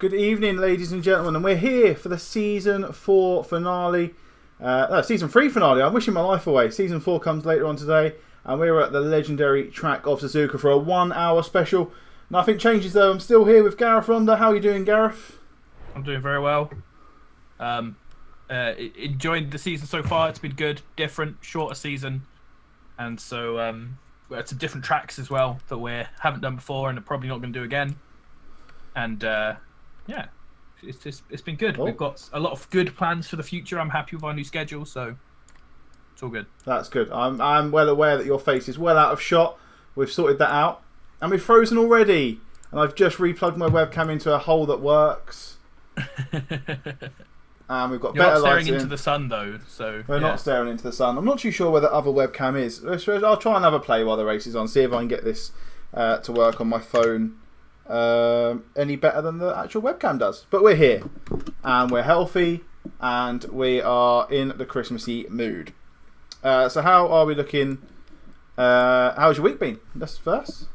Good evening, ladies and gentlemen, and we're here for the Season 4 finale. Season 3 finale. I'm wishing my life away. Season 4 comes later on today, and we're at the legendary track of Suzuka for a 1 hour special. Nothing changes though. I'm still here with Gareth Ronda. How are you doing, Gareth? I'm doing very well. Enjoyed the season so far. It's been good, different, shorter season, and so we're at some different tracks as well that we haven't done before and are probably not going to do again. And yeah, it's been good. Cool. We've got a lot of good plans for the future. I'm happy with our new schedule, so it's all good. That's good. I'm well aware that your face is well out of shot. We've sorted that out, and we've frozen already. And I've just replugged my webcam into a hole that works. And we've got You're better not staring lighting. into the sun though, so We're not staring into the sun. I'm not too sure where the other webcam is. I'll try and have a play while the race is on. See if I can get this to work on my phone any better than the actual webcam does. But we're here, and we're healthy, and we are in the Christmassy mood. So how are we looking? How's your week been? That's first.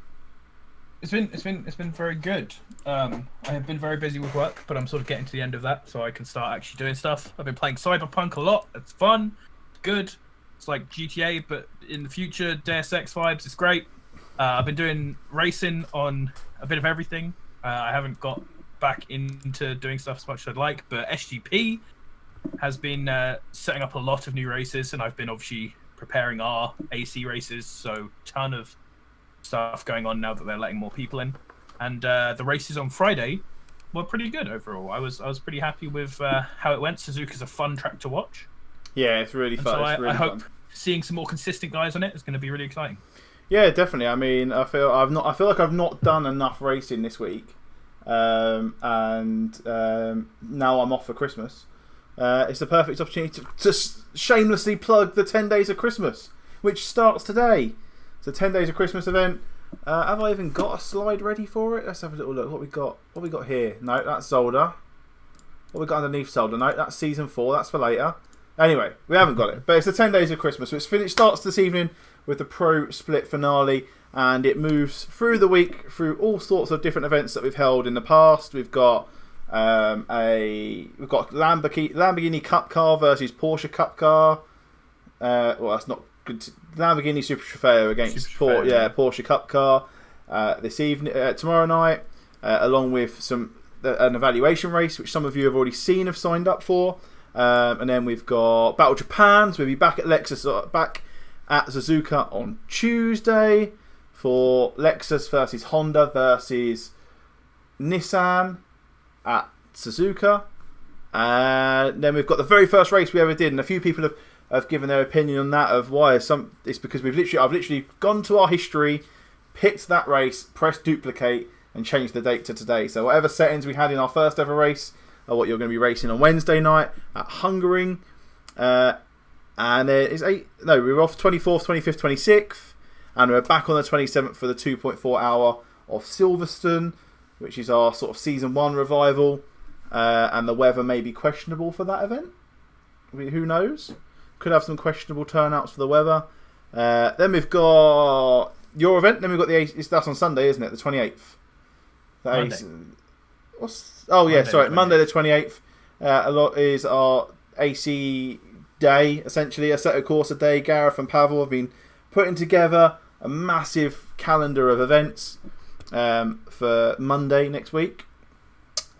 It's been very good. I have been very busy with work, but I'm sort of getting to the end of that, so I can start actually doing stuff. I've been playing Cyberpunk a lot. It's fun. It's good. It's like GTA, but in the future, Deus Ex vibes. It's great. I've been doing racing on a bit of everything. I haven't got back into doing stuff as much as I'd like, but SGP has been setting up a lot of new races, and I've been obviously preparing our AC races, so ton of stuff going on now that they're letting more people in. And the races on Friday were pretty good overall. I was pretty happy with how it went. Suzuka's a fun track to watch. Yeah, it's really fun. So I hope seeing some more consistent guys on it is going to be really exciting. Yeah, definitely. I mean, I feel like I've not done enough racing this week, and now I'm off for Christmas. It's the perfect opportunity to shamelessly plug the 10 Days of Christmas, which starts today. It's a 10 Days of Christmas event. Have I even got a slide ready for it? Let's have a little look. What we got here? No, that's Zolder. What we got underneath Zolder? No, that's Season 4. That's for later. Anyway, we haven't got it. But it's the 10 Days of Christmas. So it's finished. Starts this evening with the Pro Split finale, and it moves through the week through all sorts of different events that we've held in the past. We've got Lamborghini Cup Car versus Porsche Cup Car. Well, that's not good. Lamborghini Super Trofeo against Porsche Cup Car this evening, tomorrow night, along with an evaluation race, which some of you have already seen, have signed up for, and then we've got Battle Japan. So we'll be back at back at Suzuka on Tuesday for Lexus versus Honda versus Nissan at Suzuka, and then we've got the very first race we ever did, and a few people have given their opinion on that, of why. It's because I've literally gone to our history, picked that race, pressed duplicate, and changed the date to today. So whatever settings we had in our first ever race are what you're going to be racing on Wednesday night at Hungering. And there is we're off 24th, 25th, 26th, and we're back on the 27th for the 2.4 hour of Silverstone, which is our sort of Season 1 revival. And the weather may be questionable for that event. Who knows? Could have some questionable turnouts for the weather. Then we've got your event. Then we've got that's on Sunday, isn't it? The 28th. Monday. Monday the 28th. A lot is our AC day, essentially a set of course a day. Gareth and Pavel have been putting together a massive calendar of events for Monday next week.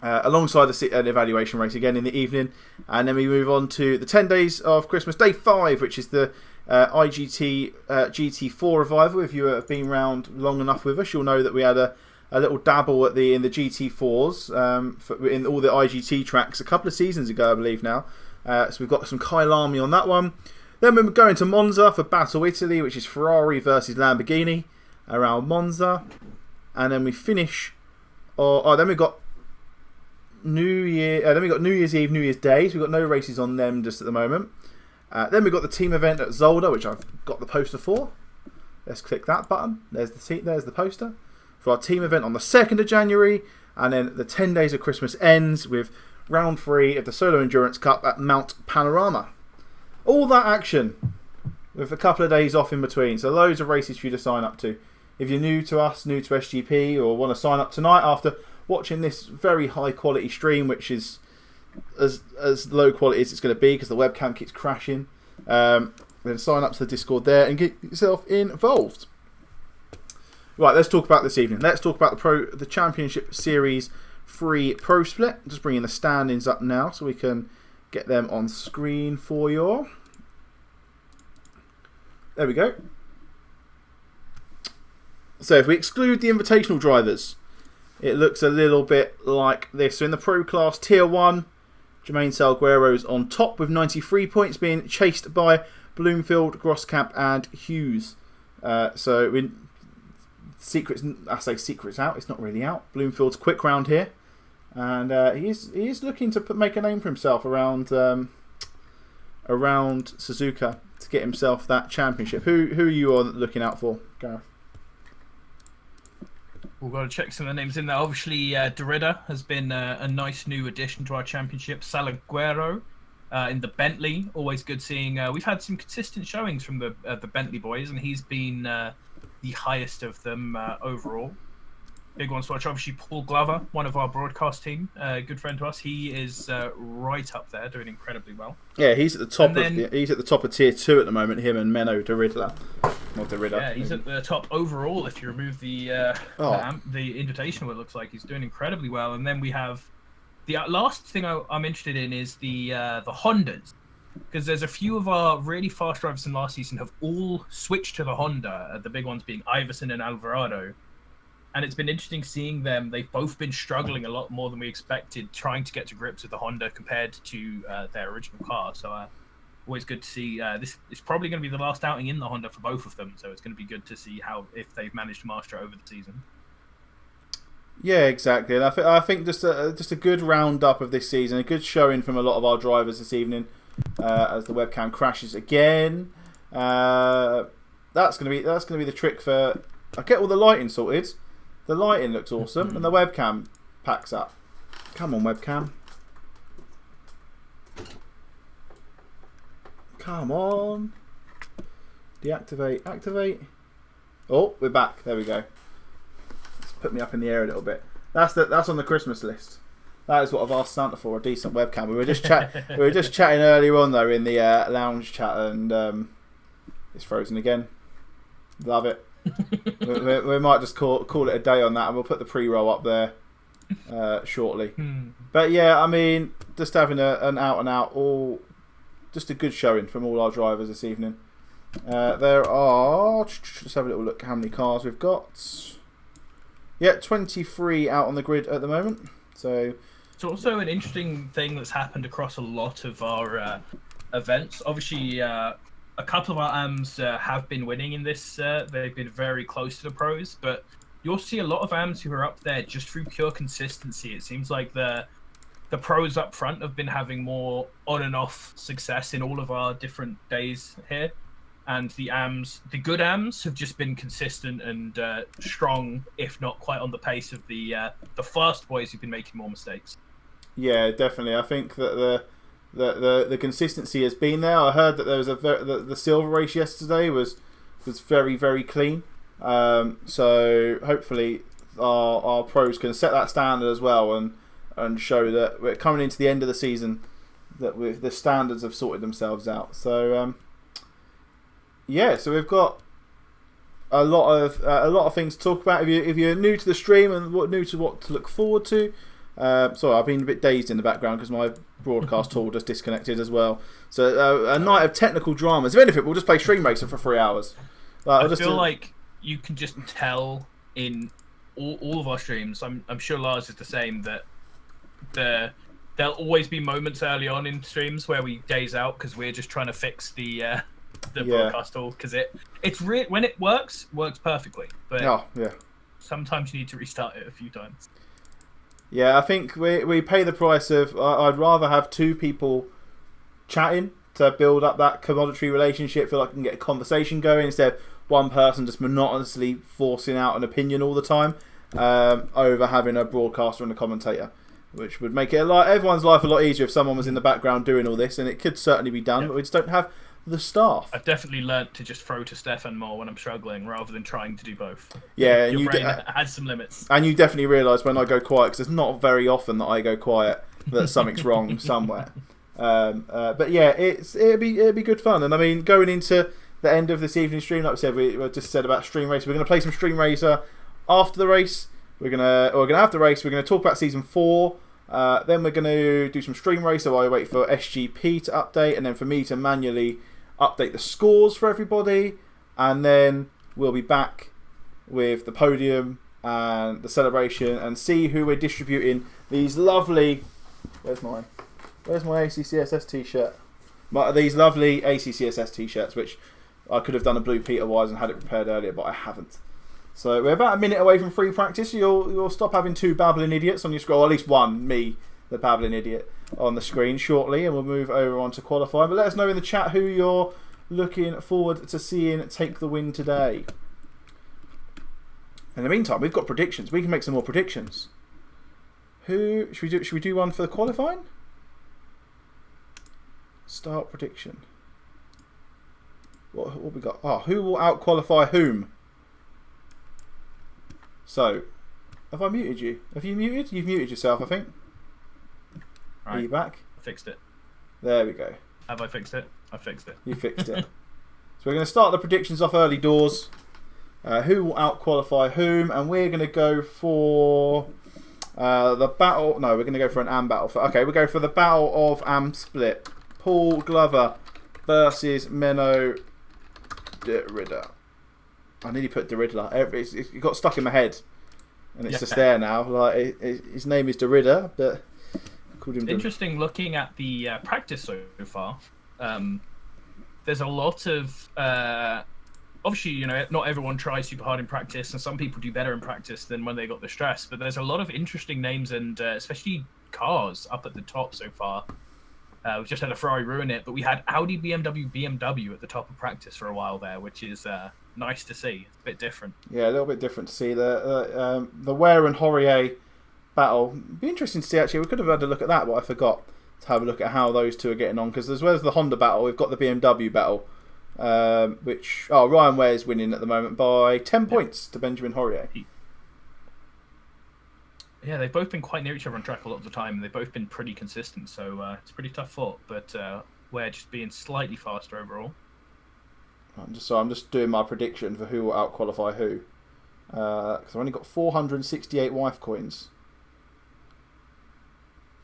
Alongside an evaluation race again in the evening, and then we move on to the 10 Days of Christmas, Day 5, which is the IGT GT4 revival. If you have been around long enough with us, you'll know that we had a little dabble in the GT4s in all the IGT tracks a couple of seasons ago, I believe now. So we've got some Kyalami on that one. Then we're going to Monza for Battle Italy, which is Ferrari versus Lamborghini around Monza, and then we finish. Then we've got New Year's Eve, New Year's Day. So we've got no races on them just at the moment. Then we've got the team event at Zolder, which I've got the poster for. Let's click that button. There's the poster for our team event on the 2nd of January, and then the 10 Days of Christmas ends with round 3 of the Solo Endurance Cup at Mount Panorama. All that action with a couple of days off in between. So loads of races for you to sign up to. If you're new to us, new to SGP, or want to sign up tonight after watching this very high quality stream, which is as low quality as it's going to be because the webcam keeps crashing. Then sign up to the Discord there and get yourself involved. Right, let's talk about this evening. Let's talk about the Championship Series 3 Pro Split. Just bringing the standings up now so we can get them on screen for you. There we go. So if we exclude the invitational drivers, it looks a little bit like this. So in the Pro Class Tier 1, Jermaine Salguero's on top with 93 points, being chased by Bloomfield, Groskamp and Hughes. So secrets, I say secrets out, it's not really out. Bloomfield's quick round here. And he is looking to make a name for himself around Suzuka to get himself that championship. Who are you looking out for, Gareth? We've got to check some of the names in there. Obviously, Derrida has been a nice new addition to our championship. Salguero in the Bentley, always good seeing. We've had some consistent showings from the Bentley boys, and he's been the highest of them overall. Big ones to watch. Obviously, Paul Glover, one of our broadcast team, good friend to us. He is right up there, doing incredibly well. Yeah, he's at the top he's at the top of Tier 2 at the moment. Him and Menno Derrida. Not Derrida. Yeah, he's at the top overall. If you remove the invitational, it looks like he's doing incredibly well. And then we have the last thing I'm interested in is the Hondas, because there's a few of our really fast drivers from last season have all switched to the Honda. The big ones being Iverson and Alvarado. And it's been interesting seeing them. They've both been struggling a lot more than we expected, trying to get to grips with the Honda compared to their original car. So always good to see. This is probably going to be the last outing in the Honda for both of them. So it's going to be good to see if they've managed to master it over the season. Yeah, exactly. And I think just a good roundup of this season, a good showing from a lot of our drivers this evening as the webcam crashes again. That's going to be the trick for. I get all the lighting sorted. The lighting looks awesome, and the webcam packs up. Come on, webcam. Come on. Deactivate. Activate. Oh, we're back. There we go. Let's put me up in the air a little bit. That's on the Christmas list. That is what I've asked Santa for, a decent webcam. We were just chatting earlier on though in the lounge chat, and it's frozen again. Love it. we might just call it a day on that, and we'll put the pre-roll up there shortly. But yeah, I mean, just having an out-and-out, just a good showing from all our drivers this evening. There are, let's have a little look how many cars we've got. Yeah, 23 out on the grid at the moment. So it's also an interesting thing that's happened across a lot of our events. Obviously, a couple of our AMs have been winning in this. They've been very close to the pros, but you'll see a lot of AMs who are up there just through pure consistency. It seems like the pros up front have been having more on and off success in all of our different days here, and the good AMs have just been consistent and strong, if not quite on the pace of the fast boys who've been making more mistakes. Yeah, definitely. I think that the consistency has been there. I heard that there was the silver race yesterday was very, very clean. So hopefully our pros can set that standard as well and show that we're coming into the end of the season that the standards have sorted themselves out. So yeah, so we've got a lot of things to talk about. If you're new to the stream and new to what to look forward to. Sorry, I've been a bit dazed in the background because my broadcast tool just disconnected as well. So a night of technical dramas. If anything, we'll just play Stream Racer for 3 hours. I feel like you can just tell in all of our streams. I'm sure Lars is the same, that there'll always be moments early on in streams where we daze out because we're just trying to fix the broadcast tool, because when it works perfectly, but sometimes you need to restart it a few times. Yeah, I think we pay the price of. I'd rather have 2 people chatting to build up that commodity relationship, feel like I can get a conversation going, instead of one person just monotonously forcing out an opinion all the time, over having a broadcaster and a commentator, which would make it everyone's life a lot easier if someone was in the background doing all this, and it could certainly be done, but we just don't have the staff. I've definitely learnt to just throw to Stefan more when I'm struggling, rather than trying to do both. Yeah, and Your you brain has some limits. And you definitely realise when I go quiet, because it's not very often that I go quiet, that something's wrong somewhere. But yeah, it'll be good fun. And I mean, going into the end of this evening stream, like I said, we just said about Stream Racer. We're going to play some Stream Racer after the race. We're gonna have the race. We're gonna talk about season 4. Then we're gonna do some Stream Racer while I wait for SGP to update, and then for me to manually update the scores for everybody. And then we'll be back with the podium and the celebration, and see who we're distributing these lovely. Where's my ACCSS t-shirt? These lovely ACCSS t-shirts, which I could have done a Blue Peter wise and had it prepared earlier, but I haven't. So we're about a minute away from free practice. You'll stop having 2 babbling idiots on your screen, or at least one, me, the babbling idiot, on the screen shortly, and we'll move over on to qualifying. But let us know in the chat who you're looking forward to seeing take the win today. In the meantime, we've got predictions. We can make some more predictions. Who should we do one for the qualifying? Start prediction. What we got? Oh, who will out-qualify whom? So, have I muted you? Have you muted? You've muted yourself, I think. Right. Are you back? I fixed it. There we go. Have I fixed it? I fixed it. You fixed it. So we're going to start the predictions off early doors. Who will out-qualify whom? And we're going to go for the battle. No, we're going to go for an AM battle. Okay, we'll go for the battle of AM split. Paul Glover versus Menno Derrida. I nearly put Derrida. It got stuck in my head, and it's just there now. Like his name is Derrida, but I called him. Interesting. Looking at the practice so far, there's a lot of obviously, you know, not everyone tries super hard in practice, and some people do better in practice than when they got the stress. But there's a lot of interesting names, and especially cars up at the top so far. We've just had a Ferrari ruin it, but we had Audi, BMW at the top of practice for a while there, which is nice to see. It's a bit different. Yeah, a little bit different to see the Ware and Horrier battle. It'd be interesting to see, actually. We could have had a look at that, but I forgot to have a look at how those two are getting on, because as well as the Honda battle, we've got the BMW battle, which Ryan Ware's winning at the moment by 10 points to Benjamin Horrier. Yeah, they've both been quite near each other on track a lot of the time, and they've both been pretty consistent, so it's pretty tough fought, but Ware just being slightly faster overall. I'm just doing my prediction for who will out-qualify who, because I've only got 468 wife coins,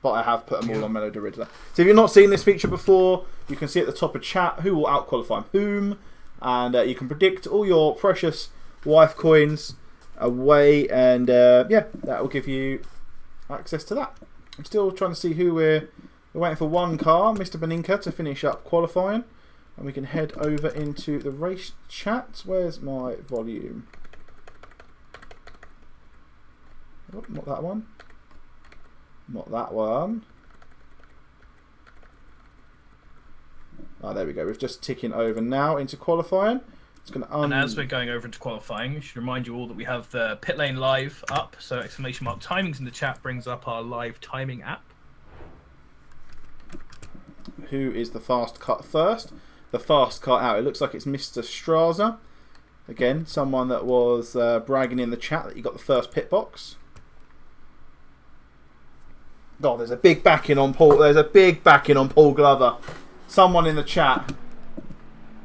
but I have put them all on Menno Derrida. So if you've not seen this feature before, you can see at the top of chat who will out-qualify whom, and you can predict all your precious wife coins away, and yeah, that will give you access to that. I'm still trying to see who we're waiting for. One car, Mr. Beninka, to finish up qualifying, and we can head over into the race chat. Where's my volume? Oh, not that one. Not that one. Oh, there we go. We're just ticking over now into qualifying. It's going to and as we're going over into qualifying, we should remind you all that we have the pit lane live up. So exclamation mark timings in the chat brings up our live timing app. Who is the fast cut first? The fast cut out. It looks like it's Mr. Straza. Again, someone that was bragging in the chat that he got the first pit box. God, there's a big backing on Paul. There's a big backing on Paul Glover. Someone in the chat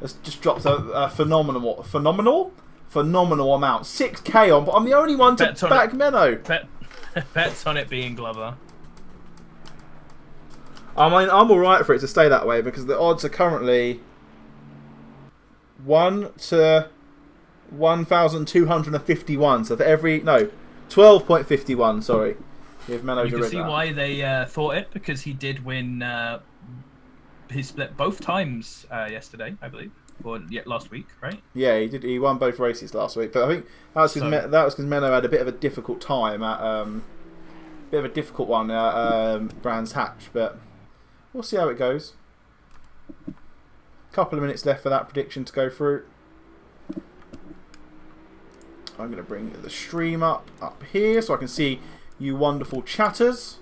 has just dropped a phenomenal amount. 6k on, but I'm the only one to back Menno. Bets on it being Glover. I mean, I'm alright for it to stay that way, because the odds are currently 1 to 1,251. So for every 12.51. Sorry, if Menno you can see why they thought it, because he did win. He split both times yesterday, I believe, or last week, right? Yeah, he did. He won both races last week, but I think that was because Menno had a bit of a difficult time at Brands Hatch, but we'll see how it goes. Couple of minutes left for that prediction to go through. I'm going to bring the stream up here so I can see you wonderful chatters.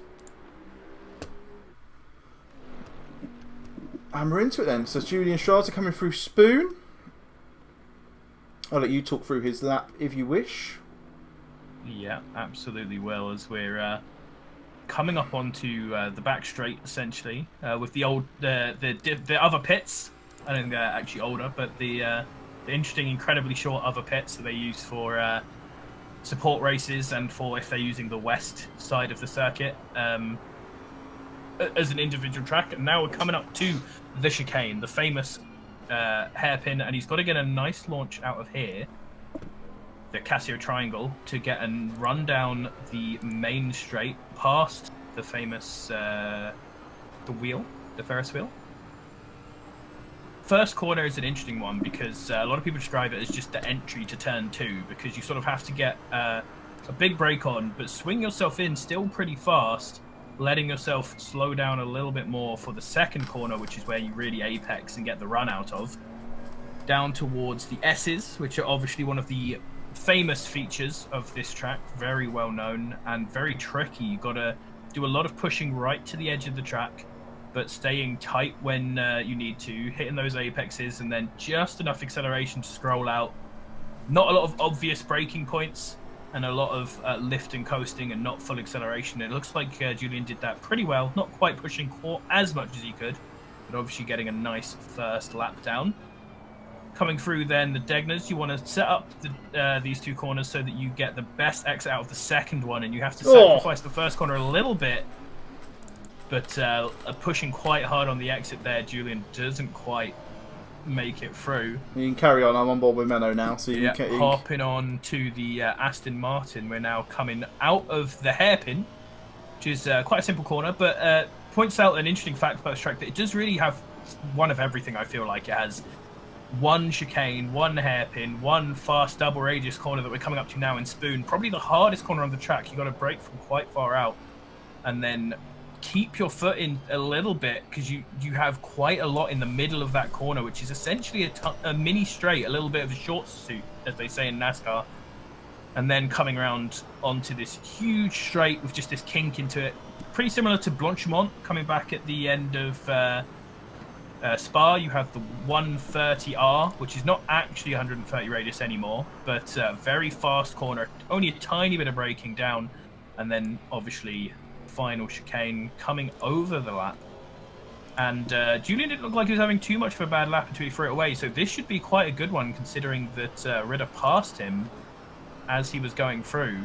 And we're into it then. So Julian Strauss coming through Spoon. I'll let you talk through his lap if you wish. Yeah, absolutely will, as we're coming up onto the back straight, essentially, with the other pits. I don't think they're actually older, but the interesting, incredibly short other pits that they use for support races and for if they're using the west side of the circuit as an individual track. And now we're coming up to the chicane, the famous hairpin, and he's got to get a nice launch out of here, the Casio Triangle, to get and run down the main straight past the famous the Ferris wheel. First corner is an interesting one because a lot of people describe it as just the entry to turn 2, because you sort of have to get a big brake on, but swing yourself in still pretty fast, letting yourself slow down a little bit more for the second corner, which is where you really apex and get the run out of. Down towards the S's, which are obviously one of the famous features of this track, very well known and very tricky. You've got to do a lot of pushing right to the edge of the track, but staying tight when you need to, hitting those apexes, and then just enough acceleration to scroll out. Not a lot of obvious braking points, and a lot of lift and coasting and not full acceleration. It looks like Julian did that pretty well, not quite pushing as much as he could, but obviously getting a nice first lap down. Coming through then the Degners, you want to set up these two corners so that you get the best exit out of the second one, and you have to sacrifice the first corner a little bit, but pushing quite hard on the exit there, Julian doesn't quite make it through. You can carry on. I'm on board with Menno now. So you can hopping on to the Aston Martin. We're now coming out of the hairpin, which is quite a simple corner, but points out an interesting fact about this track, that it does really have one of everything. I feel like it has one chicane, one hairpin, one fast double radius corner that we're coming up to now in Spoon. Probably the hardest corner on the track. You got to brake from quite far out, and then keep your foot in a little bit, because you have quite a lot in the middle of that corner, which is essentially a mini straight, a little bit of a short suit, as they say in NASCAR. And then coming around onto this huge straight with just this kink into it, pretty similar to Blanchimont. Coming back at the end of Spa, you have the 130R, which is not actually 130 radius anymore, but very fast corner, only a tiny bit of braking down, and then obviously final chicane coming over the lap. And Julian didn't look like he was having too much of a bad lap until he threw it away, so this should be quite a good one, considering that Ritter passed him as he was going through,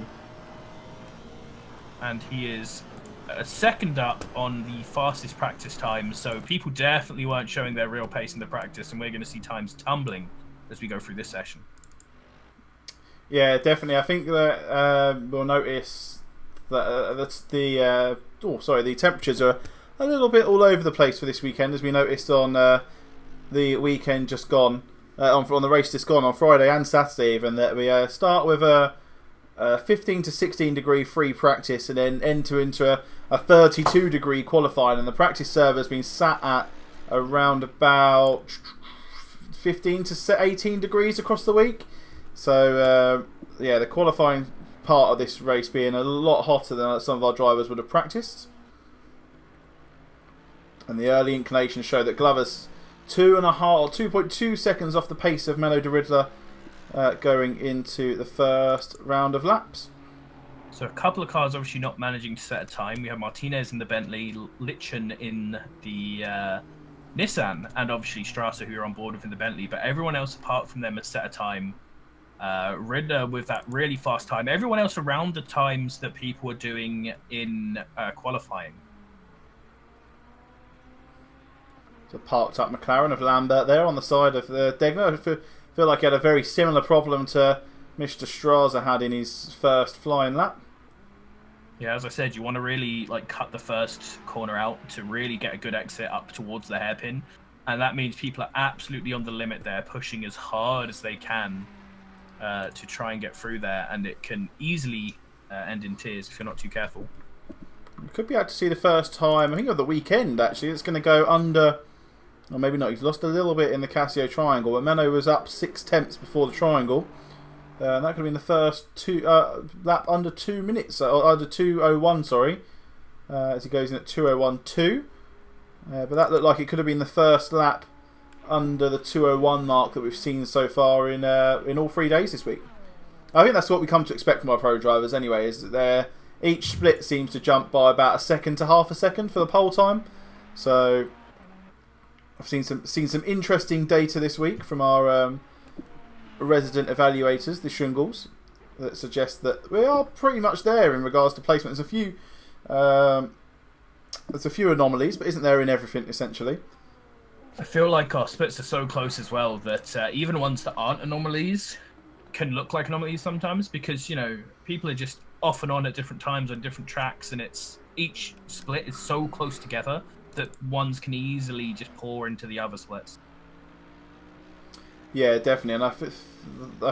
and he is a second up on the fastest practice time, so people definitely weren't showing their real pace in the practice, and we're going to see times tumbling as we go through this session. Yeah, definitely. I think that we'll notice that the temperatures are a little bit all over the place for this weekend, as we noticed on the weekend just gone, on the race just gone on Friday and Saturday even, that we start with a 15 to 16 degree free practice and then enter into a 32 degree qualifying, and the practice server has been sat at around about 15 to 18 degrees across the week. So yeah, the qualifying part of this race being a lot hotter than some of our drivers would have practiced, and the early inclinations show that Glover's 2.2 seconds off the pace of Menno de Riddler going into the first round of laps. So a couple of cars obviously not managing to set a time. We have Martinez in the Bentley, Litchen in the Nissan, and obviously Strasser, who are on board with in the Bentley, but everyone else apart from them has set a time. Riddler with that really fast time. Everyone else around the times that people were doing in qualifying. So parked up McLaren of Lambert there on the side of the Degner. I feel like he had a very similar problem to Mr. Strasser had in his first flying lap. Yeah, as I said, you want to really cut the first corner out to really get a good exit up towards the hairpin, and that means people are absolutely on the limit there, pushing as hard as they can to try and get through there, and it can easily end in tears if you're not too careful. We could be able to see the first time, I think, of the weekend actually. It's going to go under, or maybe not. He's lost a little bit in the Casio Triangle, but Menno was up 6/10 before the Triangle. And that could have been the first lap under 2 minutes, or under 2:01, sorry, as he goes in at 2:01.2. But that looked like it could have been the first lap under the 2:01 mark that we've seen so far in all 3 days this week. I think that's what we come to expect from our pro drivers anyway, is that each split seems to jump by about a second to half a second for the pole time. So I've seen some interesting data this week from our resident evaluators, the Shungles, that suggest that we are pretty much there in regards to placement. There's a few anomalies, but isn't there in everything essentially? I feel like our splits are so close as well that even ones that aren't anomalies can look like anomalies sometimes, because people are just off and on at different times on different tracks, and each split is so close together that ones can easily just pour into the other splits. Yeah, definitely, and I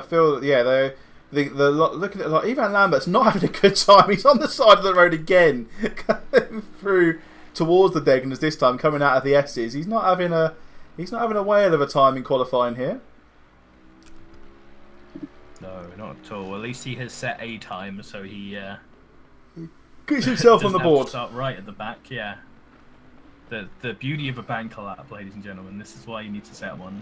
feel that looking at Ivan Lambert's not having a good time. He's on the side of the road again, going through towards the Degners this time, coming out of the S's. He's not having a whale of a time in qualifying here. No, not at all. At least he has set a time, so he gets himself on the board. Start right at the back, yeah. The beauty of a bank lap, ladies and gentlemen. This is why you need to set one.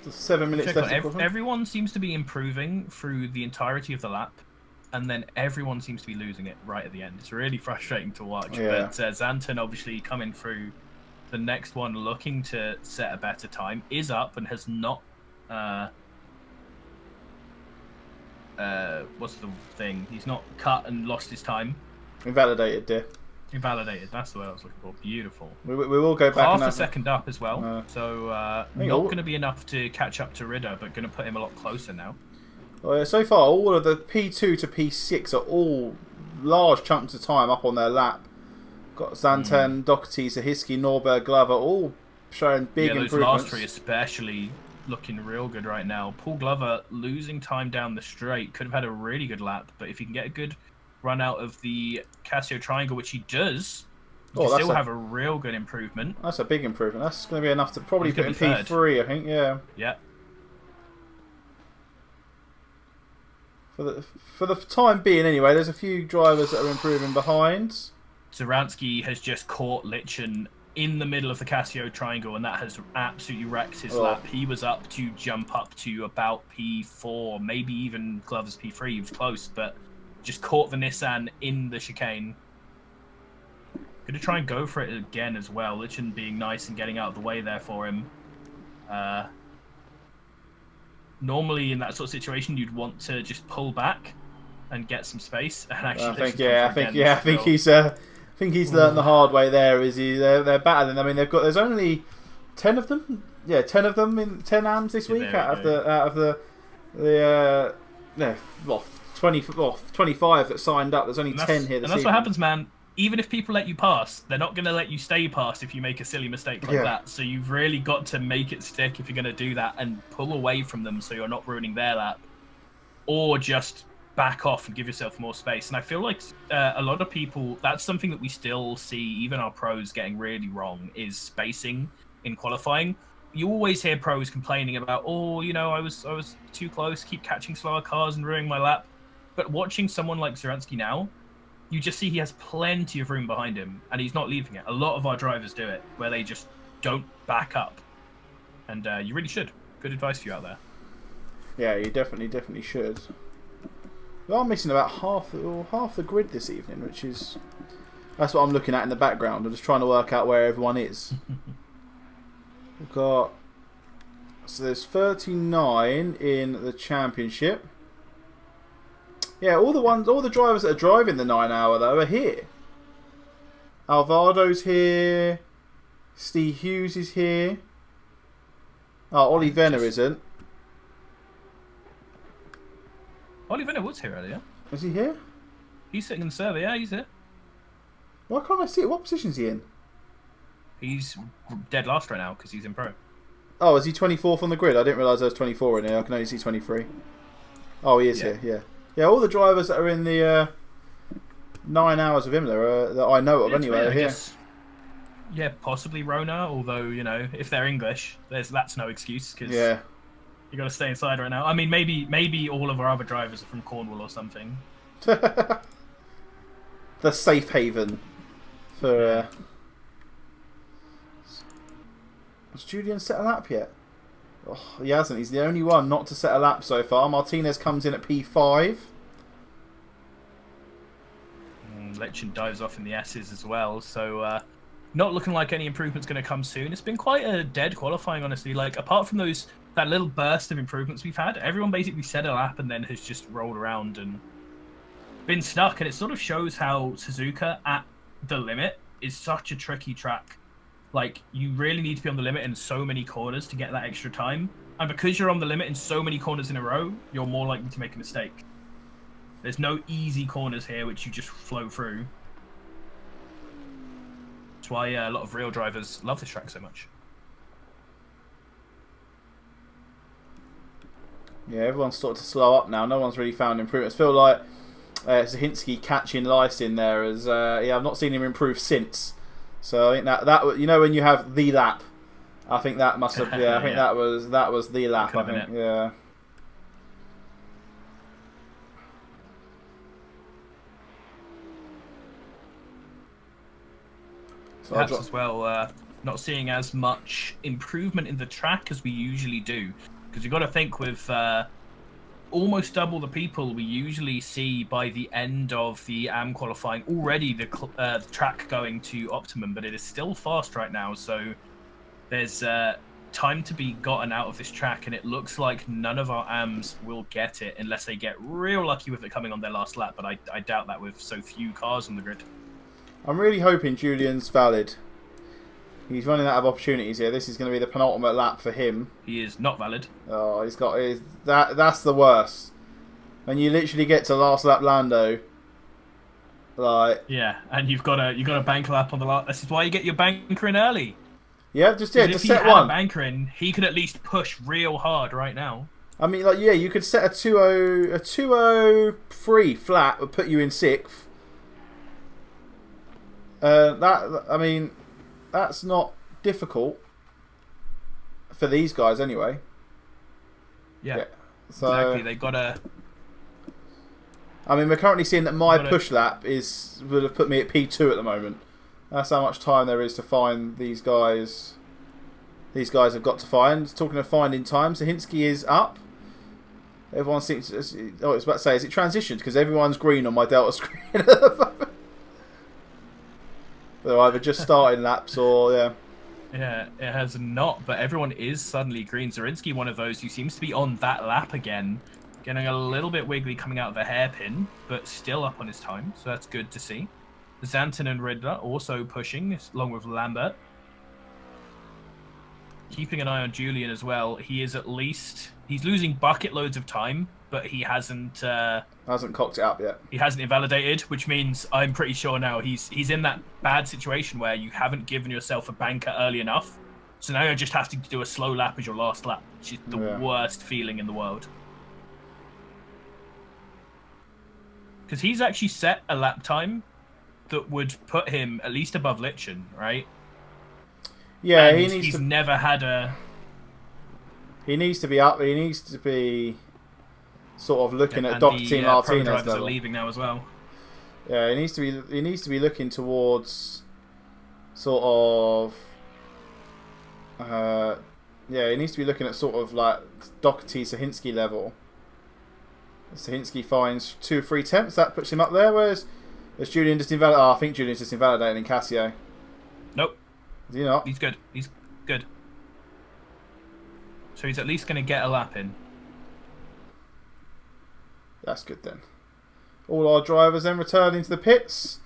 Just 7 minutes left. Everyone seems to be improving through the entirety of the lap, and then everyone seems to be losing it right at the end. It's really frustrating to watch. Yeah. But Xanten obviously coming through the next one, looking to set a better time, is up and has not. What's the thing? He's not cut and lost his time. Invalidated, dear. Invalidated. That's the word I was looking for. Beautiful. We will go back. Half a second up as well. So not going to be enough to catch up to Ridder, but going to put him a lot closer now. So far, all of the P2 to P6 are all large chunks of time up on their lap. Got Xanten, Doherty, Zahiski, Norberg, Glover, all showing big improvements. Those last three especially looking real good right now. Paul Glover losing time down the straight. Could have had a really good lap, but if he can get a good run out of the Casio Triangle, which he does, he can still have a real good improvement. That's a big improvement. That's going to be enough to probably put in P3, I think, yeah. Yeah. For the time being, anyway, there's a few drivers that are improving behind. Zaransky has just caught Litchen in the middle of the Casio Triangle, and that has absolutely wrecked his lap. He was up to jump up to about P4, maybe even Glover's P3. He was close, but just caught the Nissan in the chicane. Going to try and go for it again as well. Litchen being nice and getting out of the way there for him. Normally in that sort of situation, you'd want to just pull back and get some space. And actually, I think he's learned the hard way. They're better than. I mean, there's only 10 of them. Yeah, 10 of them in 10 AMs this week out of the 25 that signed up. There's only 10 here this evening. And that's what happens, man. Even if people let you pass, they're not going to let you stay past if you make a silly mistake like that. So you've really got to make it stick if you're going to do that, and pull away from them so you're not ruining their lap, or just back off and give yourself more space. And I feel like a lot of people, that's something that we still see, even our pros getting really wrong, is spacing in qualifying. You always hear pros complaining about, I was too close, keep catching slower cars and ruining my lap. But watching someone like Zaransky now, you just see he has plenty of room behind him, and he's not leaving it. A lot of our drivers do it, where they just don't back up. And you really should. Good advice for you out there. Yeah, you definitely should. We are missing about half the grid this evening, that's what I'm looking at in the background. I'm just trying to work out where everyone is. So there's 39 in the championship. Yeah, all the drivers that are driving the 9 hour though are here. Alvado's here. Steve Hughes is here. Oh, Ollie Venner isn't. Ollie Venner was here earlier. Is he here? He's sitting in the server, yeah, he's here. Why can't I see it? What position is he in? He's dead last right now because he's in pro. Oh, is he 24th on the grid? I didn't realise there was 24 in here. I can only see 23. Oh, he is here, yeah. Yeah, all the drivers that are in the 9 hours of Imola that I know of anyway are here. Yeah, possibly Rona, although, if they're English, that's no excuse. Cause, You got to stay inside right now. I mean, maybe all of our other drivers are from Cornwall or something. The safe haven for. Has Julian set a lap yet? Oh, he hasn't. He's the only one not to set a lap so far. Martinez comes in at P5. Lechin dives off in the S's as well, so not looking like any improvement's going to come soon. It's been quite a dead qualifying, honestly. Like, apart from that little burst of improvements we've had, everyone basically set a lap and then has just rolled around and been stuck. And it sort of shows how Suzuka at the limit is such a tricky track. Like, you really need to be on the limit in so many corners to get that extra time. And because you're on the limit in so many corners in a row, you're more likely to make a mistake. There's no easy corners here which you just flow through. That's why a lot of real drivers love this track so much. Yeah, everyone's started to slow up now. No one's really found improvements. I feel like Zahinski catching lice in there as I've not seen him improve since. So I think that you know, when you have the lap, I think that must have I think that was the lap. I think yeah. So perhaps as well, not seeing as much improvement in the track as we usually do, because you've got to think with almost double the people we usually see by the end of the AM qualifying, already the track going to optimum, but it is still fast right now, so there's time to be gotten out of this track, and it looks like none of our AMs will get it unless they get real lucky with it coming on their last lap, but I doubt that with so few cars on the grid. I'm really hoping Julian's valid. He's running out of opportunities here. This is going to be the penultimate lap for him. He is not valid. Oh, he's got that's the worst. When you literally get to last lap Lando, like and you've got a bank lap on the last. This is why you get your banker in early. Yeah, just set one. If he had a banker in, he could at least push real hard right now. I mean, like, yeah, you could set a 203 flat would put you in 6th. I mean, that's not difficult for these guys anyway. Yeah. So, exactly. They gotta. I mean, we're currently seeing that my push lap would have put me at P2 at the moment. That's how much time there is to find these guys. These guys have got to find. Talking of finding time, Zahinski is up. Everyone seems. I was about to say, is it transitioned? Because everyone's green on my Delta screen at the moment. They're either just starting laps or Yeah, it has not, but everyone is suddenly green. Zarinsky, one of those who seems to be on that lap again, getting a little bit wiggly coming out of the hairpin, but still up on his time, so that's good to see. Zanton and Riddler also pushing, along with Lambert. Keeping an eye on Julian as well. He is he's losing bucket loads of time, but he hasn't cocked it up yet. He hasn't invalidated, which means I'm pretty sure now he's in that bad situation where you haven't given yourself a banker early enough. So now you just have to do a slow lap as your last lap, which is the worst feeling in the world. Because he's actually set a lap time that would put him at least above Litchin, right? Yeah, and he's never had a... He needs to be up. He needs to be sort of looking at Doherty Martinez drivers level. Are leaving now as well. Yeah, he needs to be looking towards sort of he needs to be looking at sort of like Doherty Zahinski level. Zahinski finds 2 or 3 attempts, that puts him up there, whereas Julian just invalidated. I think Julian's just invalidating Casio. Nope. Is he not? He's good. He's good. So he's at least going to get a lap in. That's good then. All our drivers then returning to the pits,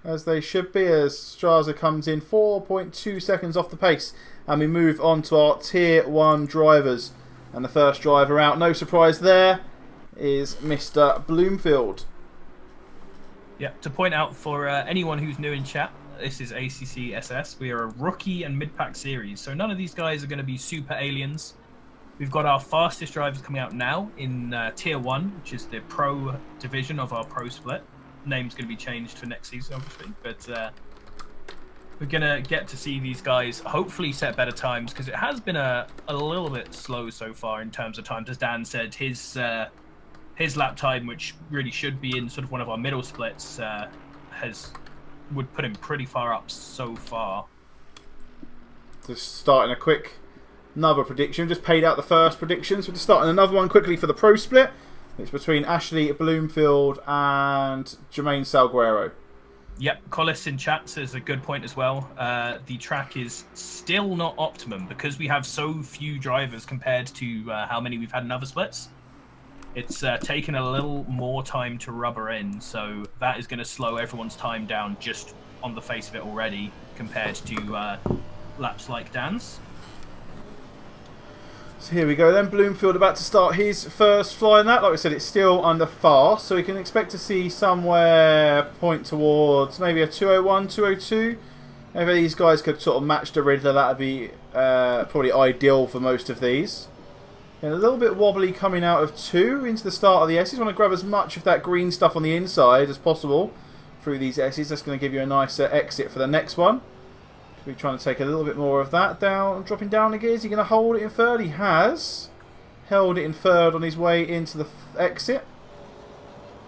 as they should be, as Straza comes in 4.2 seconds off the pace. And we move on to our Tier 1 drivers. And the first driver out, no surprise there, is Mr. Bloomfield. Yeah, to point out for anyone who's new in chat, this is ACCSS. We are a rookie and mid-pack series, so none of these guys are going to be super aliens. We've got our fastest drivers coming out now in Tier 1, which is the pro division of our pro split. Name's going to be changed for next season, obviously, but we're gonna get to see these guys hopefully set better times, because it has been a little bit slow so far in terms of times. As Dan said, his lap time, which really should be in sort of one of our middle splits, would put him pretty far up so far. Just starting another prediction. Just paid out the first prediction, so we're just starting another one quickly for the pro split. It's between Ashley Bloomfield and Jermaine Salguero. Yep, Collis in chat says a good point as well. The track is still not optimum because we have so few drivers compared to how many we've had in other splits. It's taken a little more time to rubber in, so that is going to slow everyone's time down just on the face of it already compared to laps like Dan's. So here we go then. Bloomfield about to start his first flying lap. Like I said, it's still under fast, so we can expect to see somewhere point towards maybe a 201, 202. Maybe these guys could sort of match the Riddler. That would be probably ideal for most of these. And a little bit wobbly coming out of 2 into the start of the S's. Want to grab as much of that green stuff on the inside as possible through these S's. That's going to give you a nice exit for the next one. We're trying to take a little bit more of that down, dropping down the gears. Is he going to hold it in third? He has held it in third on his way into the exit.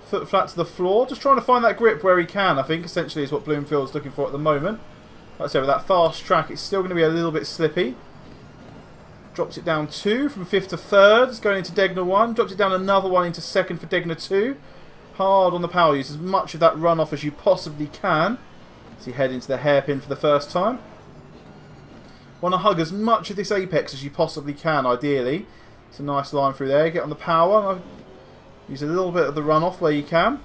Foot flat to the floor. Just trying to find that grip where he can, I think, essentially is what Bloomfield's looking for at the moment. Like I said, with that fast track, it's still going to be a little bit slippy. Drops it down 2 from 5th to 3rd. It's going into Degner 1. Drops it down another one into 2nd for Degner 2. Hard on the power use. As much of that runoff as you possibly can. As you head into the hairpin for the first time. Want to hug as much of this apex as you possibly can, ideally. It's a nice line through there. Get on the power. Use a little bit of the runoff where you can.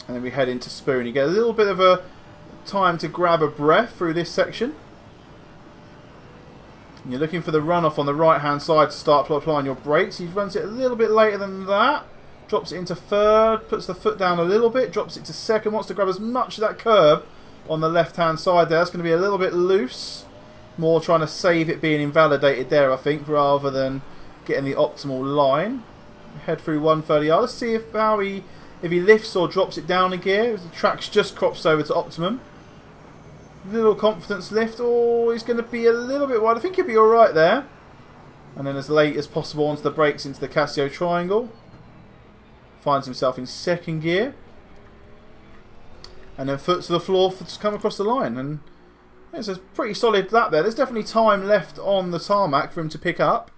And then we head into Spoon. You get a little bit of a time to grab a breath through this section. And you're looking for the runoff on the right hand side to start applying your brakes. He runs it a little bit later than that. Drops it into 3rd. Puts the foot down a little bit. Drops it to 2nd. Wants to grab as much of that curb on the left hand side there. That's going to be a little bit loose. More trying to save it being invalidated there, I think, rather than getting the optimal line. Head through 130R. Let's see if he lifts or drops it down a gear. The track's just crops over to optimum. Little confidence lift. Oh, he's going to be a little bit wide. I think he'll be alright there. And then as late as possible onto the brakes into the Casio triangle. Finds himself in 2nd gear. And then foot to the floor to come across the line. And it's a pretty solid lap there. There's definitely time left on the tarmac for him to pick up.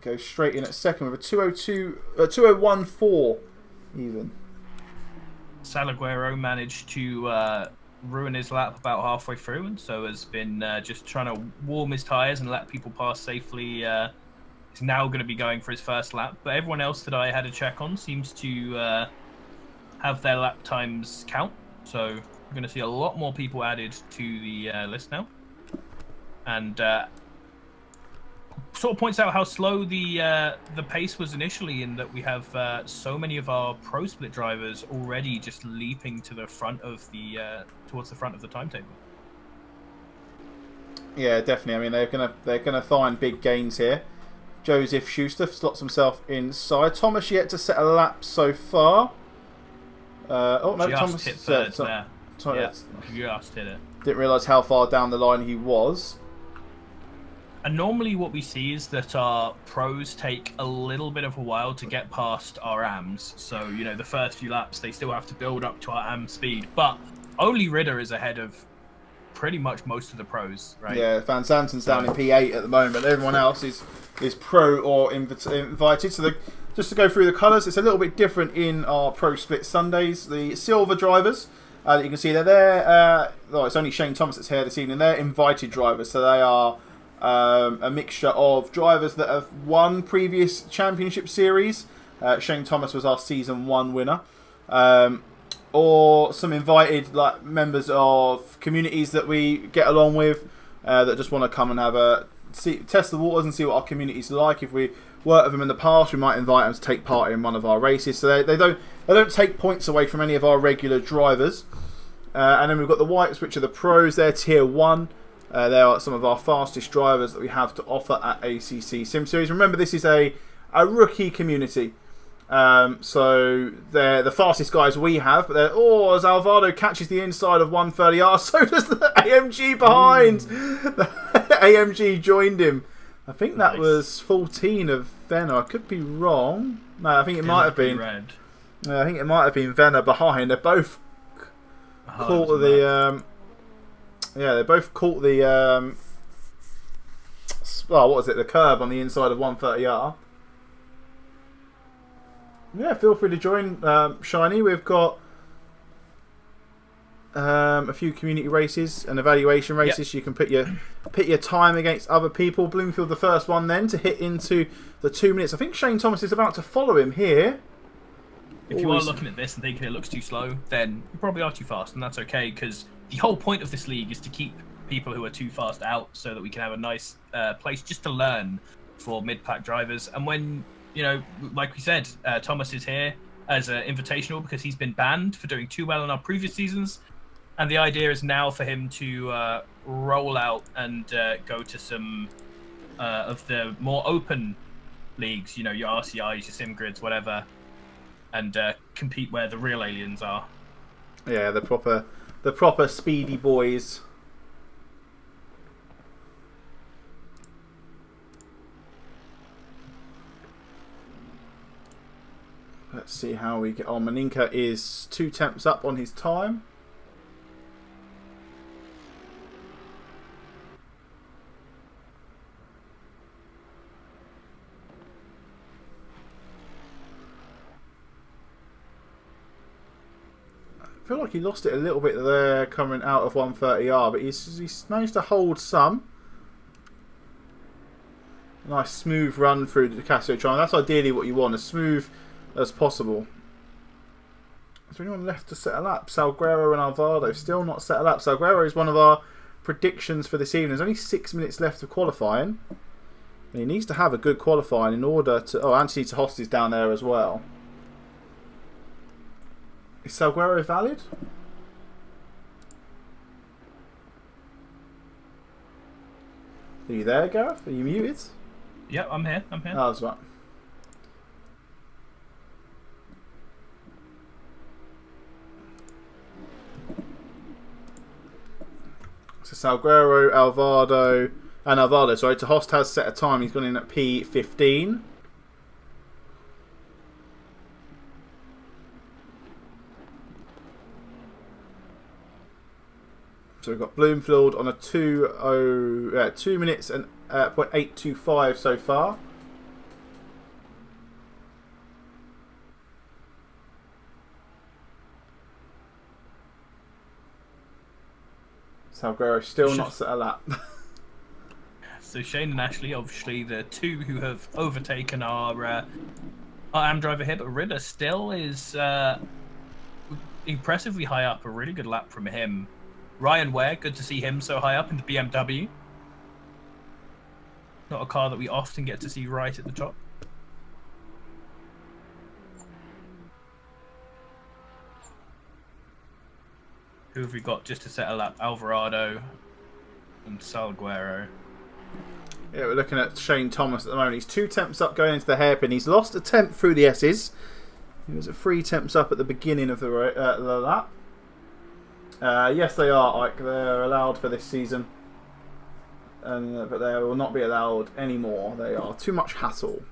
Goes straight in at 2nd with a 201.4 even. Salguero managed to ruin his lap about halfway through, and so has been just trying to warm his tyres and let people pass safely. He's now going to be going for his first lap, but everyone else that I had a check on seems to have their lap times count, so we're going to see a lot more people added to the list now. And sort of points out how slow the pace was initially, in that we have so many of our pro split drivers already just leaping to the front of the towards the front of the timetable. Yeah, definitely. I mean, they're gonna find big gains here. Joseph Schuster slots himself inside. Thomas yet to set a lap so far. Oh no, Thomas hit third there. Yeah, just hit it. Didn't realise how far down the line he was. And normally what we see is that our pros take a little bit of a while to get past our AMs. So, you know, the first few laps, they still have to build up to our AM speed. But only Ritter is ahead of pretty much most of the pros, right? Yeah, Van Zanten's down in P8 at the moment. Everyone else is pro or invited. So just to go through the colours, it's a little bit different in our Pro Split Sundays. The silver drivers, you can see they're there. It's only Shane Thomas that's here this evening. They're invited drivers, so they are a mixture of drivers that have won previous championship series. Shane Thomas was our Season 1 winner. Or some invited members of communities that we get along with that just want to come and have test the waters and see what our community's like. If we worked with them in the past, we might invite them to take part in one of our races. So they don't take points away from any of our regular drivers. And then we've got the whites, which are the pros. They're Tier 1. They are some of our fastest drivers that we have to offer at ACC Sim Series. Remember, this is a rookie community. So they're the fastest guys we have, but as Alvaro catches the inside of 130R, so does the AMG behind. The AMG joined him. I think that was 14 of Venner. I could be wrong. No, I think it might have been red. I think it might have been Venner behind. They both caught the they both caught the what was it? The curb on the inside of 130R. Yeah, feel free to join, Shiny. We've got a few community races and evaluation races. You can put your time against other people. Bloomfield, the first one then to hit into the 2 minutes. I think Shane Thomas is about to follow him here. If you are looking at this and thinking it looks too slow, then you probably are too fast, and that's okay, because the whole point of this league is to keep people who are too fast out so that we can have a nice place just to learn for mid-pack drivers. And when, like we said, Thomas is here as an invitational because he's been banned for doing too well in our previous seasons. And the idea is now for him to roll out and go to some of the more open leagues, your RCIs, your sim grids, whatever, and compete where the real aliens are. Yeah, the proper speedy boys. Let's see how we get on. Maninka is 2 temps up on his time. I feel like he lost it a little bit there coming out of 130R, but he's managed to hold some. Nice smooth run through the Casio Triangle. That's ideally what you want, as smooth as possible. Is there anyone left to set a lap? Salguero and Alvaro still not set a lap. Salguero is one of our predictions for this evening. There's only 6 minutes left of qualifying. And he needs to have a good qualifying in order to... Oh, Anthony Tahost is down there as well. Is Salguero valid? Are you there, Gareth? Are you muted? Yep, I'm here. Oh, that's right. So Salguero, Alvaro, sorry, Tahost has set a time. He's gone in at P15. So we've got Bloomfield on a 2 minutes and 0.825 so far. Salguero still not set a lap. So Shane and Ashley, obviously the two who have overtaken our AM driver here, but Ritter still is impressively high up. A really good lap from him. Ryan Ware, good to see him so high up in the BMW. Not a car that we often get to see right at the top. Who have we got just to set a lap? Alvarado and Salguero. Yeah, we're looking at Shane Thomas at the moment. He's 2 temps up going into the hairpin. He's lost a temp through the S's. He was at 3 temps up at the beginning of the lap. Yes, they are, Ike. They're allowed for this season. But they will not be allowed anymore. They are too much hassle.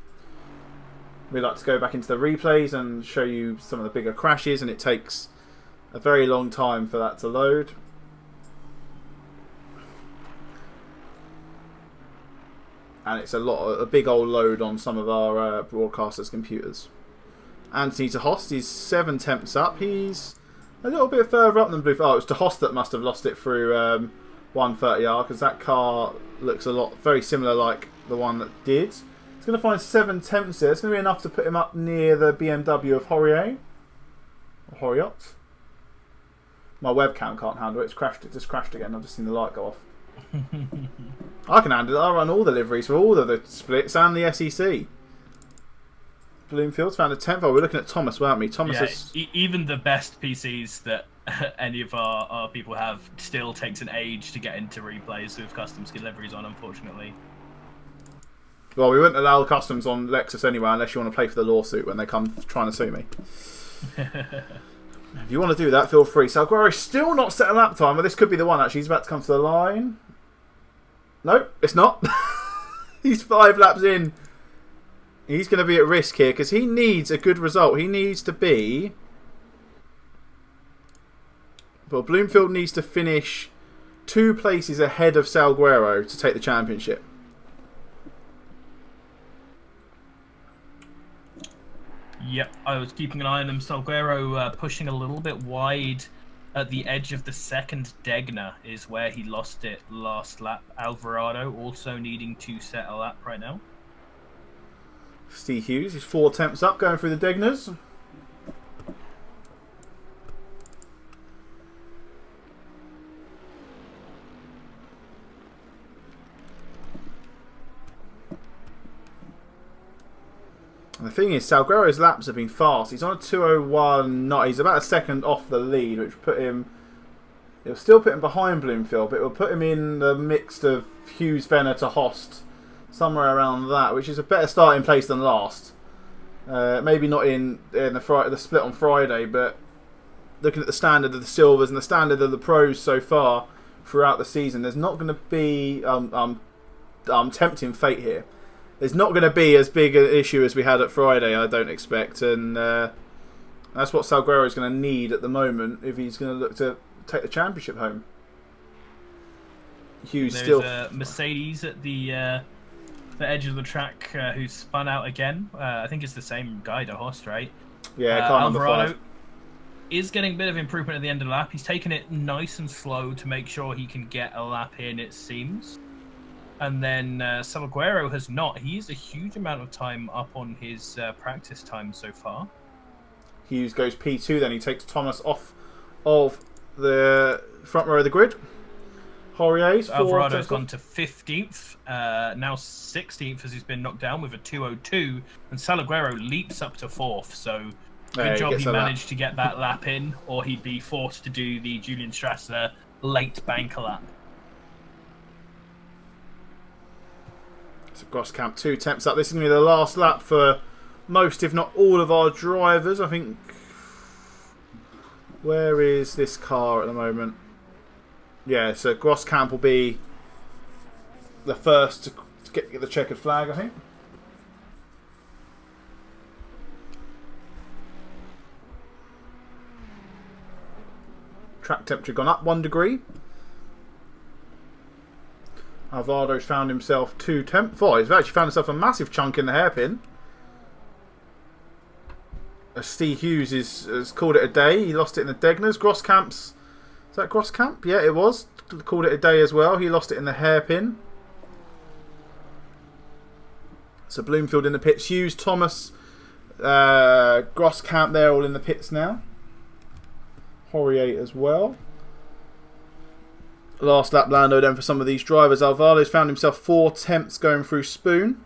We like to go back into the replays and show you some of the bigger crashes, and it takes a very long time for that to load. And it's a big old load on some of our broadcasters' computers. Anthony Tahost is 7 temps up. He's a little bit further up than Blue. Oh, it was Tahost that must have lost it through 130R, because that car looks very similar like the one that did. He's going to find 7 temps there. It's going to be enough to put him up near the BMW of Horiot. Or Horiot. My webcam can't handle it. It just crashed again. I've just seen the light go off. I can handle it. I run all the liveries for all of the splits and the SEC. Bloomfield's found a 10th. Oh, we're looking at Thomas, weren't we? Thomas is... even the best PCs that any of our people have still takes an age to get into replays with custom skin liveries on, unfortunately. Well, we wouldn't allow customs on Lexus anyway, unless you want to play for the lawsuit when they come trying to sue me. If you want to do that, feel free. Salguero's still not set a lap time, but this could be the one, actually. He's about to come to the line. No, it's not. He's 5 laps in. He's going to be at risk here, because he needs a good result. He needs to be... Well, Bloomfield needs to finish 2 places ahead of Salguero to take the championship. Yep, I was keeping an eye on him. Salguero pushing a little bit wide at the edge of the second Degner is where he lost it last lap. Alvarado also needing to set a lap right now. Steve Hughes is 4 attempts up, going through the Degners. The thing is, Salguero's laps have been fast. He's on a 2:01 knot. He's about a second off the lead, which put him... It'll still put him behind Bloomfield, but it will put him in the mix of Hughes, Venner to Host. Somewhere around that, which is a better starting place than last. Maybe not in the split on Friday, but looking at the standard of the Silvers and the standard of the Pros so far throughout the season, there's not going to be... tempting fate here. It's not going to be as big an issue as we had at Friday, I don't expect. And that's what Salguero is going to need at the moment if he's going to look to take the championship home. Hughes There's still... a Mercedes at the edge of the track who's spun out again. I think it's the same guy, De Horst, right? Yeah, car number 5. Alvarado is getting a bit of improvement at the end of the lap. He's taken it nice and slow to make sure he can get a lap in, it seems. And then Salguero has not. He's a huge amount of time up on his practice time so far. Hughes goes P2, then he takes Thomas off of the front row of the grid. Horier's Alvarado's gone to 15th, now 16th as he's been knocked down with a 2:02, and Salguero leaps up to 4th. So good job he managed to get that lap in, or he'd be forced to do the Julian Strasser late banker lap. So Groskamp 2 attempts up. This is going to be the last lap for most, if not all, of our drivers. I think... Where is this car at the moment? Yeah, so Groskamp will be the first to get the checkered flag, I think. Track temperature gone up 1 degree. Alvaro's found himself 2 temp. Oh, he's actually found himself a massive chunk in the hairpin. Steve Hughes has called it a day. He lost it in the Degners. Groskamp's... Is that Groskamp? Yeah, it was. Called it a day as well. He lost it in the hairpin. So Bloomfield in the pits. Hughes, Thomas, Groskamp, they're all in the pits now. Horier as well. Last lap Lando then for some of these drivers. Alvaro's found himself 4 temps going through Spoon.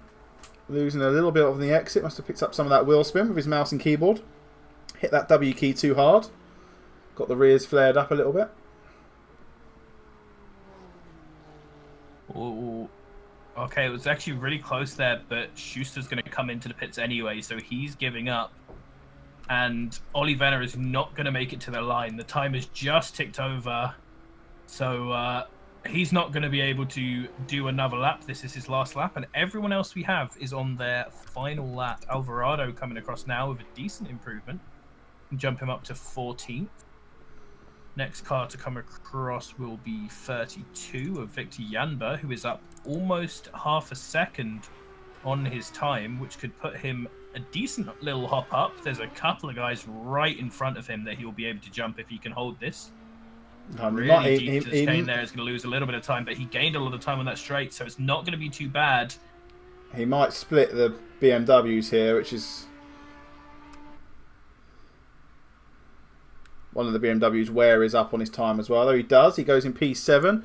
Losing a little bit on the exit. Must have picked up some of that wheel spin with his mouse and keyboard. Hit that W key too hard. Got the rears flared up a little bit. Ooh. Okay, it was actually really close there, but Schuster's going to come into the pits anyway, so he's giving up. And Ollie Venner is not going to make it to the line. The time has just ticked over. So he's not going to be able to do another lap. This is his last lap, and everyone else we have is on their final lap. Alvarado coming across now with a decent improvement. Jump him up to 14th. Next car to come across will be 32 of Victor Janber, who is up almost half a second on his time, which could put him a decent little hop up. There's a couple of guys right in front of him that he'll be able to jump if he can hold this. Really deep to the chicane there. Is going to lose a little bit of time, but he gained a lot of time on that straight, so it's not going to be too bad. He might split the BMWs here, which is one of the BMWs. Ware is up on his time as well, though he does. He goes in P7.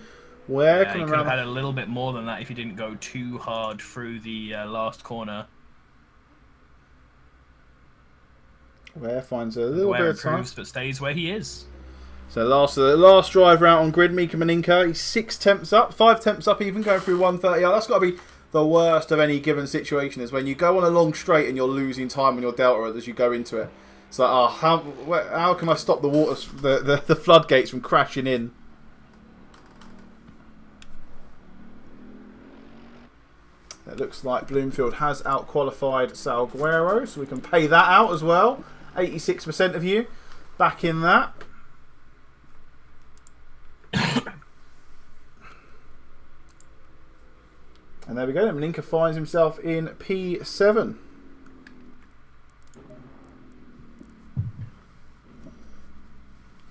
Ware he could have had a little bit more than that if he didn't go too hard through the last corner. Ware finds a little bit of time, but stays where he is. So the last driver out on grid, Mika Maninka. He's 6 temps up, 5 temps up even, going through 130. That's got to be the worst of any given situation is when you go on a long straight and you're losing time on your delta as you go into it. It's like, oh, how can I stop the water, the floodgates from crashing in? It looks like Bloomfield has outqualified Salguero, so we can pay that out as well. 86% of you back in that. And there we go. Maninka finds himself in P7.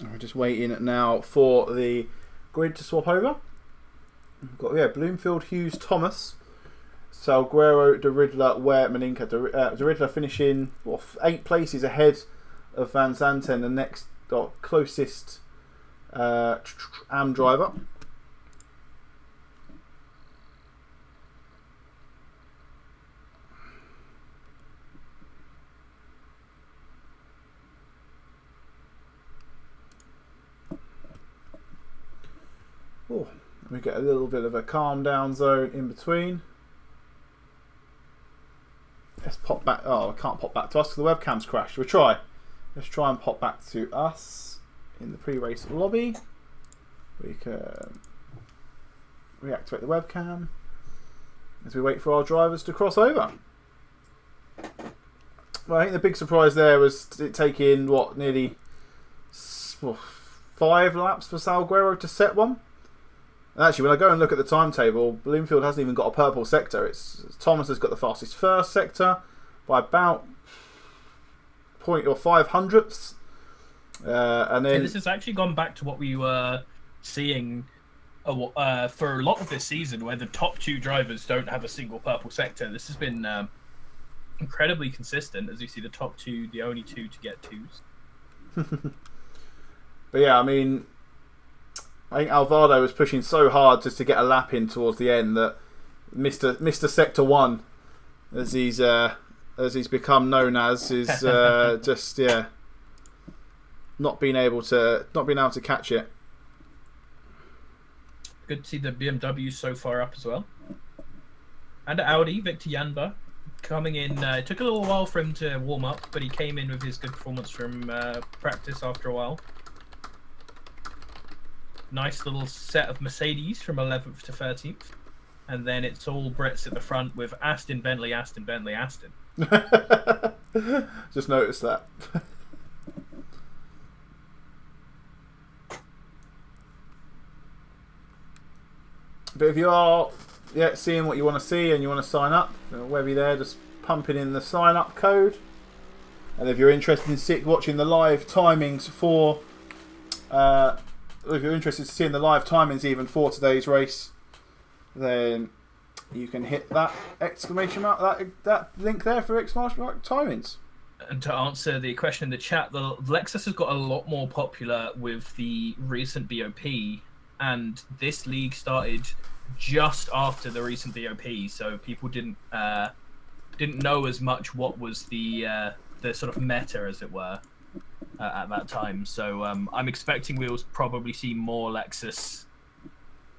We're just waiting now for the grid to swap over. We've got Bloomfield, Hughes, Thomas, Salguero, De Riddler, Ware, Maninka. De Riddler finishing 8 places ahead of Van Zanten, the next closest AM driver. Oh, we get a little bit of a calm down zone in between. Let's pop back. Oh, I can't pop back to us because the webcam's crashed. We'll try. Let's try and pop back to us in the pre-race lobby. We can reactivate the webcam as we wait for our drivers to cross over. Well, I think the big surprise there was it taking, nearly 5 laps for Salguero to set one. And actually, when I go and look at the timetable, Bloomfield hasn't even got a purple sector. Thomas has got the fastest first sector by about 0.5 hundredths. And then this has actually gone back to what we were seeing for a lot of this season, where the top 2 drivers don't have a single purple sector. This has been incredibly consistent, as you see the top 2, the only 2 to get 2s. But yeah, I mean, I think Alvaro was pushing so hard just to get a lap in towards the end that Mr. Sector 1, as he's become known as, is just not being able to catch it. Good to see the BMW so far up as well, and Audi Victor Janba coming in. It took a little while for him to warm up, but he came in with his good performance from practice after a while. Nice little set of Mercedes from 11th to 13th. And then it's all Brits at the front with Aston, Bentley, Aston, Bentley, Aston. Just noticed that. But if you are seeing what you want to see and you want to sign up, we'll be there just pumping in the sign up code. And if you're interested in watching the live timings for... if you're interested in seeing the live timings even for today's race, then you can hit that exclamation mark, that link there for exclamation mark timings. And to answer the question in the chat, the Lexus has got a lot more popular with the recent BOP, and this league started just after the recent BOP, so people didn't know as much what was the sort of meta, as it were. At that time, so I'm expecting we'll probably see more Lexus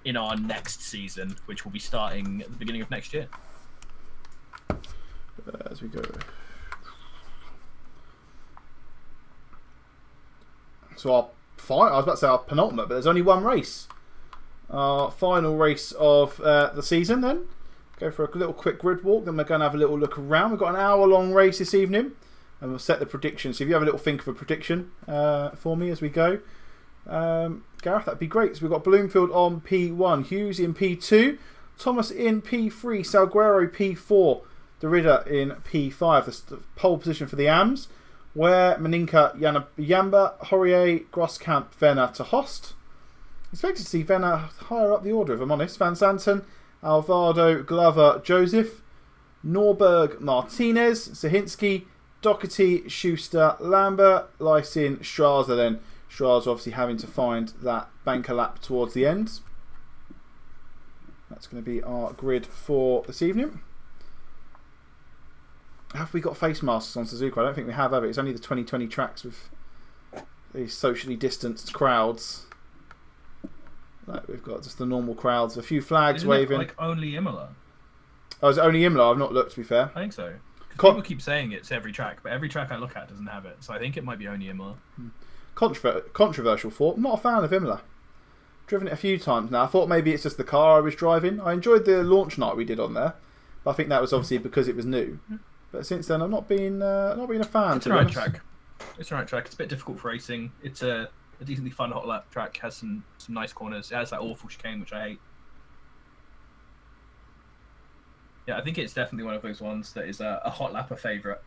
in our next season, which will be starting at the beginning of next year. As we go, so I was about to say our penultimate, but there's only one race. Our final race of the season. Then go for a little quick grid walk. Then we're going to have a little look around. We've got an hour-long race this evening. And we'll set the prediction. So if you have a little think of a prediction for me as we go, Gareth, that'd be great. So we've got Bloomfield on P1, Hughes in P2, Thomas in P3, Salguero P4, De Riddler in P5. The pole position for the AMs, where Maninka, Jamba, Horia, Grosskamp, Venner to Host. Expected to see Venner higher up the order, if I'm honest. Van Zanten, Alvarado, Glover, Joseph, Norberg, Martinez, Sahinsky, Doherty, Schuster, Lambert, Lysin, Straza. Then Straza obviously having to find that banker lap towards the end. That's going to be our grid for this evening. Have we got face masks on Suzuka? I don't think we have it. It's only the 2020 tracks with these socially distanced crowds. Like we've got just the normal crowds, a few flags Isn't waving. It like only Imola? Oh, is it only Imola? I've not looked, to be fair. I think so. People keep saying it's every track, but every track I look at doesn't have it. So I think it might be only Imola. Controversial thought. I'm not a fan of Imola. Driven it a few times now. I thought maybe it's just the car I was driving. I enjoyed the launch night we did on there, but I think that was obviously because it was new. But since then, I've not been a fan. It's the right track. It's the right track. It's a bit difficult for racing. It's a decently fun hot lap track. Has some nice corners. It has that awful chicane, which I hate. Yeah, I think it's definitely one of those ones that is a hot lapper favourite,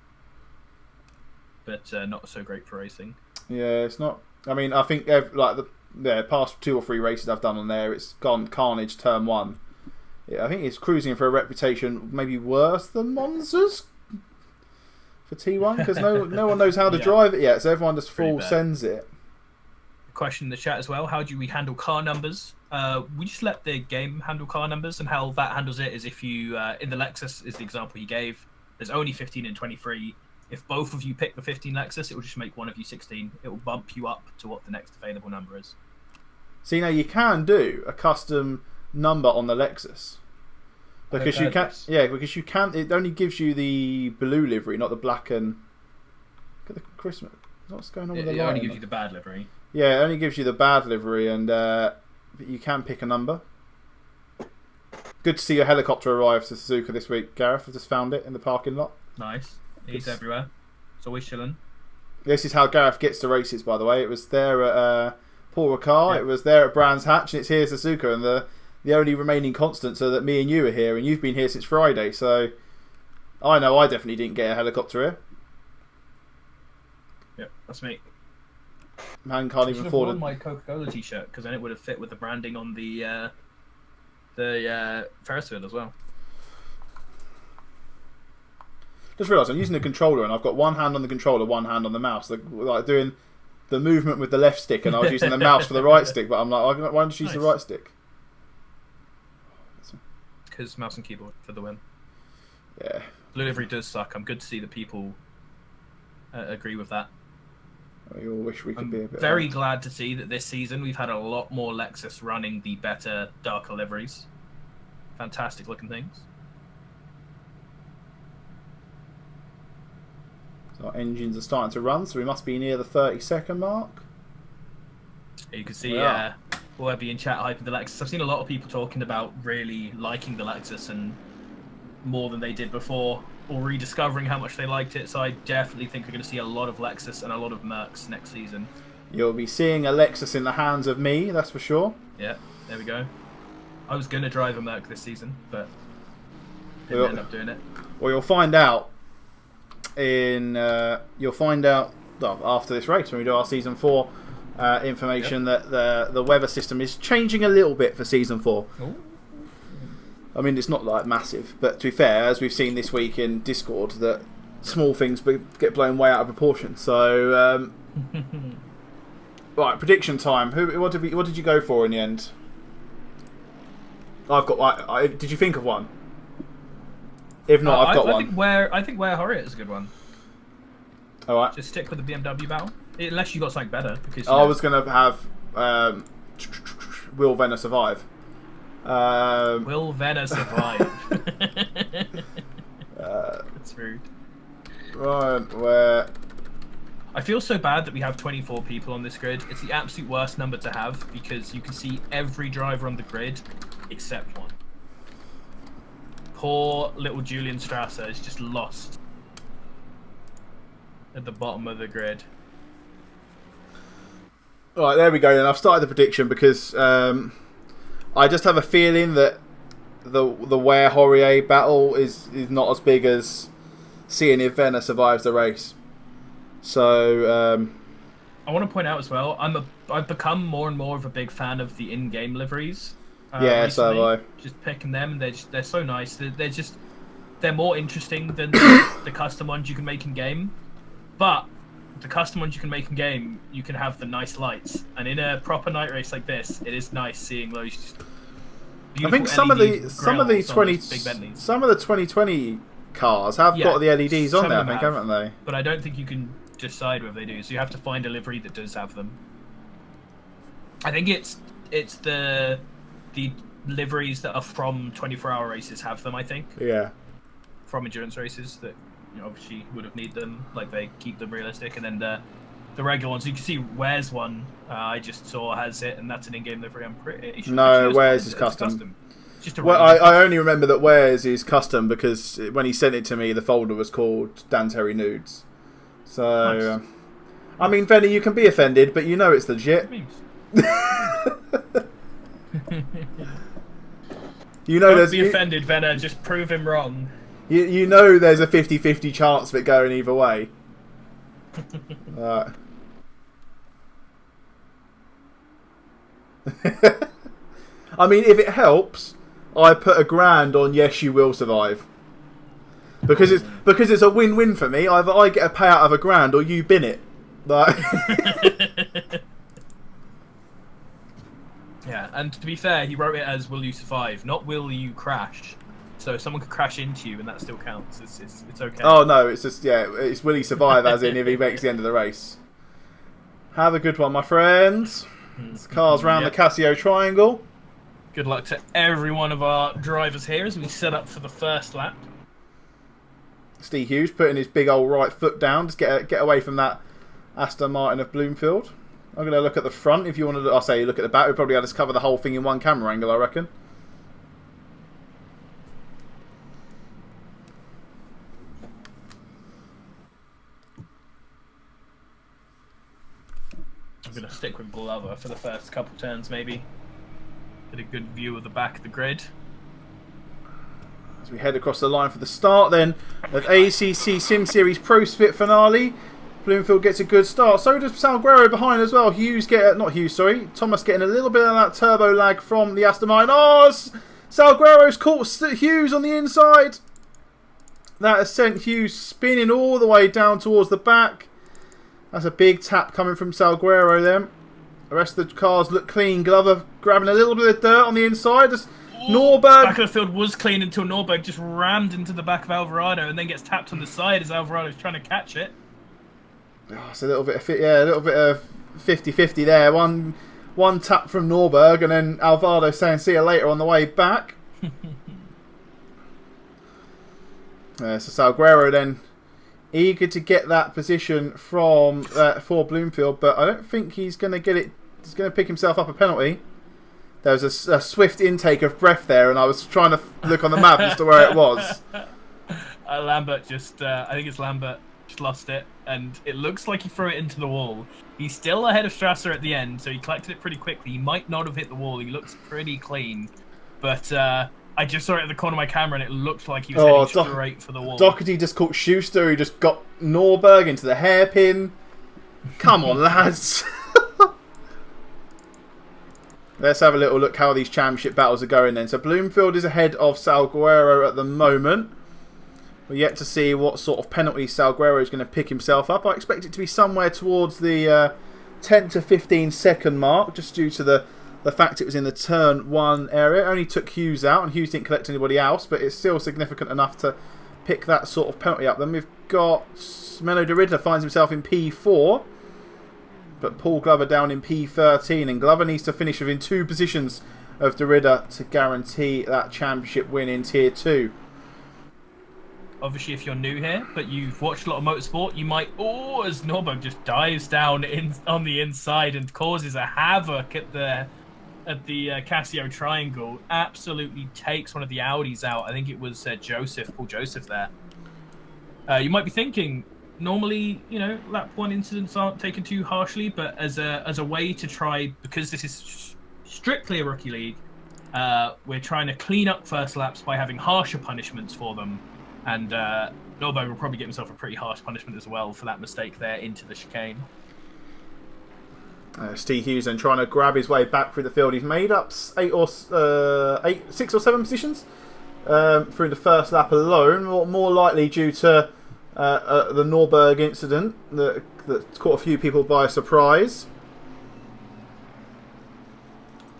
but not so great for racing. Yeah, it's not. I mean, I think like the past 2 or 3 races I've done on there, it's gone carnage turn 1. Yeah, I think it's cruising for a reputation maybe worse than Monza's for T1 because no one knows how to drive it yet, so everyone just full sends it. Question in the chat as well: how do we handle car numbers? We just let the game handle car numbers, and how that handles it is if you in the Lexus is the example you gave. There's only 15 and 23. If both of you pick the 15 Lexus, it will just make one of you 16. It will bump you up to what the next available number is. See, now you can do a custom number on the Lexus because you can. Yeah, because you can. It only gives you the blue livery, not the black and. Look at the Christmas. What's going on with the line? It only gives you the bad livery. Yeah, it only gives you the bad livery, and you can pick a number. Good to see your helicopter arrive to Suzuka this week, Gareth. I just found it in the parking lot. Nice. He's everywhere. It's always chilling. This is how Gareth gets to races, by the way. It was there at Paul Ricard, Yep. It was there at Brands Hatch, and it's here at Suzuka, and the only remaining constant so that me and you are here, and you've been here since Friday, so I know I definitely didn't get a helicopter here. Yep, that's me. Man can't even afford worn my Coca-Cola t-shirt because then it would have fit with the branding on the Ferris wheel as well. Just realised I'm using the controller and I've got one hand on the controller, one hand on the mouse, like doing the movement with the left stick, and I was using the mouse for the right stick. But I'm like, why don't you use the right stick? Because mouse and keyboard for the win. Yeah. Blue livery does suck. I'm good to see that people agree with that. We all wish we could be a bit. Very glad to see that this season we've had a lot more Lexus running the better, darker liveries. Fantastic looking things. So our engines are starting to run, so we must be near the 30-second mark. You can see Webby in chat hyping the Lexus. I've seen a lot of people talking about really liking the Lexus and more than they did before, or rediscovering how much they liked it. So I definitely think we're going to see a lot of Lexus and a lot of Mercs next season. You'll be seeing a Lexus in the hands of me, that's for sure. Yeah, there we go. I was going to drive a Merc this season, but didn't end up doing it. Well, you'll find out after this race when we do our season 4 information that the weather system is changing a little bit for season 4. Ooh. I mean, it's not like massive, but to be fair, as we've seen this week in Discord, that small things get blown way out of proportion. So, right, prediction time. What did you go for in the end? I've got. Did you think of one? If not, I've got one. I think where Horriet is a good one. All right. Just stick with the BMW battle, unless you got something better. Because I was going to have Will Venner survive. Will Venner survive? That's rude. Right, where? I feel so bad that we have 24 people on this grid. It's the absolute worst number to have because you can see every driver on the grid except one. Poor little Julian Strasser is just lost at the bottom of the grid. Right, there we go then. I've started the prediction because I just have a feeling that the Ware Horrier battle is not as big as seeing if Venner survives the race. So I want to point out as well, I've become more and more of a big fan of the in-game liveries. Yeah, so have I. Just picking them, and they're so nice. They're more interesting than the custom ones you can make in game. But the custom ones you can make in game, you can have the nice lights, and in a proper night race like this, it is nice seeing those. Just I think some of the 2020 cars have got the LEDs on there, I think, haven't they? But I don't think you can decide whether they do. So you have to find a livery that does have them. I think it's the liveries that are from 24-hour races have them, I think. Yeah. From endurance races that obviously would have need them, like they keep them realistic, and then the regular ones. You can see Ware's one I just saw has it, and that's an in-game livery. I'm pretty sure. No, Ware's is custom. Just a well, I only remember that Ware's is custom because when he sent it to me, the folder was called Dan Terry Nudes. So, nice. I mean, Venny, you can be offended, but you know it's legit. You know, don't be offended, Venner. Just prove him wrong. You know, there's a 50-50 chance of it going either way. I mean, if it helps, I put $1,000 on yes, you will survive. Because it's a win-win for me. Either I get a payout of $1,000 or you bin it. Like. Yeah, and to be fair, he wrote it as "Will you survive?" not "Will you crash?" So someone could crash into you, and that still counts. It's okay. Oh no, it's just it's will he survive? As in if he makes the end of the race. Have a good one, my friends. It's cars round the Casio Triangle. Good luck to every one of our drivers here as we set up for the first lap. Steve Hughes putting his big old right foot down. Just get away from that Aston Martin of Bloomfield. I'm going to look at the front. If you want to, I'll say look at the back. We probably had to cover the whole thing in one camera angle, I reckon. I'm going to stick with Glover for the first couple turns, maybe. Get a good view of the back of the grid. As we head across the line for the start then of ACC Sim Series Pro Split Finale. Bloomfield gets a good start. So does Salguero behind as well. Thomas getting a little bit of that turbo lag from the Aston Martin. Oh, Salguero's caught Hughes on the inside. That has sent Hughes spinning all the way down towards the back. That's a big tap coming from Salguero then. The rest of the cars look clean. Glover grabbing a little bit of dirt on the inside. Norberg. Back of the field was clean until Norberg just rammed into the back of Alvarado and then gets tapped on the side as Alvarado's trying to catch it. Oh, it's a little bit of 50-50 there. One tap from Norberg and then Alvarado saying see you later on the way back. So Salguero then eager to get that position from for Bloomfield, but I don't think he's going to get it. He's going to pick himself up a penalty. There was a swift intake of breath there, and I was trying to look on the map as to where it was. Lambert just, I think it's Lambert, just lost it, and it looks like he threw it into the wall. He's still ahead of Strasser at the end, so he collected it pretty quickly. He might not have hit the wall. He looks pretty clean, but I just saw it at the corner of my camera, and it looked like he was heading straight for the wall. Doherty just caught Schuster, who just got Norberg into the hairpin. Come on, lads. Let's have a little look how these championship battles are going then. So Bloomfield is ahead of Salguero at the moment. We're yet to see what sort of penalty Salguero is going to pick himself up. I expect it to be somewhere towards the 10 to 15 second mark, just due to the fact it was in the turn 1 area. It only took Hughes out, and Hughes didn't collect anybody else, but it's still significant enough to pick that sort of penalty up. Then we've got Menno de Ritter finds himself in P4. But Paul Glover down in P13, and Glover needs to finish within 2 positions of de Ritter to guarantee that championship win in Tier 2. Obviously, if you're new here, but you've watched a lot of motorsport, you might, as Norberg just dives down on the inside and causes a havoc at the Casio Triangle, absolutely takes one of the Audis out. I think it was Paul Joseph there. You might be thinking, normally, lap 1 incidents aren't taken too harshly, but as a way to try, because this is strictly a rookie league, we're trying to clean up first laps by having harsher punishments for them. And Norberg will probably get himself a pretty harsh punishment as well for that mistake there into the chicane. Steve Hughes then trying to grab his way back through the field. He's made up 6 or 7 positions through the first lap alone, more likely due to the Norberg incident that caught a few people by surprise.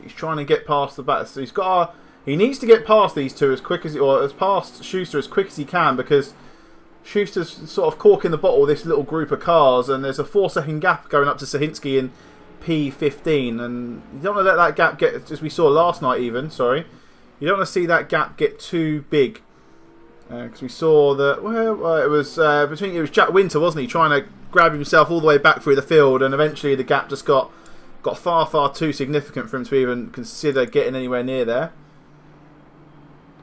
He's trying to get past the back. So he needs to get past these two as past Schuster as quick as he can, because Schuster's sort of corking the bottle of this little group of cars, and there's a 4-second gap going up to Sahinski in P15, and you don't want to let that gap get, as we saw last night even, sorry. You don't want to see that gap get too big. Because we saw that, well, it was Jack Winter, wasn't he, trying to grab himself all the way back through the field, and eventually the gap just got far too significant for him to even consider getting anywhere near there.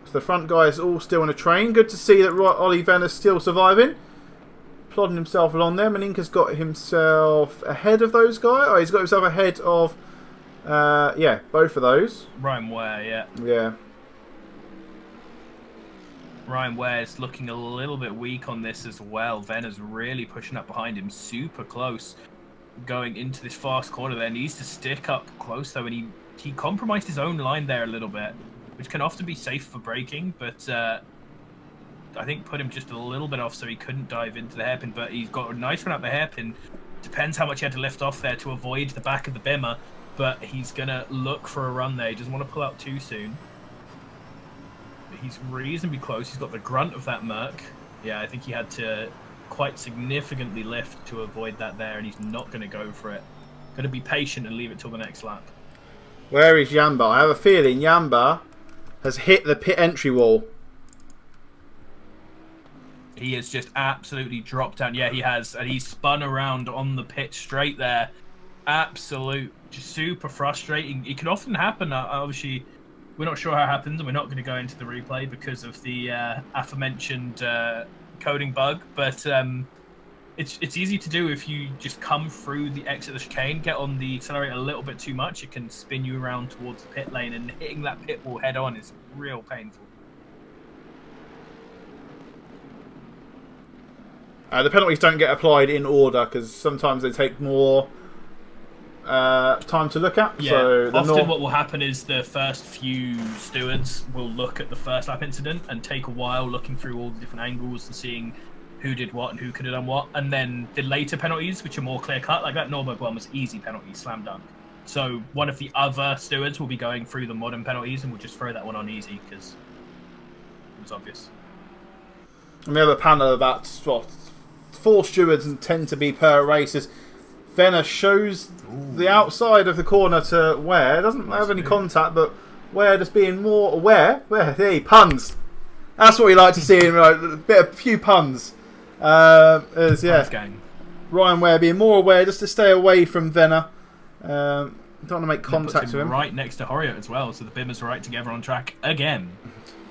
So the front guys all still on a train. Good to see that Ollie Venner's still surviving, plodding himself along there. Maninka's got himself ahead of those guys. Oh, he's got himself ahead of, yeah, both of those. Ryan Ware, yeah. Yeah. Ryan Ware's looking a little bit weak on this as well. Venner's really pushing up behind him, super close. Going into this fast corner there, needs to stick up close though, and he compromised his own line there a little bit, which can often be safe for braking, but I think put him just a little bit off so he couldn't dive into the hairpin, but he's got a nice run out the hairpin. Depends how much he had to lift off there to avoid the back of the bimmer, but he's going to look for a run there. He doesn't want to pull out too soon. But he's reasonably close. He's got the grunt of that Merc. Yeah, I think he had to quite significantly lift to avoid that there, and he's not going to go for it. Going to be patient and leave it till the next lap. Where is Yamba? I have a feeling Yamba has hit the pit entry wall. He has just absolutely dropped down. Yeah, he has. And he's spun around on the pit straight there. Absolute, just super frustrating. It can often happen. Obviously, we're not sure how it happens, and we're not going to go into the replay because of the aforementioned coding bug. But it's easy to do if you just come through the exit of the chicane, get on the accelerator a little bit too much. It can spin you around towards the pit lane, and hitting that pit wall head on is real painful. The penalties don't get applied in order because sometimes they take more time to look at. Yeah, so often what will happen is the first few stewards will look at the first lap incident and take a while looking through all the different angles and seeing who did what and who could have done what. And then the later penalties, which are more clear-cut, like that Norberg one was easy penalty, slam dunk. So one of the other stewards will be going through the modern penalties and we'll just throw that one on easy because it was obvious. And we have a panel of about 4 stewards and tend to be per races. Venner shows the outside of the corner to Ware. Doesn't have any contact, but Ware just being more aware. There, puns. That's what we like to see in a few puns. Ryan Ware being more aware, just to stay away from Venner. Don't want to make contact with him. Right next to Horiot as well, so the Bimmers are right together on track again.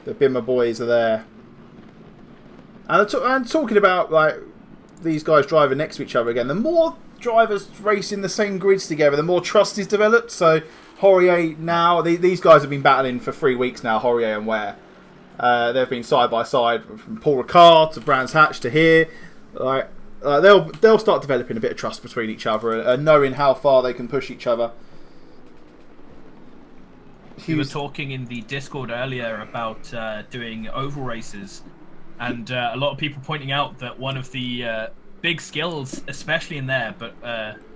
The Bimmer boys are there. And talking about like these guys driving next to each other again, the more drivers racing the same grids together, the more trust is developed. So Horiet now, these guys have been battling for 3 weeks now, Horiet and Ware. They've been side by side from Paul Ricard to Brands Hatch to here. They'll start developing a bit of trust between each other and knowing how far they can push each other. We were talking in the Discord earlier about doing oval races, and a lot of people pointing out that one of the big skills, especially in there, but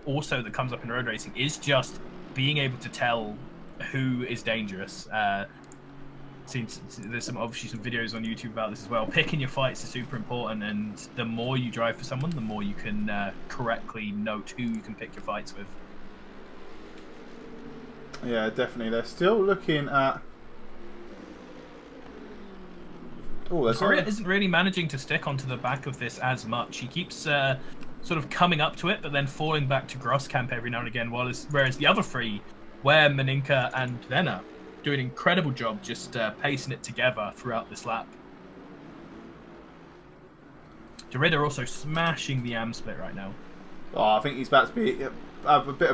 also that comes up in road racing, is just being able to tell who is dangerous. There's obviously some videos on YouTube about this as well. Picking your fights is super important, and the more you drive for someone, the more you can correctly note who you can pick your fights with. Yeah, definitely. They're still looking at... Horiot isn't really managing to stick onto the back of this as much. He keeps sort of coming up to it, but then falling back to Grosskamp every now and again, whereas the other three, Ware, Maninka, and Venner, do an incredible job just pacing it together throughout this lap. Derrida also smashing the AM split right now. Oh, I think he's about to have a bit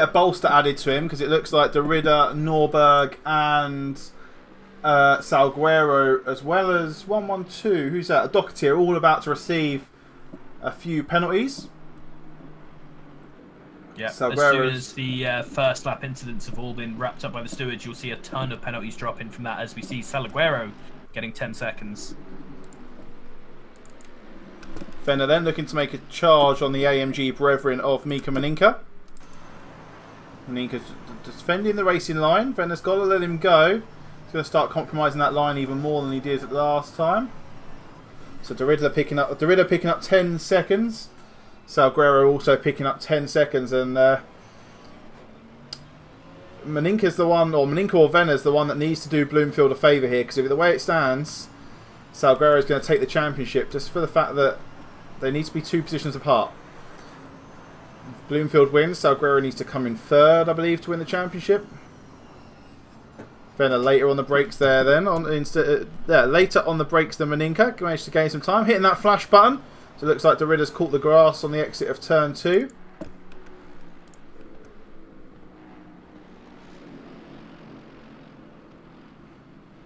of bolster added to him, because it looks like Derrida, Norberg, and Salguero, as well as 112, who's that? A Docketeer, all about to receive a few penalties. Yeah, as soon as the first lap incidents have all been wrapped up by the stewards, you'll see a ton of penalties drop in from that, as we see Salguero getting 10 seconds. Venner then looking to make a charge on the AMG brethren of Mika Maninka. Maninka's defending the racing line. Venner's got to let him go. He's going to start compromising that line even more than he did last time. So Derrida picking up 10 seconds. Salguero also picking up 10 seconds, and Maninka's the one, or Maninka or Venner's the one that needs to do Bloomfield a favour here, because the way it stands, Salguero's going to take the championship just for the fact that they need to be 2 positions apart. If Bloomfield wins, Salguero needs to come in 3rd, I believe, to win the championship. Venner later on the brakes there then. Later on the brakes than Maninka. Managed to gain some time. Hitting that flash button. So it looks like Derrida's caught the grass on the exit of turn 2.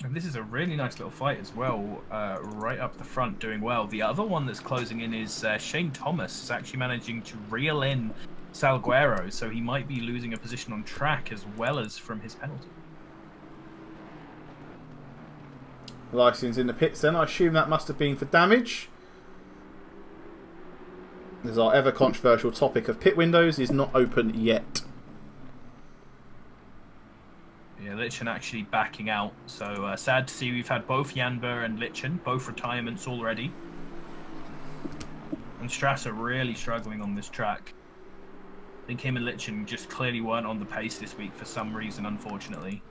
And this is a really nice little fight as well, right up the front, doing well. The other one that's closing in is Shane Thomas is actually managing to reel in Salguero, so he might be losing a position on track as well as from his penalty. Licensed in the pits then. I assume that must have been for damage. As our ever controversial topic of pit windows is not open yet. Yeah, Litchen actually backing out. So sad to see we've had both Janber and Litchen, both retirements already. And Strasser really struggling on this track. I think him and Litchen just clearly weren't on the pace this week for some reason, unfortunately.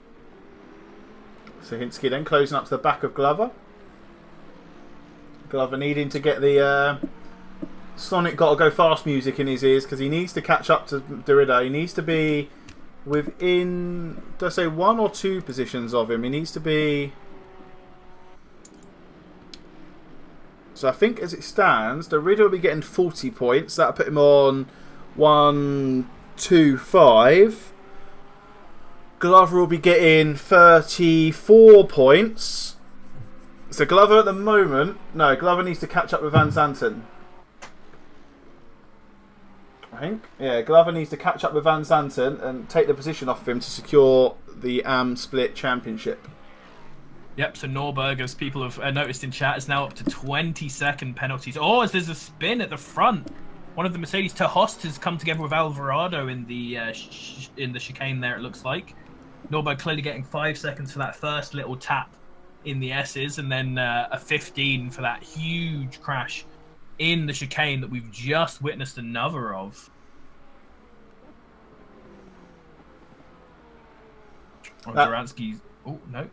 So Hinsky then closing up to the back of Glover. Glover needing to get the Sonic Gotta Go Fast music in his ears because he needs to catch up to Derrida. He needs to be within, did I say 1 or 2 positions of him? He needs to be... So I think as it stands, Derrida will be getting 40 points. That'll put him on 1, 2, 5. Glover will be getting 34 points. So Glover at the moment... No, Glover needs to catch up with Van Zanten. I think. Yeah, Glover needs to catch up with Van Zanten and take the position off of him to secure the Split Championship. Yep, so Norberg, as people have noticed in chat, is now up to 20-second penalties. Oh, as there's a spin at the front. One of the Mercedes Terhost has come together with Alvarado in the chicane there, it looks like. Norberg clearly getting 5 seconds for that first little tap in the S's, and then a 15 for that huge crash in the chicane that we've just witnessed another of. Duransky's... Oh, no.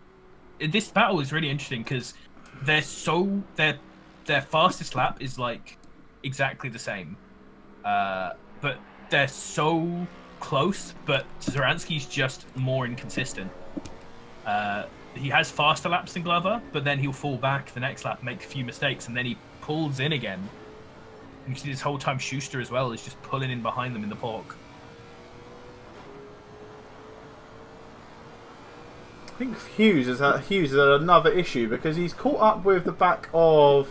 This battle is really interesting because they're so... Their fastest lap is, like, exactly the same. But they're so close, but Zaransky's just more inconsistent. He has faster laps than Glover, but then he'll fall back the next lap, make a few mistakes, and then he pulls in again. And you see this whole time Schuster as well is just pulling in behind them in the pork. I think Hughes is another issue because he's caught up with the back of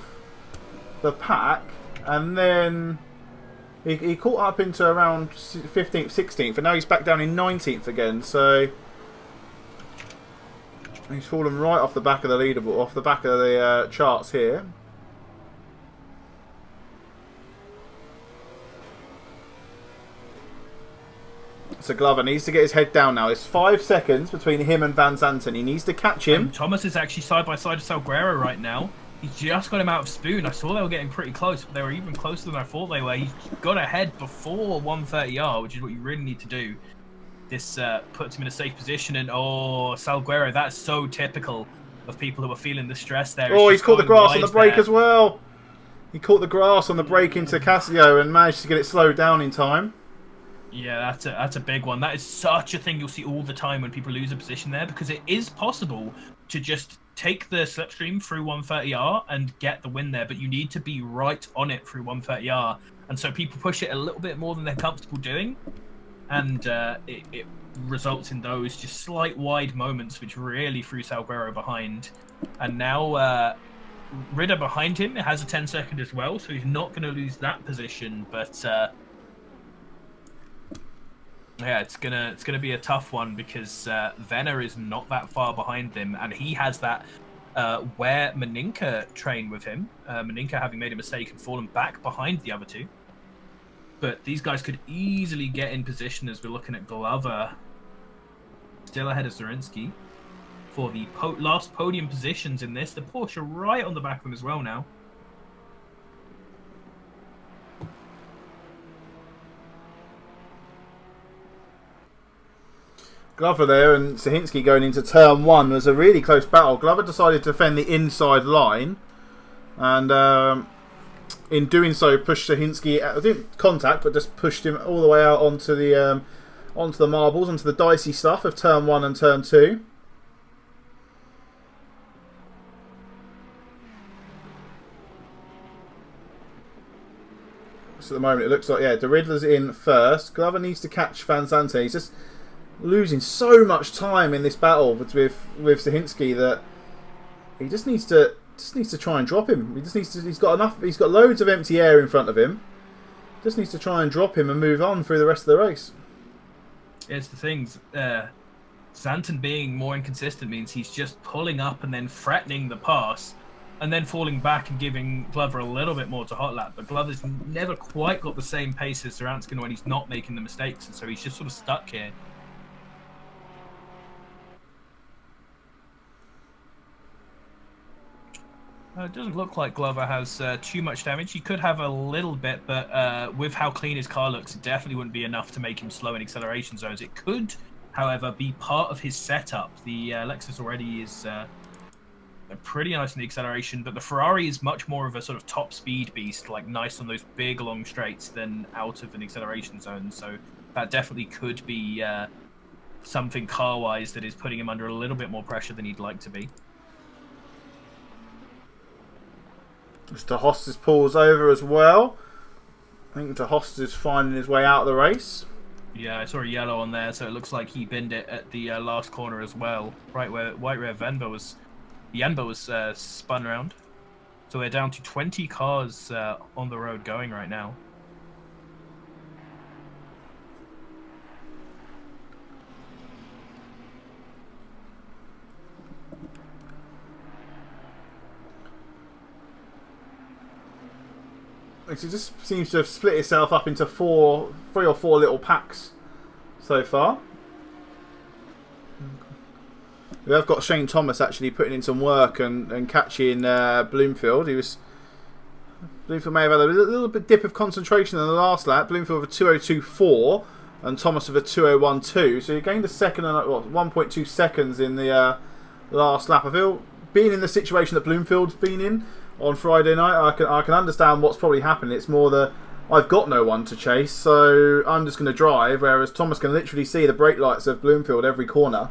the pack, and then he caught up into around 15th, 16th, and now he's back down in 19th again. So he's fallen right off the back of the leaderboard, off the back of the charts here. So Glover needs to get his head down now. It's 5 seconds between him and Van Zanten. He needs to catch him. And Thomas is actually side by side with Salguero right now. He's just got him out of Spoon. I saw they were getting pretty close, but they were even closer than I thought they were. He's got ahead before 130R, which is what you really need to do. This puts him in a safe position. And oh, Salguero, that's so typical of people who are feeling the stress there. Oh, he's caught the grass on the brake as well. He caught the grass on the brake into Casio and managed to get it slowed down in time. Yeah, that's a big one. That is such a thing you'll see all the time when people lose a position there, because it is possible to just take the slipstream through 130R and get the win there, but you need to be right on it through 130R. And so people push it a little bit more than they're comfortable doing, and it results in those just slight wide moments, which really threw Salguero behind. And now Ritter behind him has a 10-second as well, so he's not going to lose that position, but... yeah, it's gonna be a tough one because Venner is not that far behind them, and he has that where Maninka trained with him. Maninka having made a mistake and fallen back behind the other two. But these guys could easily get in position as we're looking at Glover still ahead of Zorinsky for the last podium positions in this. The Porsche right on the back of him as well now. Glover there and Sahinski going into turn 1 was a really close battle. Glover decided to defend the inside line, and in doing so pushed Sahinski, didn't contact, but just pushed him all the way out onto the marbles, onto the dicey stuff of turn 1 and turn 2. So at the moment it looks like, the Riddler's in first. Glover needs to catch Van Zanten. He's just losing so much time in this battle with Sahinski that he just needs to try and drop him. He's got loads of empty air in front of him. Just needs to try and drop him and move on through the rest of the race. It's the things. Zanten being more inconsistent means he's just pulling up and then threatening the pass, and then falling back and giving Glover a little bit more to hot lap. But Glover's never quite got the same pace as Saranskin when he's not making the mistakes, and so he's just sort of stuck here. It doesn't look like Glover has too much damage. He could have a little bit, but with how clean his car looks, it definitely wouldn't be enough to make him slow in acceleration zones. It could, however, be part of his setup. The Lexus already is pretty nice in the acceleration, but the Ferrari is much more of a sort of top speed beast, like nice on those big long straights than out of an acceleration zone. So that definitely could be something car-wise that is putting him under a little bit more pressure than he'd like to be. Mr. Hostas pulls over as well. I think Mr. Hostas is finding his way out of the race. Yeah, I saw a yellow on there, so it looks like he binned it at the last corner as well, right where Janbo was spun around. So we're down to 20 cars on the road going right now. It just seems to have split itself up into three or four little packs so far. We have got Shane Thomas actually putting in some work and catching Bloomfield. Bloomfield may have had a little bit dip of concentration in the last lap. Bloomfield with a 2:02.4 and Thomas with a 2:01.2. So he gained a second and 1.2 seconds in the last lap. I feel being in the situation that Bloomfield's been in on Friday night, I can understand what's probably happened. It's more the I've got no one to chase, so I'm just going to drive. Whereas Thomas can literally see the brake lights of Bloomfield every corner,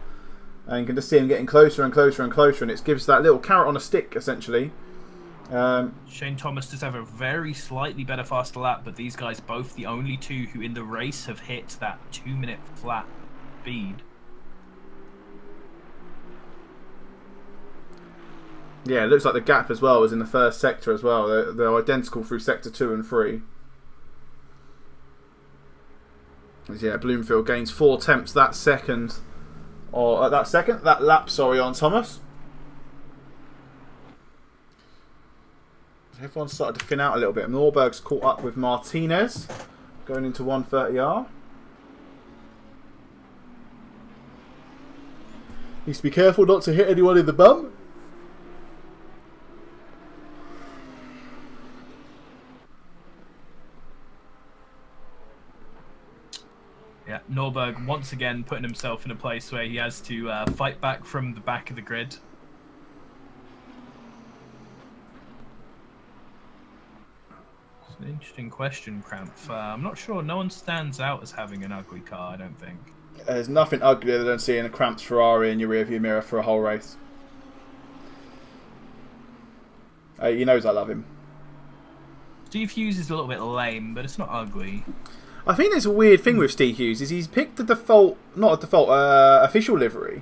and you can just see him getting closer and closer and closer, and it gives that little carrot on a stick essentially. Shane Thomas does have a very slightly better faster lap, but these guys both the only two who in the race have hit that 2-minute flat speed. Yeah, it looks like the gap as well was in the first sector as well. They're identical through sector 2 and 3. Yeah, Bloomfield gains 4 tenths that lap, on Thomas. Everyone's started to thin out a little bit. Norberg's caught up with Martinez going into 130R. Needs to be careful not to hit anyone in the bum. Yeah, Norberg once again putting himself in a place where he has to fight back from the back of the grid. It's an interesting question, Cramph. I'm not sure. No one stands out as having an ugly car, I don't think. There's nothing uglier than seeing a cramped Ferrari in your rearview mirror for a whole race. He knows I love him. Steve Hughes is a little bit lame, but it's not ugly. I think there's a weird thing with Steve Hughes is he's picked the official livery,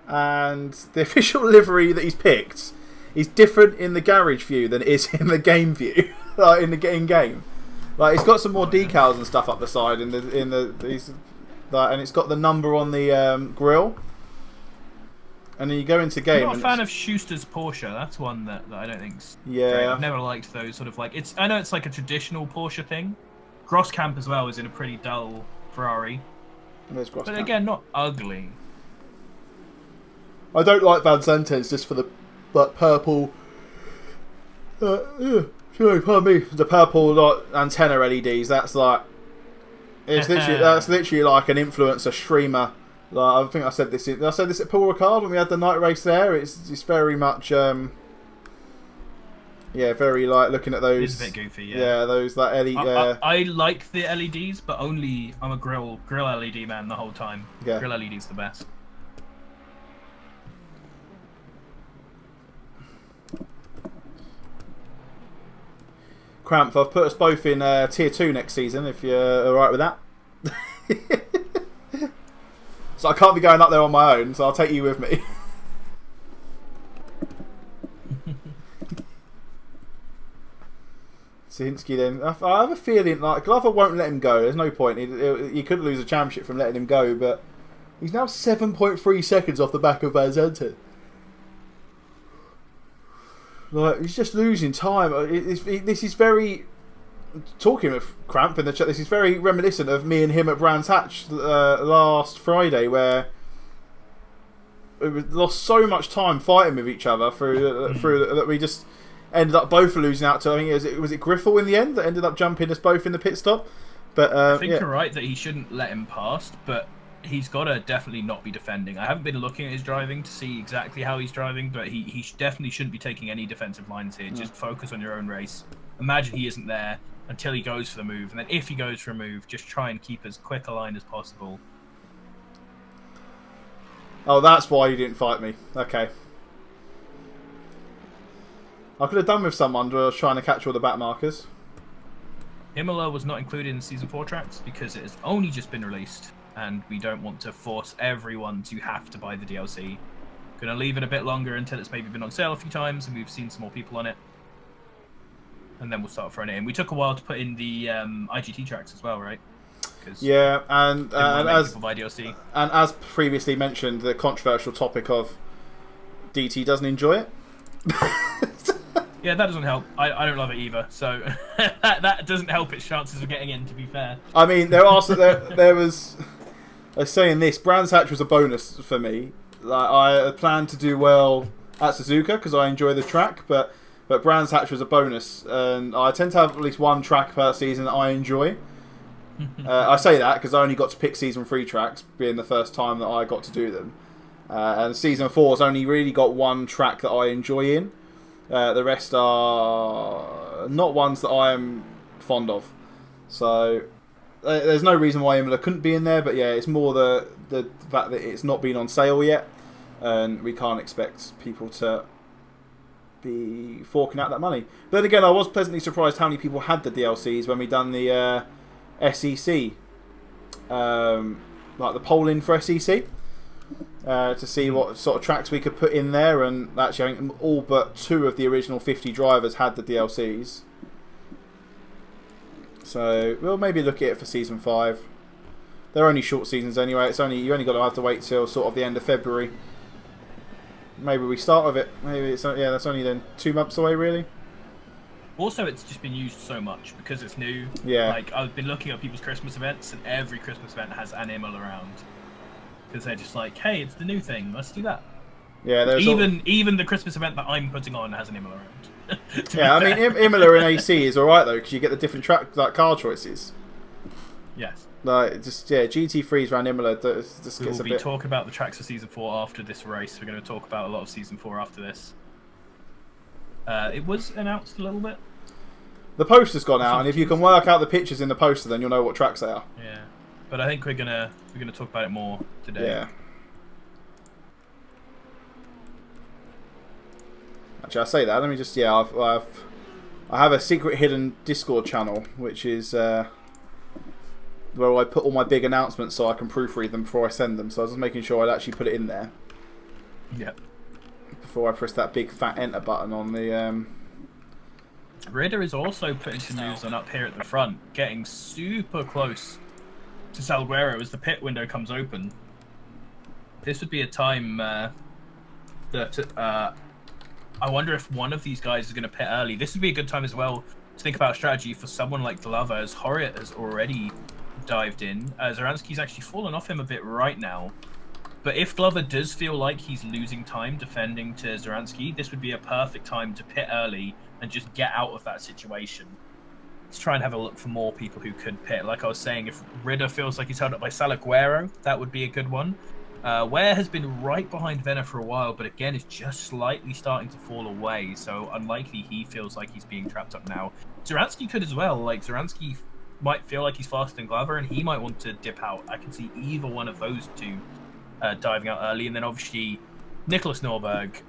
and the official livery that he's picked is different in the garage view than it is in the game view, like in game. Like it's got some more decals and stuff up the side and it's got the number on the grill. And then you go into game. I'm not a fan of Schuster's Porsche. That's one that I don't think's great. I've never liked those sort of like I know it's like a traditional Porsche thing. Grosskamp as well is in a pretty dull Ferrari. But again, not ugly. I don't like Van Zanten's just for the purple. Pardon me. The purple antenna LEDs. That's like that's literally like an influencer streamer Like, I think I said this. I said this at Paul Ricard when we had the night race there. It's very much, yeah, very like looking at those. It's a bit goofy, yeah. Yeah, those like LED. I like the LEDs, but only I'm a grill LED man the whole time. Yeah. Grill LED's the best. Cramp, I've put us both in tier 2 next season. If you're all right with that. So I can't be going up there on my own, so I'll take you with me. Sinski then. I have a feeling like Glover won't let him go. There's no point. He could lose a championship from letting him go, but he's now 7.3 seconds off the back of Van Zanten. Like, he's just losing time. This is very... Talking of Cramp in the chat, this is very reminiscent of me and him at Brands Hatch last Friday, where we lost so much time fighting with each other that we just ended up both losing out to. I think was it Griffel in the end that ended up jumping us both in the pit stop. But I think you're right that he shouldn't let him past, but he's got to definitely not be defending. I haven't been looking at his driving to see exactly how he's driving, but he definitely shouldn't be taking any defensive lines here. Just focus on your own race. Imagine he isn't there until he goes for the move, and then if he goes for a move, just try and keep as quick a line as possible. Oh, that's why you didn't fight me. Okay. I could have done with someone who was trying to catch all the back markers. Imola was not included in Season 4 tracks because it has only just been released, and we don't want to force everyone to have to buy the DLC. Gonna leave it a bit longer until it's maybe been on sale a few times and we've seen some more people on it. And then we'll start throwing it in. We took a while to put in the IGT tracks as well, right? Yeah, and DLC. And as previously mentioned, the controversial topic of DT doesn't enjoy it. Yeah, that doesn't help. I don't love it either, so that doesn't help its chances of getting in, to be fair. I mean, there was... I was saying this, Brands Hatch was a bonus for me. Like, I planned to do well at Suzuka because I enjoy the track, but Brands Hatch was a bonus, and I tend to have at least one track per season that I enjoy. I say that because I only got to pick Season 3 tracks, being the first time that I got to do them. And Season 4's only really got one track that I enjoy in. The rest are not ones that I am fond of. So there's no reason why Imola couldn't be in there, but yeah, it's more the fact that it's not been on sale yet, and we can't expect people to be forking out that money. But then again, I was pleasantly surprised how many people had the DLCs when we done the SEC, like the polling for SEC, to see what sort of tracks we could put in there, and actually I think all but 2 of the original 50 drivers had the DLCs. So we'll maybe look at it for Season 5. They're only short seasons anyway. You only got to have to wait till sort of the end of February. Maybe we start with it. Maybe it's that's only then 2 months away, really. Also, it's just been used so much because it's new. Yeah. Like, I've been looking at people's Christmas events, and every Christmas event has an Imola around because they're just like, "Hey, it's the new thing. Let's do that." Yeah. Even the Christmas event that I'm putting on has an Imola around. Yeah, I mean, Imola in AC is all right though because you get the different car choices. Yes. Like GT3s around Imola. We will be talking about the tracks for Season 4 after this race. We're going to talk about a lot of Season 4 after this. It was announced a little bit. The poster's gone out, and if you can work out the pictures in the poster, then you'll know what tracks they are. Yeah, but I think we're gonna talk about it more today. Yeah. Actually, I say that. Let me just I have a secret hidden Discord channel, which is where I put all my big announcements so I can proofread them before I send them. So I was just making sure I'd actually put it in there. Yep. Before I press that big fat enter button on the... Ritter is also putting some moves on up here at the front, getting super close to Salguero as the pit window comes open. This would be a time that I wonder if one of these guys is going to pit early. This would be a good time as well to think about a strategy for someone like Glover, as Horiot has already dived in. Zaransky's actually fallen off him a bit right now. But if Glover does feel like he's losing time defending to Zaransky, this would be a perfect time to pit early and just get out of that situation. Let's try and have a look for more people who could pit. Like I was saying, if Ritter feels like he's held up by Salaguero, that would be a good one. Ware has been right behind Venner for a while, but again is just slightly starting to fall away. So unlikely he feels like he's being trapped up now. Zaransky could as well. Like Zaransky might feel like he's faster than Glover, and he might want to dip out. I can see either one of those two diving out early, and then obviously Nicholas Norberg,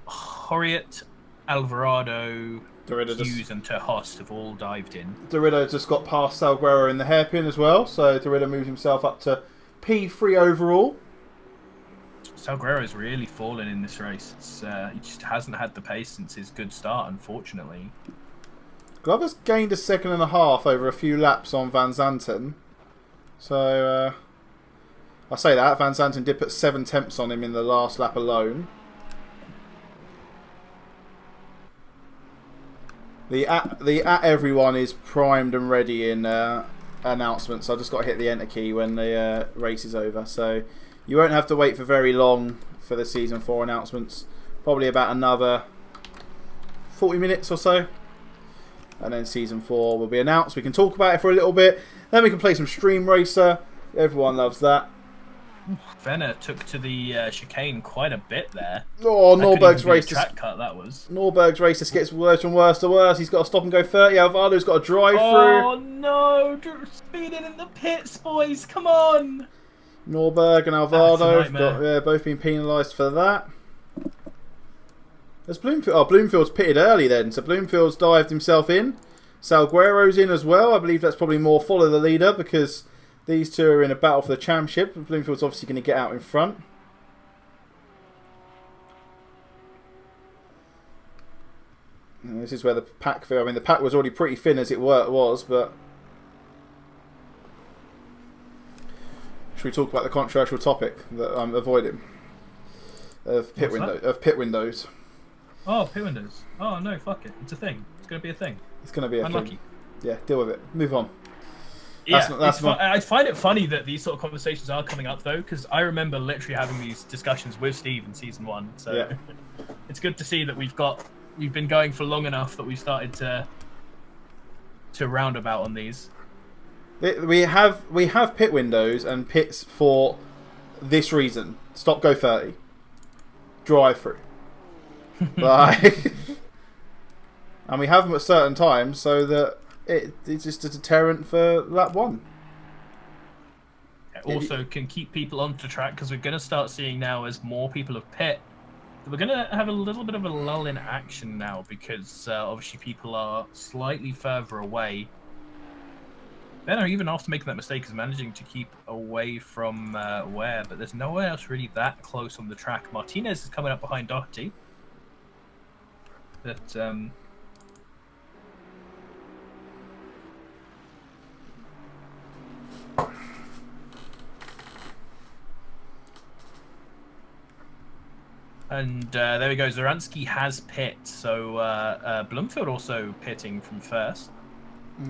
Horiot, Alvarado, Hughes, and Terhost have all dived in. Dorito just got past Salguero in the hairpin as well, so Dorito moves himself up to P3 overall. Salguero's really fallen in this race. He just hasn't had the pace since his good start, unfortunately. Glover's gained a 1.5 seconds over a few laps on Van Zanten. So, I say that, Van Zanten did put 7 temps on him in the last lap alone. The at everyone is primed and ready in announcements. I just got to hit the enter key when the race is over. So, you won't have to wait for very long for the Season 4 announcements. Probably about another 40 minutes or so. And then Season 4 will be announced. We can talk about it for a little bit. Then we can play some Stream Racer. Everyone loves that. Venner took to the chicane quite a bit there. Oh, Norberg's race. Track cut that was. Norberg's race just gets worse and worse to worse. He's got to stop and go 30. Alvaro's got to drive through. Oh no! Speeding in the pits, boys! Come on! Norberg and Alvaro have both been penalised for that. There's Bloomfield. Oh, Bloomfield's pitted early then, so Bloomfield's dived himself in. Salguero's in as well. I believe that's probably more follow the leader because these two are in a battle for the championship. Bloomfield's obviously going to get out in front. And this is where the pack fell. I mean, the pack was already pretty thin as it was, but should we talk about the controversial topic that I'm avoiding of pit windows? Oh, pit windows. Oh no, fuck it. It's a thing. It's gonna be a thing. It's gonna be a Unlucky. thing. Yeah, deal with it. Move on. Yeah, I find it funny that these sort of conversations are coming up though, because I remember literally having these discussions with Steve in Season 1. So yeah. It's good to see that we've been going for long enough that we've started to roundabout on these. We have pit windows and pits for this reason: stop, go 30, drive through. Like, and we have them at certain times so that it's just a deterrent for lap 1. It also can keep people onto the track because we're going to start seeing now as more people have pit. We're going to have a little bit of a lull in action now because obviously people are slightly further away. Venner, even after making that mistake, is managing to keep away from Ware, but there's nowhere else really that close on the track. Martinez is coming up behind Doherty. But and there we go. Zaransky has pit, so Bloomfield also pitting from first.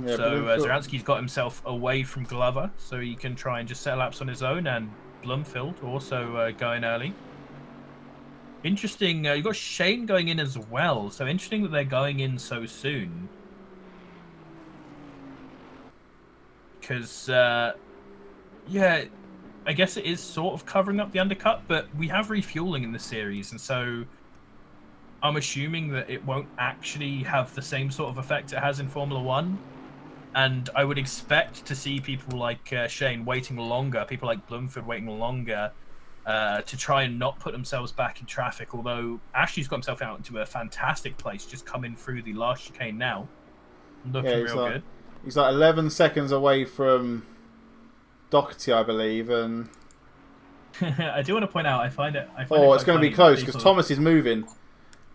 Yeah, so Zaransky's got himself away from Glover, so he can try and just set laps on his own. And Bloomfield also going early. Interesting. You've got Shane going in as well. So interesting that they're going in so soon. Because, yeah, I guess it is sort of covering up the undercut, but we have refueling in the series, and so I'm assuming that it won't actually have the same sort of effect it has in Formula 1. And I would expect to see people like Shane waiting longer, people like Bloomfield waiting longer, to try and not put themselves back in traffic, although Ashley's got himself out into a fantastic place just coming through the last chicane now. Looking real good. He's like 11 seconds away from Doherty, I believe, and I do want to point out, I find it's going to be close because Thomas is moving.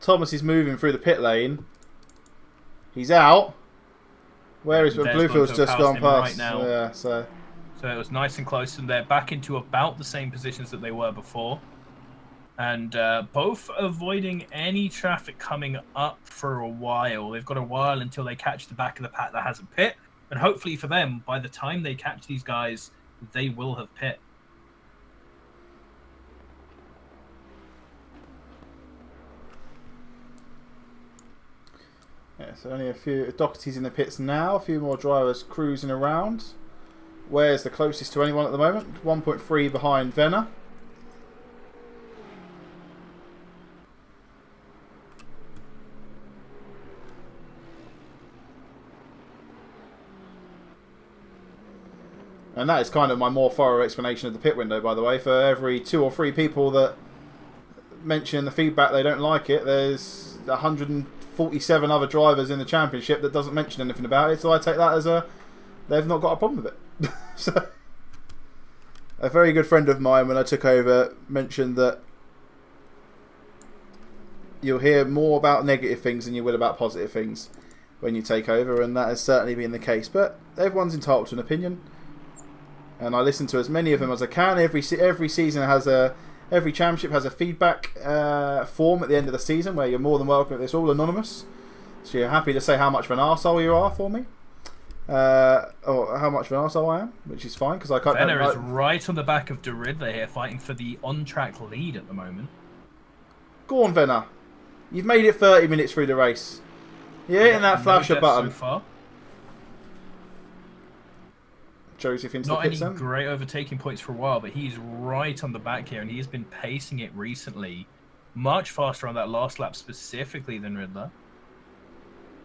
Thomas is moving through the pit lane. He's out. Where is Bluefield's just gone past right now? Yeah, so it was nice and close, and they're back into about the same positions that they were before, and both avoiding any traffic coming up for a while. They've got a while until they catch the back of the pack that hasn't pit, and hopefully for them, by the time they catch these guys, they will have pit. Yeah, so only a few Doherty's in the pits now, a few more drivers cruising around. Where's the closest to anyone at the moment? 1.3 behind Venner. And that is kind of my more thorough explanation of the pit window, by the way. For every 2 or 3 people that mention in the feedback they don't like it, there's 147 other drivers in the championship that doesn't mention anything about it. So I take that as they've not got a problem with it. So, a very good friend of mine, when I took over, mentioned that you'll hear more about negative things than you will about positive things when you take over, and that has certainly been the case. But everyone's entitled to an opinion, and I listen to as many of them as I can. Every season has every championship has a feedback form at the end of the season where you're more than welcome. It's all anonymous, so you're happy to say how much of an arsehole you are for me, or how much of an arsehole I am, which is fine because I can't. Venner is right on the back of Derrida here, fighting for the on-track lead at the moment. Go on, Venner. You've made it 30 minutes through the race. You're hitting that flasher button. So far. Joseph into Not the pits any then. great overtaking points for a while, but he's right on the back here, and he has been pacing it recently. Much faster on that last lap specifically than Riddler.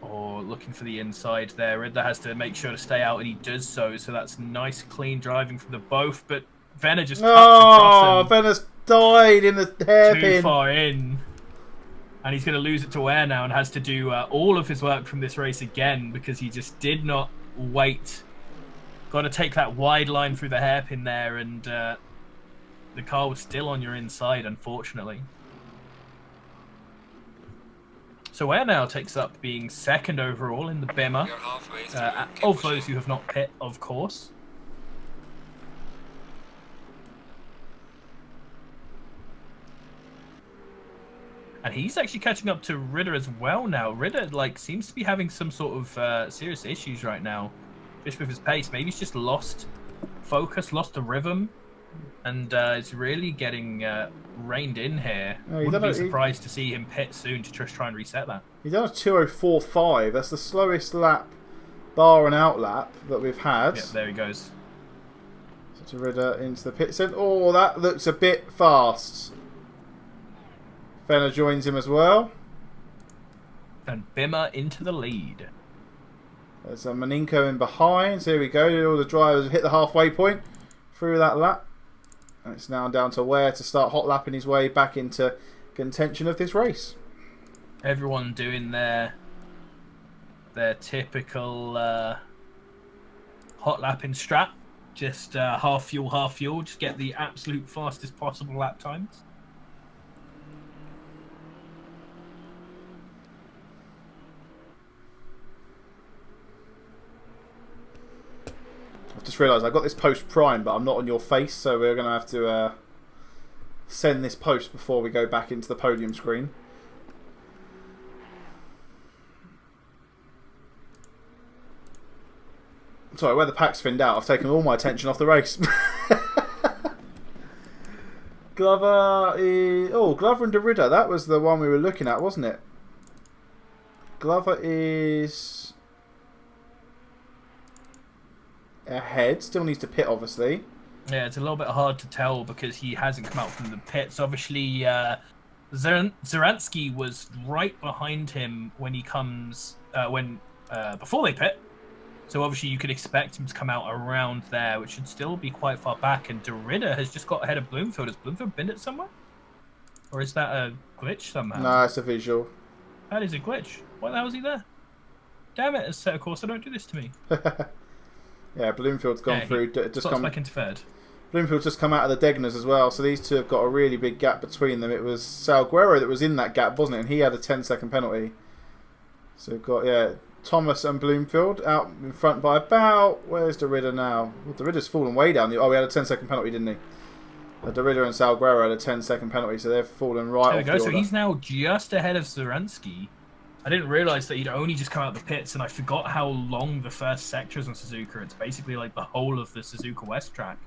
Or looking for the inside there. Riddler has to make sure to stay out, and he does so. So that's nice, clean driving from the both. But Venner just cuts across him. Venner's died in the hairpin. Too far in. And he's going to lose it to Ware now and has to do all of his work from this race again because he just did not wait. Got to take that wide line through the hairpin there, and the car was still on your inside, unfortunately. So Ware now takes up being second overall in the Bimmer. Of those who have not pit, of course. And he's actually catching up to Ritter as well now. Ritter seems to be having some sort of serious issues right now, just with his pace. Maybe he's just lost focus, lost the rhythm, and it's really getting reined in here. Wouldn't be surprised to see him pit soon to just try and reset that. He's done a 2:04.5. That's the slowest lap, bar and out lap that we've had. Yep, there he goes. So to Ritter into the pit centre. Oh, that looks a bit fast. Venner joins him as well. And Bimmer into the lead. There's a Maninko in behind. So here we go. All the drivers have hit the halfway point through that lap. And it's now down to Ware to start hot lapping his way back into contention of this race. Everyone doing their typical hot lapping strat. Just half fuel. Just get the absolute fastest possible lap times. I've just realised I've got this post prime, but I'm not on your face, so we're going to have to send this post before we go back into the podium screen. Sorry, where the pack's thinned out, I've taken all my attention off the race. Glover is... Oh, Glover and Derrida, that was the one we were looking at, wasn't it? Glover is... ahead, still needs to pit, obviously. Yeah, it's a little bit hard to tell because he hasn't come out from the pits. Obviously, Zaransky was right behind him when he comes before they pit. So obviously you could expect him to come out around there, which should still be quite far back. And Derrida has just got ahead of Bloomfield. Has Bloomfield been it somewhere? Or is that a glitch somehow? No, it's a visual. That is a glitch. Why the hell is he there? Damn it, set of course, don't do this to me. Yeah, Bloomfield's gone through. Just come back into third. Bloomfield's just come out of the Degners as well, so these two have got a really big gap between them. It was Salguero that was in that gap, wasn't it? And he had a 10-second penalty. So we've got, Thomas and Bloomfield out in front by about... Where's Derrida now? Well, Derrida's fallen way down. Oh, he had a 10-second penalty, didn't he? Derrida and Salguero had a 10-second penalty, so they've fallen right off the order. So he's now just ahead of Zaransky. I didn't realise that he'd only just come out of the pits, and I forgot how long the first sector is on Suzuka. It's basically like the whole of the Suzuka West track.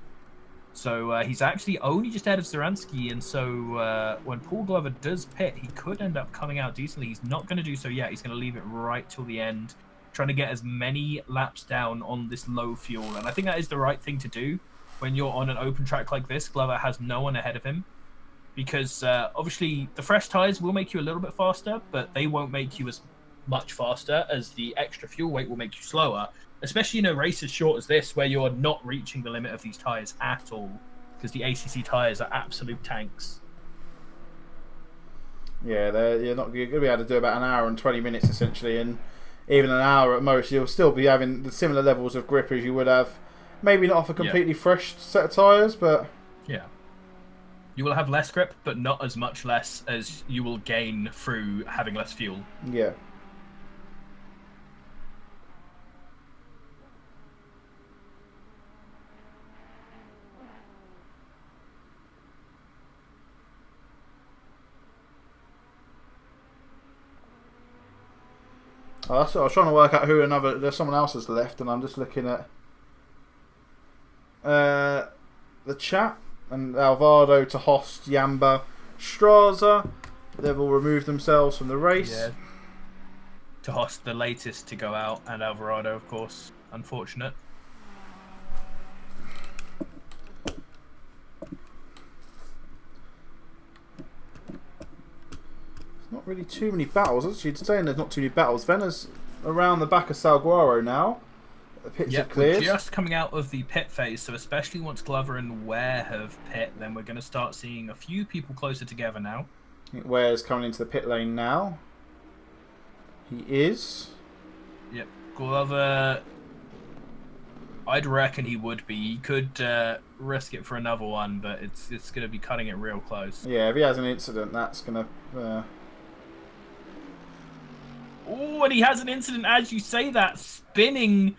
So he's actually only just ahead of Zaransky, and so when Paul Glover does pit, he could end up coming out decently. He's not going to do so yet. He's going to leave it right till the end, trying to get as many laps down on this low fuel. And I think that is the right thing to do when you're on an open track like this. Glover has no one ahead of him. Because obviously the fresh tyres will make you a little bit faster, but they won't make you as much faster, as the extra fuel weight will make you slower, especially in a race as short as this, where you're not reaching the limit of these tyres at all, because the ACC tyres are absolute tanks. Yeah, you're going to be able to do about an hour and 20 minutes essentially, and even an hour at most, you'll still be having the similar levels of grip as you would have, maybe not off a completely fresh set of tyres, but... Yeah. You will have less grip, but not as much less as you will gain through having less fuel. Yeah. Oh, that's what I was trying to work out who there's someone else has left, and I'm just looking at the chat, and Alvaro, Tahost, Yamba, Straza, they've all removed themselves from the race. Yeah. Tahost, the latest to go out, and Alvarado, of course, unfortunate. Not really too many battles. Actually, saying there's not too many battles. Vena's around the back of Salguaro now. The pits are cleared. We're just coming out of the pit phase, so especially once Glover and Ware have pit, then we're going to start seeing a few people closer together now. Ware's coming into the pit lane now. He is. Yep. Glover, I'd reckon he would be. He could risk it for another one, but it's going to be cutting it real close. Yeah, if he has an incident, that's going to... Oh, and he has an incident as you say that, spinning,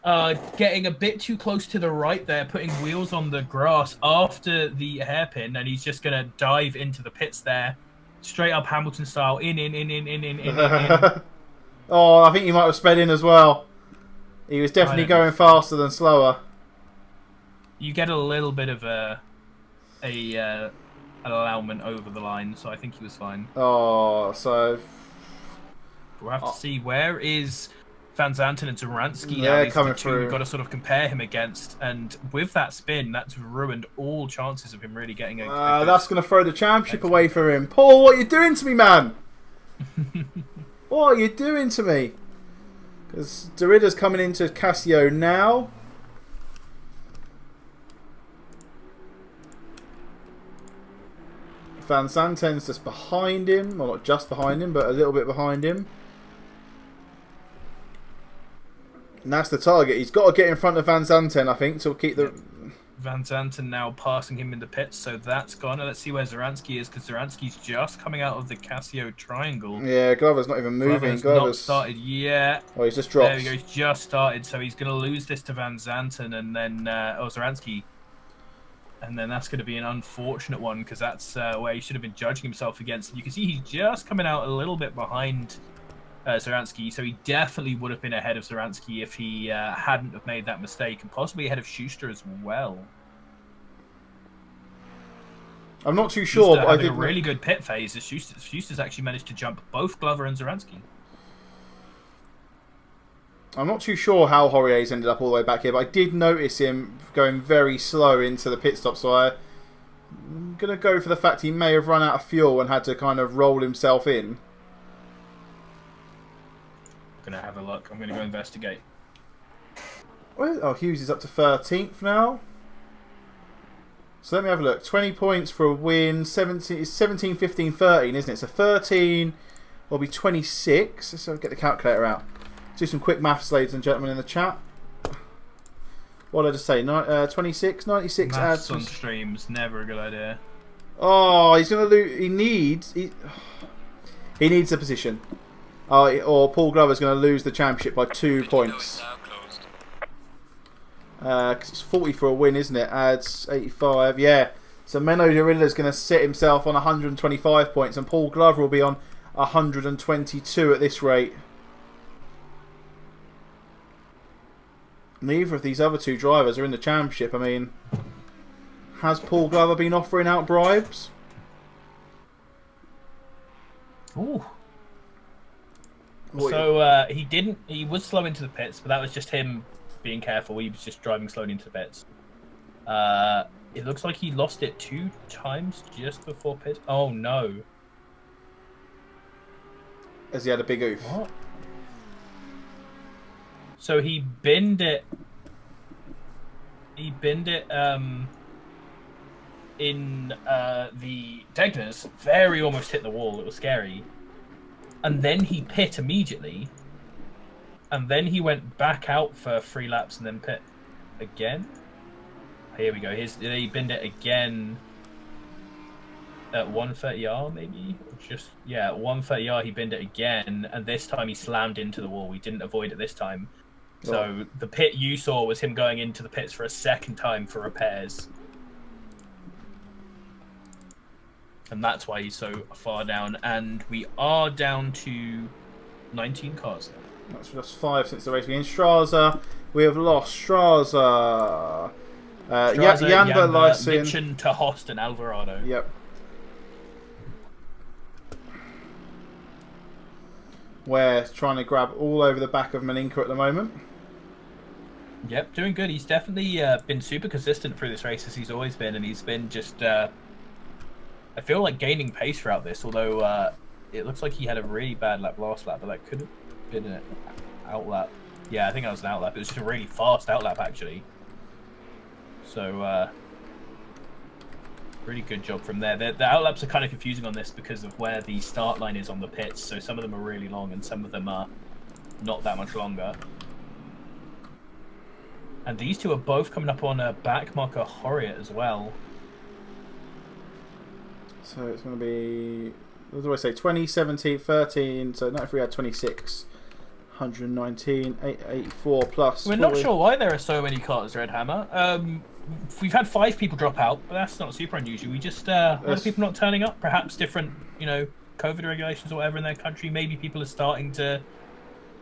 getting a bit too close to the right there, putting wheels on the grass after the hairpin, and he's just going to dive into the pits there, straight up Hamilton style, in. Oh, I think he might have sped in as well. He was definitely going faster than slower. You get a little bit of an allowment over the line, so I think he was fine. Oh, so... We'll have to see where is Van Zanten and Zaransky now. Yeah, These coming are the two through. we've got to sort of compare him against, and with that spin, that's ruined all chances of him really getting a good... That's going to throw the championship away for him. Paul, what are you doing to me, man? What are you doing to me? Because Derrida's coming into Casio now. Van Zanten's just behind him. Well, not just behind him, but a little bit behind him. And that's the target. He's got to get in front of Van Zanten, I think, to keep the... Van Zanten now passing him in the pits, so that's gone. Let's see where Zaransky is, because Zaransky's just coming out of the Casio triangle. Yeah, Glover's not even moving. Glover's not started yet. Oh, he's just dropped. There we go, he's just started, so he's going to lose this to Van Zanten, and then... Zaransky. And then that's going to be an unfortunate one, because that's where he should have been judging himself against. And you can see he's just coming out a little bit behind Zaransky, so he definitely would have been ahead of Zaransky if he hadn't have made that mistake, and possibly ahead of Schuster as well. I'm not too sure, but I did a really good pit phase. Schuster's actually managed to jump both Glover and Zaransky. I'm not too sure how Horier's ended up all the way back here, but I did notice him going very slow into the pit stop, so I'm going to go for the fact he may have run out of fuel and had to kind of roll himself in. I'm going to have a look. I'm going to go investigate. Oh, Hughes is up to 13th now. So let me have a look. 20 points for a win. 17, 15, 13, isn't it? So 13 will be 26. Let's get the calculator out. Do some quick maths, ladies and gentlemen, in the chat. What did I just say? 26, 96 Maths adds. on streams, never a good idea. Oh, he's going to lose. He needs a position. Or Paul Glover's going to lose the championship by 2 points. Because it's 40 for a win, isn't it? Adds 85. Yeah. So Menno Derilla's going to set himself on 125 points, and Paul Glover will be on 122 at this rate. Neither of these other two drivers are in the championship. I mean, has Paul Glover been offering out bribes? Ooh. So he didn't. He was slow into the pits, but that was just him being careful. He was just driving slowly into the pits. It looks like he lost it 2 times just before pit. Oh no. As he had a big oof. What? So he binned it. He binned it in the Degners. Very almost hit the wall. It was scary. And then he pit immediately. And then he went back out for 3 laps and then pit again. Here we go. He binned it again at 130R maybe? Just, yeah, at 130R he binned it again. And this time he slammed into the wall. We didn't avoid it this time. So the pit you saw was him going into the pits for a second time for repairs. And that's why he's so far down. And we are down to 19 cars now. That's just 5 since the race began. Straza, we have lost Straza. Yanda, Lysin. Mitchen, Tahost, and Alvarado. Yep. We're trying to grab all over the back of Maninka at the moment. Yep, doing good. He's definitely been super consistent through this race as he's always been, and he's been just, I feel like gaining pace throughout this, although it looks like he had a really bad lap last lap, but that could have been an outlap. Yeah, I think that was an outlap. It was just a really fast outlap, actually. So, really good job from there. The outlaps are kind of confusing on this because of where the start line is on the pits, so some of them are really long and some of them are not that much longer. And these two are both coming up on a back marker Horiot as well. So it's going to be, what do I say, 20, 17, 13, so not if we had 26, 119, 884 plus. We're not sure why there are so many cars, Red Hammer. We've had 5 people drop out, but that's not super unusual. We just, a lot of people not turning up, perhaps different, you know, COVID regulations or whatever in their country. Maybe people are starting to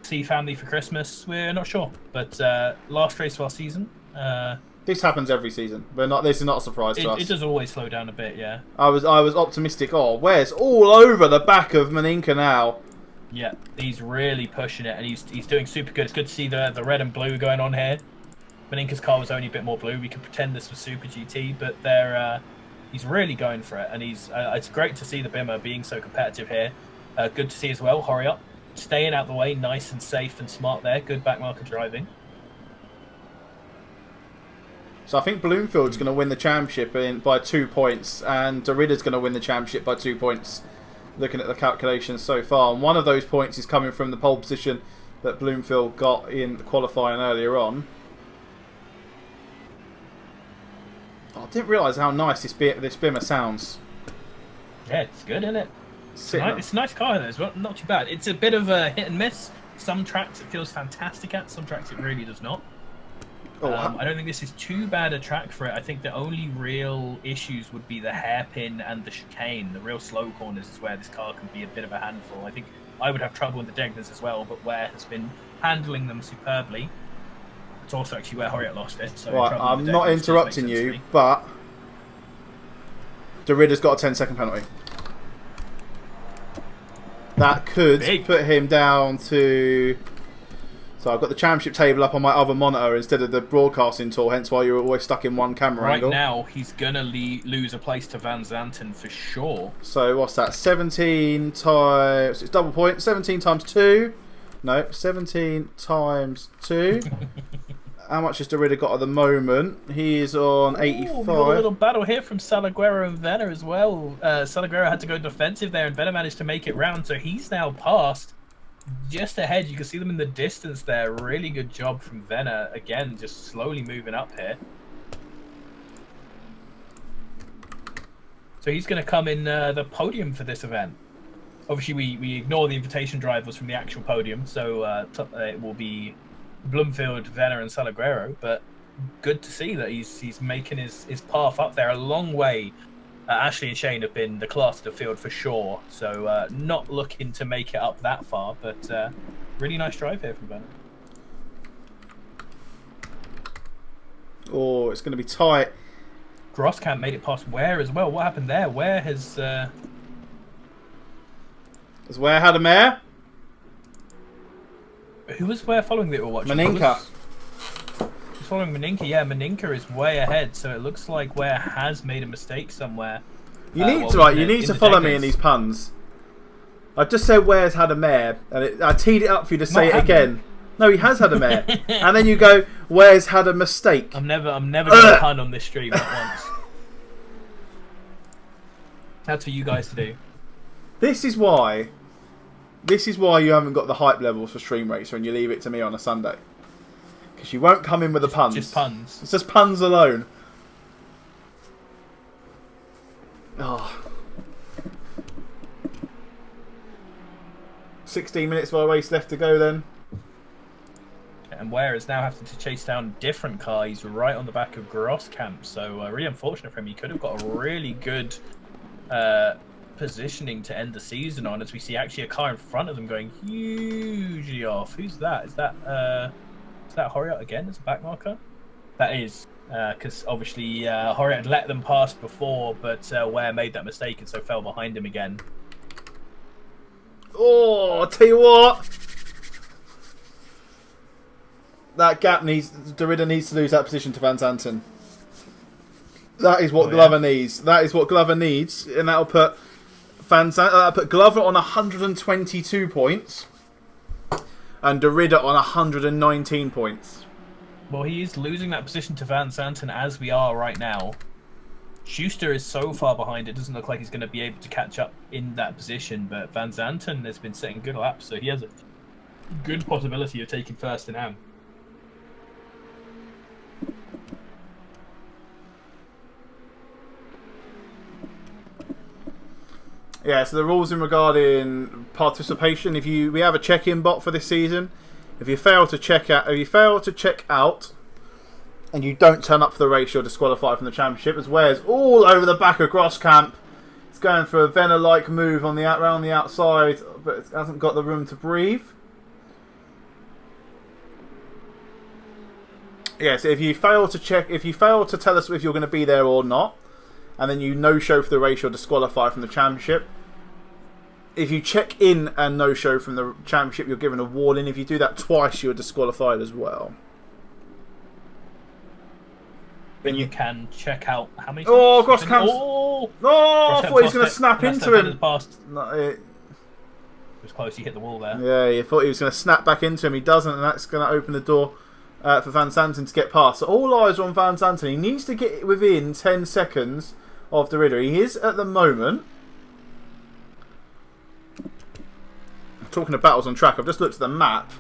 see family for Christmas. We're not sure, but last race of our season. This happens every season, but not. This is not a surprise to us. It does always slow down a bit, yeah. I was optimistic. Oh, where's all over the back of Maninka now? Yeah, he's really pushing it, and he's doing super good. It's good to see the red and blue going on here. Maninka's car was only a bit more blue. We could pretend this was Super GT, but he's really going for it, and it's great to see the Bimmer being so competitive here. Good to see as well. Hurry up. Staying out the way, nice and safe and smart there. Good back marker driving. So I think Bloomfield's going to win the championship by 2 points, and Derrida's going to win the championship by 2 points, looking at the calculations so far. And one of those points is coming from the pole position that Bloomfield got in the qualifying earlier on. Oh, I didn't realise how nice this Bimmer sounds. Yeah, it's good, isn't it? It's a nice car, though, as well. Not too bad. It's a bit of a hit and miss. Some tracks it feels fantastic at, some tracks it really does not. I don't think this is too bad a track for it. I think the only real issues would be the hairpin and the chicane. The real slow corners is where this car can be a bit of a handful. I think I would have trouble with the Degners as well, but Ware has been handling them superbly. It's also actually where Horiot lost it. So right, I'm not interrupting you, but Derrida's got a 10-second penalty. That could put him down to... So I've got the championship table up on my other monitor instead of the broadcasting tool, hence why you're always stuck in one camera angle. Right now, he's going to lose a place to Van Zanten for sure. So what's that? 17 times... It's double point. 17 times 2. No, 17 times 2. How much has Derrida got at the moment? He's on 85. We've got a little battle here from Salaguero and Venner as well. Salaguero had to go defensive there, and Venner managed to make it round, so he's now passed. Just ahead, you can see them in the distance there. Really good job from Venner. Again, just slowly moving up here. So he's going to come in the podium for this event. Obviously, we ignore the invitation drivers from the actual podium, so it will be Bloomfield, Venner, and Salaguero. But good to see that he's making his path up there a long way. Ashley and Shane have been the class of the field for sure, so not looking to make it up that far, but really nice drive here from Venner. Oh, it's going to be tight. Grosskamp made it past Ware as well. What happened there? Ware has... Has Ware had a mare? Who was Ware following that you were watching? Maninka. He's following Maninka. Yeah, Maninka is way ahead, so it looks like Ware has made a mistake somewhere. You need to follow me in these puns. I just said Ware's had a mare, and I teed it up for you to say it again. No, he has had a mare, and then you go, Ware's had a mistake. I'm never going to pun on this stream at once. That's for you guys to do. This is why you haven't got the hype levels for Stream Racer, and you leave it to me on a Sunday. Because you won't come in with the puns. Just puns. It's just puns alone. Oh. 16 minutes of our race left to go then. And Ware is now having to chase down a different car. He's right on the back of Grosskamp. So really unfortunate for him. He could have got a really good positioning to end the season on, as we see actually a car in front of them going hugely off. Who's that? Is that Horiot again as a back marker? That is. Because obviously Horiot had let them pass before, but Ware made that mistake and so fell behind him again. Oh, I'll tell you what. That gap Derrida needs to lose that position to Van Zanten. That is what Glover needs. That is what Glover needs, and that'll put Glover on 122 points, and Derrida on 119 points. Well, he is losing that position to Van Zanten as we are right now. Schuster is so far behind, it doesn't look like he's going to be able to catch up in that position, but Van Zanten has been setting good laps, so he has a good possibility of taking first in AM. Yeah, so the rules in regarding participation, we have a check-in bot for this season. If you fail to check out, and you don't turn up for the race, you're disqualified from the championship. As Ware's all over the back of Grosskamp. It's going for a Venner-like move on around the outside, but it hasn't got the room to breathe. Yes, if you fail to tell us if you're going to be there or not, and then you no-show for the race, you're disqualified from the championship. If you check in and no-show from the championship, you're given a warning. If you do that twice, you're disqualified as well. But you can check out how many times? Oh, Grosskamp! I thought he was going to snap into him. No, it was close. He hit the wall there. Yeah, you thought he was going to snap back into him. He doesn't, and that's going to open the door for Van Zanten to get past. So all eyes are on Van Zanten. He needs to get within 10 seconds of Derrida. He is at the moment. Talking of battles on track, I've just looked at the map,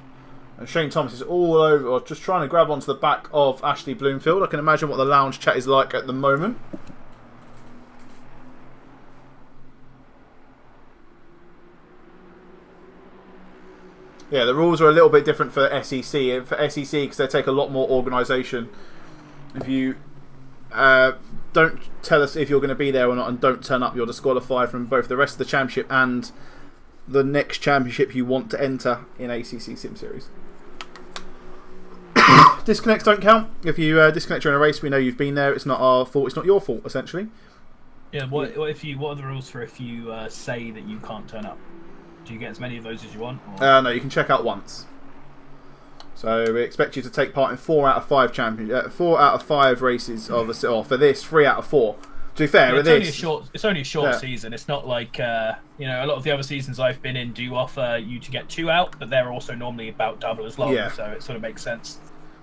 and Shane Thomas is all over, or just trying to grab onto the back of Ashley Bloomfield. I can imagine what the lounge chat is like at the moment. Yeah, the rules are a little bit different for SEC. For SEC, because they take a lot more organisation. If you don't tell us if you're going to be there or not, and don't turn up, you're disqualified from both the rest of the championship and the next championship you want to enter in ACC Sim Series. Disconnects don't count. If you disconnect during a race, we know you've been there. It's not our fault. It's not your fault, essentially. Yeah. What are the rules for if you say that you can't turn up? Do you get as many of those as you want? Or? No, you can check out once. So we expect you to take part in 4 out of 5 races of for this 3 out of 4. To be fair, it's only a short season. It's not like a lot of the other seasons I've been in do offer you to get 2 out, but they're also normally about double as long. Yeah. So it sort of makes sense.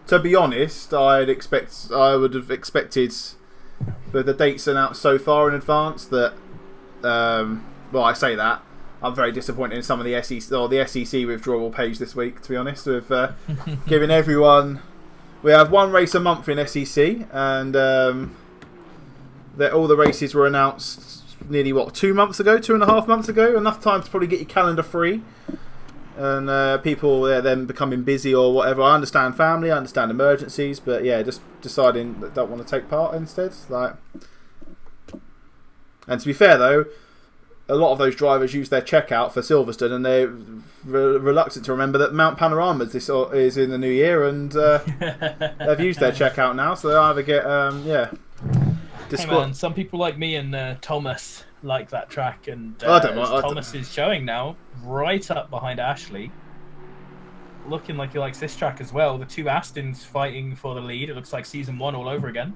To be honest, I would have expected, with the dates announced so far in advance, that I say that I'm very disappointed in some of the SEC withdrawal page this week. To be honest, with giving everyone, we have 1 race a month in SEC, and that all the races were announced nearly 2.5 months ago. Enough time to probably get your calendar free, and people then becoming busy or whatever. I understand family, I understand emergencies, but yeah, just deciding that don't want to take part instead. And to be fair though, a lot of those drivers use their checkout for Silverstone, and they're reluctant to remember that Mount Panorama is in the new year, and they've used their checkout now, so they either get Hey man, some people like me and Thomas like that track, and Thomas is showing now right up behind Ashley, looking like he likes this track as well. The 2 Astons fighting for the lead. It looks like season 1 all over again.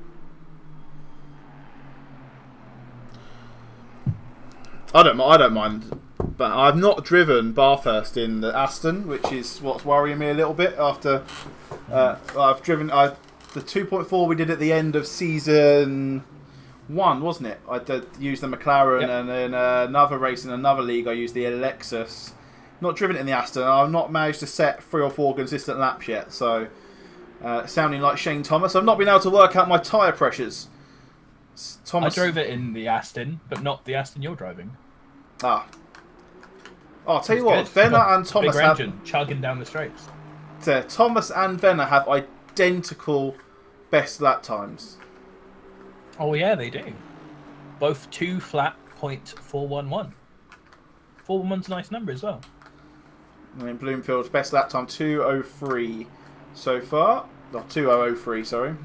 I don't mind But I've not driven Bathurst in the Aston, which is what's worrying me a little bit. After I've driven the 2.4 we did at the end of season 1, wasn't it? I did use the McLaren, Yep. and then another race in another league I used the Lexus. Not driven it in the Aston. I've not managed to set 3 or 4 consistent laps yet. So sounding like Shane Thomas, I've not been able to work out my tyre pressures. Thomas, I drove it in the Aston, but not the Aston you're driving. Oh, I'll tell you what, Good. Venner and Thomas Bigger have engine, chugging down the straights. Thomas and Venner have identical best lap times. Oh yeah, they do. Both 2 flat .411. 411's a nice number as well. I mean, Bloomfield's best lap time 2:03 so far. Not 2003, sorry.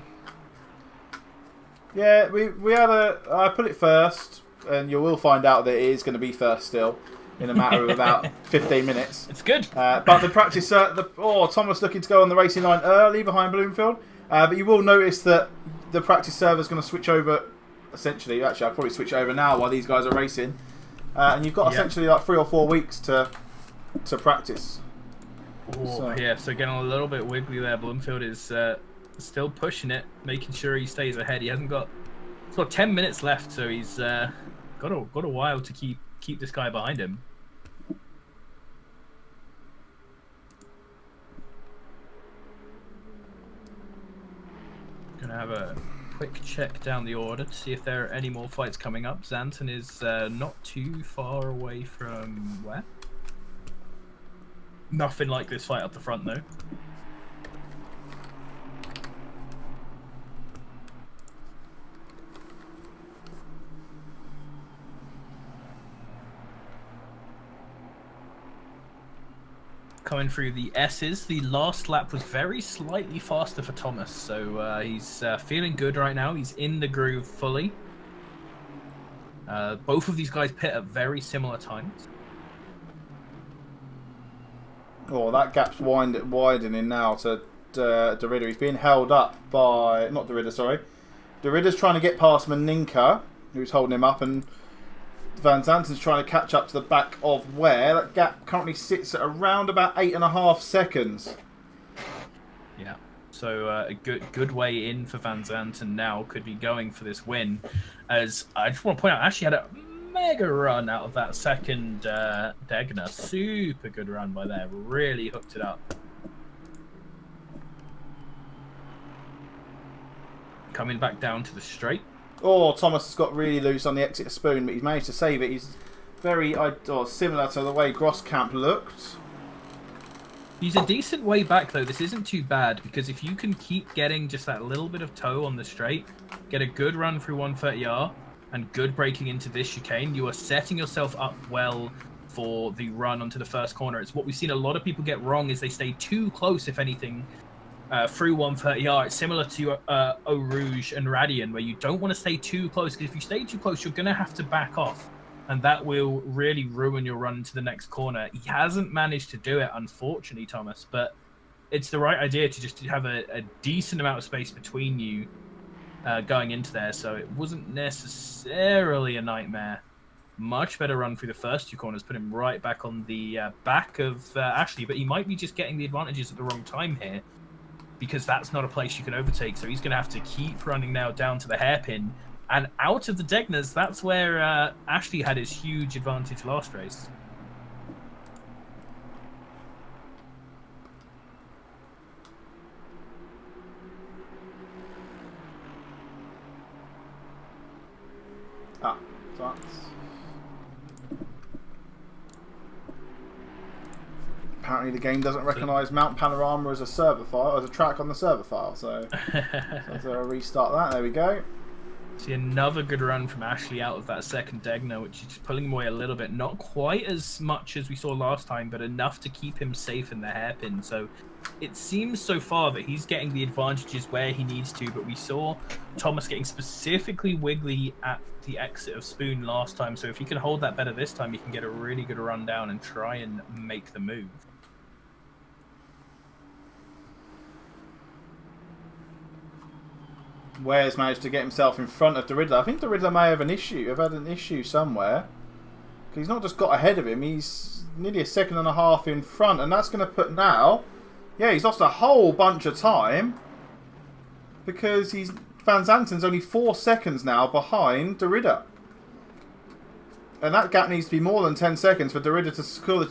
Yeah, we had I put it first, and you will find out that it is going to be first still in a matter of about 15 minutes. It's good. But the practice, Thomas looking to go on the racing line early behind Bloomfield. But you will notice that the practice server is going to switch over. Essentially, actually, I'll probably switch over now while these guys are racing. And you've got essentially like 3 or 4 weeks to practice. Oh, yeah, so getting a little bit wiggly there. Bloomfield is still pushing it, making sure he stays ahead. He's got 10 minutes left, so he's got a while to keep this guy behind him. Gonna have a quick check down the order to see if there are any more fights coming up. Xanten is not too far away from where? Nothing like this fight up the front though. Coming through the S's, the last lap was very slightly faster for Thomas, so he's feeling good right now. He's in the groove fully. Both of these guys pit at very similar times. Oh, that gap's widening now to Derrida. He's being held up by... Not Derrida, sorry. Derrida's trying to get past Maninka, who's holding him up, and Van Zanten's trying to catch up to the back of Ware. That gap currently sits at around about 8.5 seconds. Yeah, so a good way in for Van Zanten now. Could be going for this win. As I just want to point out, Ashley had a mega run out of that second Degner. Super good run by there. Really hooked it up. Coming back down to the straight. Oh, Thomas has got really loose on the exit of Spoon, but he's managed to save it. He's very similar to the way Grosskamp looked. He's a decent way back, though. This isn't too bad, because if you can keep getting just that little bit of toe on the straight, get a good run through 130R, and good braking into this chicane, you are setting yourself up well for the run onto the first corner. It's what we've seen a lot of people get wrong, is they stay too close, if anything, through 130R. It's similar to Eau Rouge and Radian, where you don't want to stay too close, because if you stay too close, you're going to have to back off, and that will really ruin your run to the next corner. He hasn't managed to do it, unfortunately, Thomas, but it's the right idea to just have a decent amount of space between you going into there, so it wasn't necessarily a nightmare. Much better run through the first 2 corners, put him right back on the back of Ashley, but he might be just getting the advantages at the wrong time here, because that's not a place you can overtake, so he's going to have to keep running now down to the hairpin. And out of the Degners, that's where Ashley had his huge advantage last race. Ah, that's... Apparently the game doesn't recognise Mount Panorama as a server file, as a track on the server file, so let's restart that. There we go. See another good run from Ashley out of that second Degner, which is just pulling him away a little bit. Not quite as much as we saw last time, but enough to keep him safe in the hairpin. So it seems so far that he's getting the advantages where he needs to, but we saw Thomas getting specifically wiggly at the exit of Spoon last time. So if he can hold that better this time, he can get a really good run down and try and make the move. Ware's managed to get himself in front of Derrida. I think Derrida may have had an issue somewhere, He's not just got ahead of him, he's nearly a second and a half in front, and that's going to put now... Yeah, he's lost a whole bunch of time because Van Zanten's only 4 seconds now behind Derrida. And that gap needs to be more than 10 seconds for Derrida to secure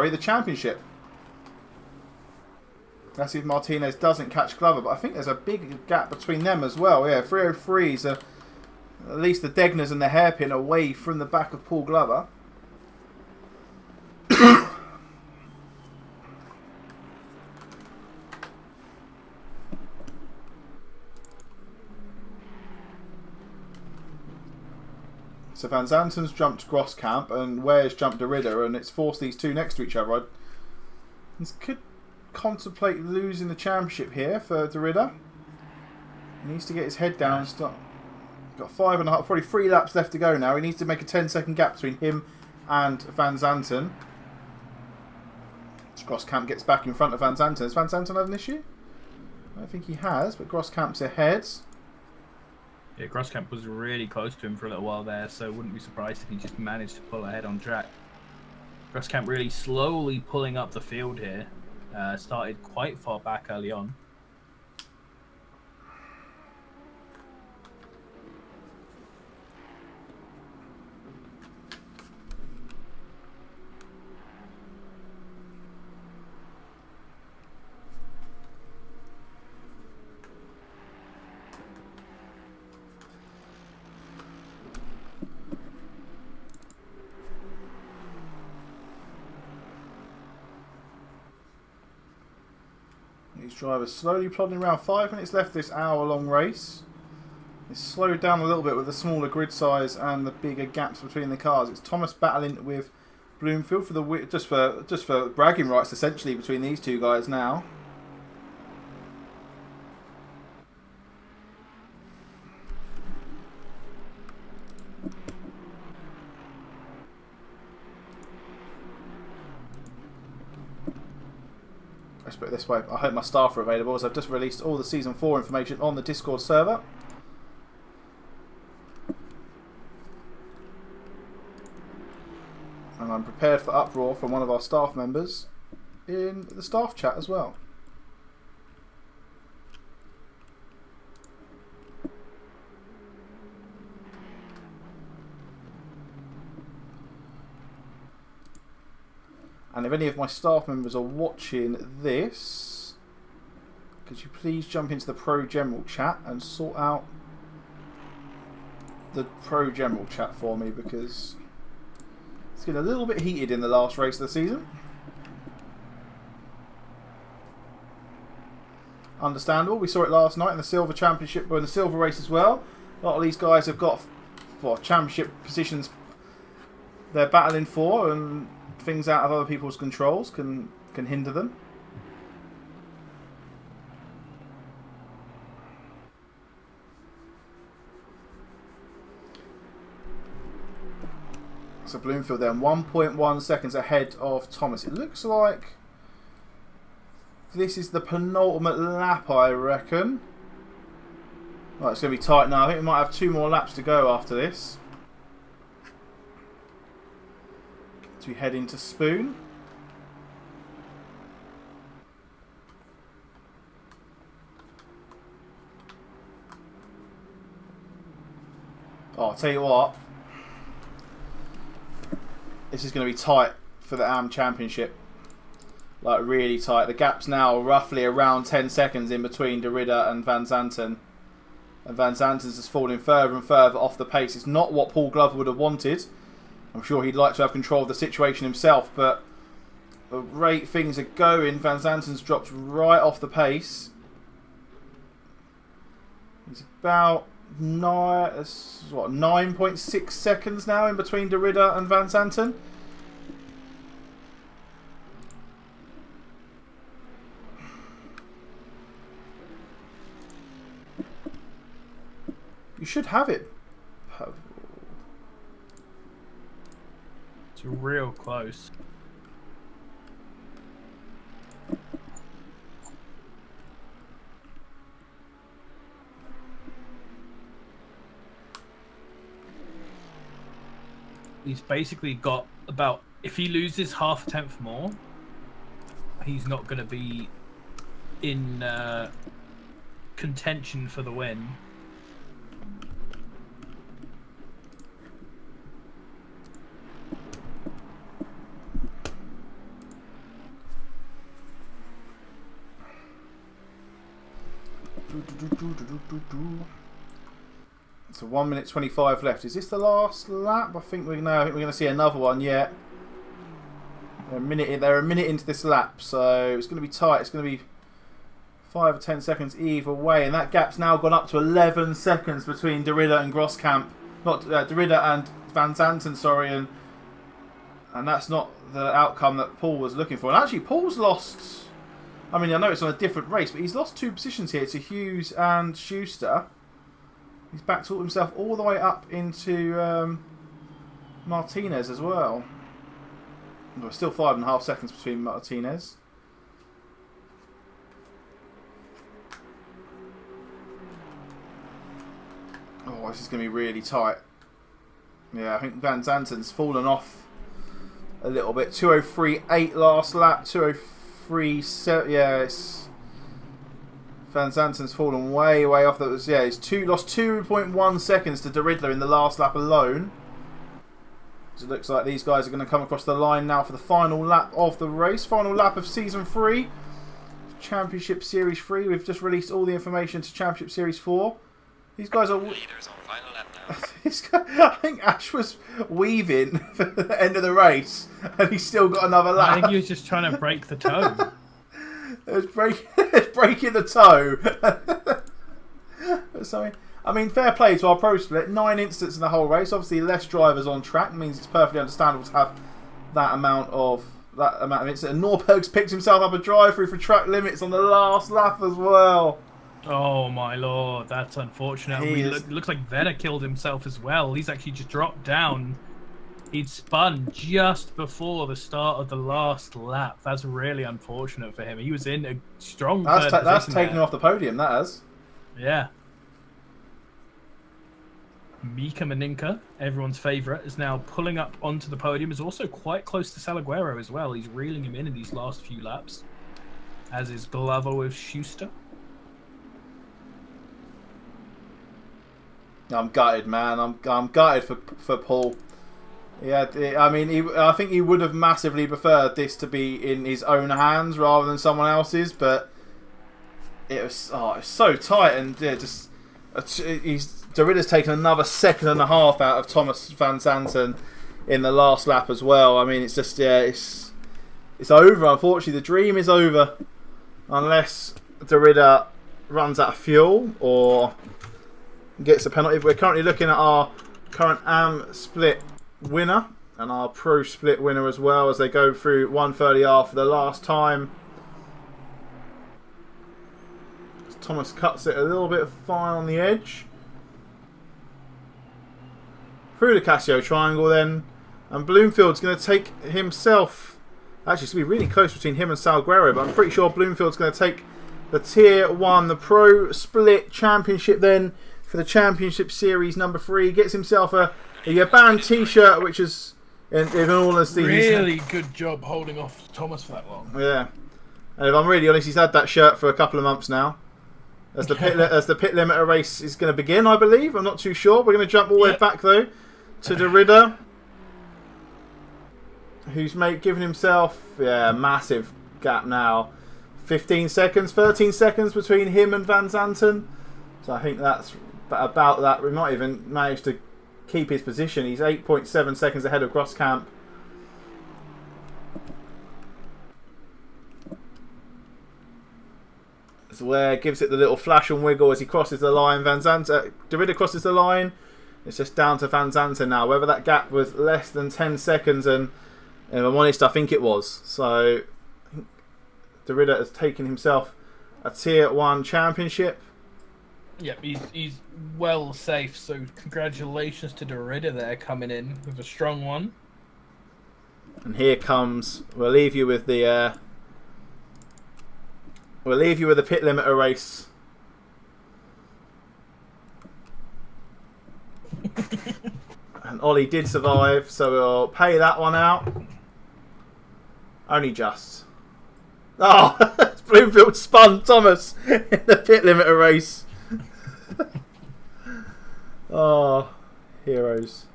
the championship. Let's see if Martinez doesn't catch Glover, but I think there's a big gap between them as well. Yeah, 303's at least the Degners and the hairpin away from the back of Paul Glover. So Van Zanten's jumped Groskamp and Ware's jumped Derrida, and it's forced these two next to each other. He could contemplate losing the championship here for Derrida. He needs to get his head down and start. Got 5.5, probably 3 laps left to go now. He needs to make a 10-second gap between him and Van Zanten. Groskamp gets back in front of Van Zanten. Has Van Zanten had an issue? I don't think he has, but Groskamp's ahead. Yeah, Groskamp was really close to him for a little while there, so wouldn't be surprised if he just managed to pull ahead on track. Groskamp really slowly pulling up the field here. Started quite far back early on. These drivers slowly plodding around. 5 minutes left this hour-long race. It's slowed down a little bit with the smaller grid size and the bigger gaps between the cars. It's Thomas battling with Bloomfield for the just for bragging rights essentially between these two guys now. Let's put it this way. I hope my staff are available, as I've just released all the Season 4 information on the Discord server. And I'm prepared for uproar from one of our staff members in the staff chat as well. And if any of my staff members are watching this, could you please jump into the Pro General chat and sort out the Pro General chat for me, because it's getting a little bit heated in the last race of the season. Understandable. We saw it last night in the Silver Championship, or in the Silver race as well. A lot of these guys have got championship positions they're battling for, and things out of other people's controls can hinder them. So Bloomfield then 1.1 seconds ahead of Thomas. It looks like this is the penultimate lap, I reckon. Right, it's going to be tight now. I think we might have 2 more laps to go after this. We head into Spoon. Oh, I'll tell you what. This is going to be tight for the AM Championship. Like, really tight. The gap's now roughly around 10 seconds in between Derrida and Van Zanten. And Van Zanten's just falling further and further off the pace. It's not what Paul Glover would have wanted. I'm sure he'd like to have control of the situation himself, but the rate things are going, Van Zanten's dropped right off the pace. He's about 9.6 seconds now in between Derrida and Van Zanten. You should have it. It's real close. He's basically got about, if he loses half a tenth more, he's not going to be in contention for the win. So 1 minute 25 left. Is this the last lap? I think we're going to see another one yet. They're a minute into this lap, so it's going to be tight. It's going to be 5 or 10 seconds either way, and that gap's now gone up to 11 seconds between De Ridder and Groskamp. Not De Ridder and Van Zanten, sorry, and that's not the outcome that Paul was looking for. And actually, Paul's lost. I mean, I know it's on a different race, but he's lost 2 positions here to Hughes and Schuster. He's backed himself all the way up into Martinez as well. There's still 5.5 seconds between Martinez. Oh, this is going to be really tight. Yeah, I think Van Zanten's fallen off a little bit. 2:03.8 last lap. 2:03.7. Yeah, it's Van Zanten's fallen way off. That was he's lost 2.1 seconds to De Ridder in the last lap alone. So it looks like these guys are going to come across the line now for the final lap of the race. Final lap of Season 3. Championship Series 3. We've just released all the information to Championship Series 4. These guys are... Leaders on final lap now. I think Ash was weaving for the end of the race, and he's still got another lap. I think he was just trying to break the toe. It's breaking the toe. Sorry. I mean, fair play to our pro split. 9 incidents in the whole race. Obviously, less drivers on track means it's perfectly understandable to have that amount of incidents. And Norberg's picked himself up a drive-through for track limits on the last lap as well. Oh my lord, that's unfortunate. Looks like Vedder killed himself as well. He's actually just dropped down. He'd spun just before the start of the last lap. That's really unfortunate for him. He was in a strong third position. That's taken him off the podium, that has. Yeah. Mika Maninka, everyone's favourite, is now pulling up onto the podium. Is also quite close to Salguero as well. He's reeling him in these last few laps. As is Glover with Schuster. I'm gutted, man. I'm gutted for Paul. Yeah, I mean, I think he would have massively preferred this to be in his own hands rather than someone else's, but it was so tight, and De Ridder's taken another 1.5 seconds out of Thomas Van Zanten in the last lap as well. I mean, it's just it's over. Unfortunately, the dream is over unless De Ridder runs out of fuel or gets a penalty. We're currently looking at our current AM split winner and our pro split winner as well as they go through 130R for the last time. Thomas cuts it a little bit fine on the edge. Through the Casio triangle then. And Bloomfield's going to take himself... Actually, it's going to be really close between him and Salguero, but I'm pretty sure Bloomfield's going to take the Tier 1, the Pro Split Championship then for the Championship Series number 3. Gets himself a band t-shirt, which is in all honesty... Really good job holding off Thomas for that long. Yeah. And if I'm really honest, he's had that shirt for a couple of months now. As the pit limiter race is going to begin, I believe. I'm not too sure. We're going to jump all the way back, though, to De Ridder, who's given himself a massive gap now. 15 seconds, 13 seconds between him and Van Zanten. So I think that's about that. We might even manage to keep his position. He's 8.7 seconds ahead of Groskamp. Where gives it the little flash and wiggle as he crosses the line. De Ridder crosses the line. It's just down to Van Zanten now. Whether that gap was less than 10 seconds, and if I'm honest, I think it was. So De Ridder has taken himself a Tier 1 championship. Yep, he's well safe. So congratulations to De Ridder there, coming in with a strong one. And here comes. We'll leave you with the. We'll leave you with the pit limiter race. And Ollie did survive, so we'll pay that one out. Only just. Oh, Bloomfield spun Thomas in the pit limiter race. Oh, heroes.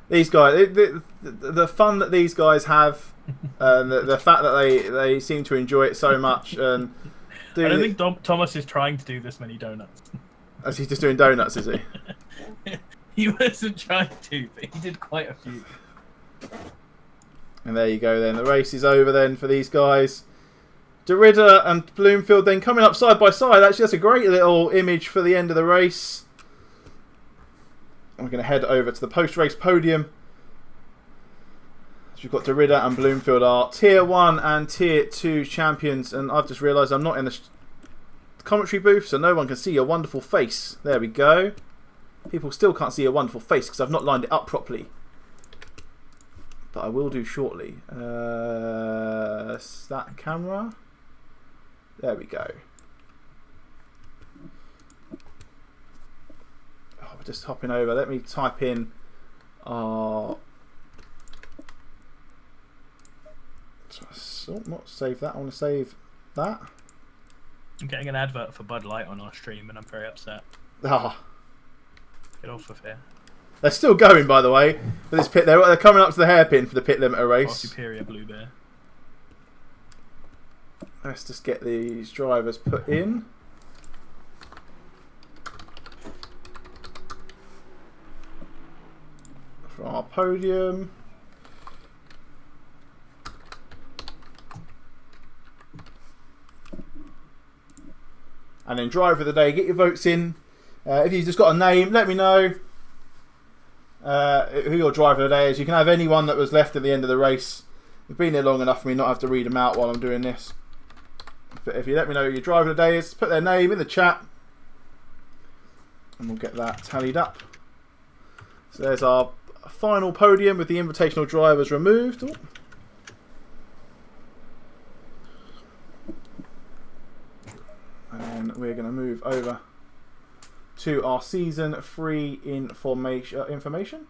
These guys, the fun that these guys have, and the fact that they seem to enjoy it so much. And I don't think Thomas is trying to do this many donuts. As he's just doing donuts, is he? He wasn't trying to, but he did quite a few. And there you go then. The race is over then for these guys. DeRidder and Bloomfield then coming up side by side. Actually, that's a great little image for the end of the race. We're going to head over to the post-race podium. So we've got DeRidder and Bloomfield are Tier 1 and Tier 2 champions. And I've just realised I'm not in the commentary booth, so no one can see your wonderful face. There we go. People still can't see your wonderful face because I've not lined it up properly. But I will do shortly. That camera. There we go. Oh, we're just hopping over. Let me type in our... not save that. I want to save that. I'm getting an advert for Bud Light on our stream and I'm very upset. Ah. Get off of here. They're still going, by the way, for this pit. They're coming up to the hairpin for the pit limiter race. Our superior Blue Bear. Let's just get these drivers put in. For our podium. And then driver of the day, get your votes in. If you've just got a name, let me know who your driver of the day is. You can have anyone that was left at the end of the race. You've been here long enough for me not to have to read them out while I'm doing this. But if you let me know who your driver of the day is, put their name in the chat. And we'll get that tallied up. So there's our final podium with the invitational drivers removed. Ooh. And then we're going to move over to our season 3 information.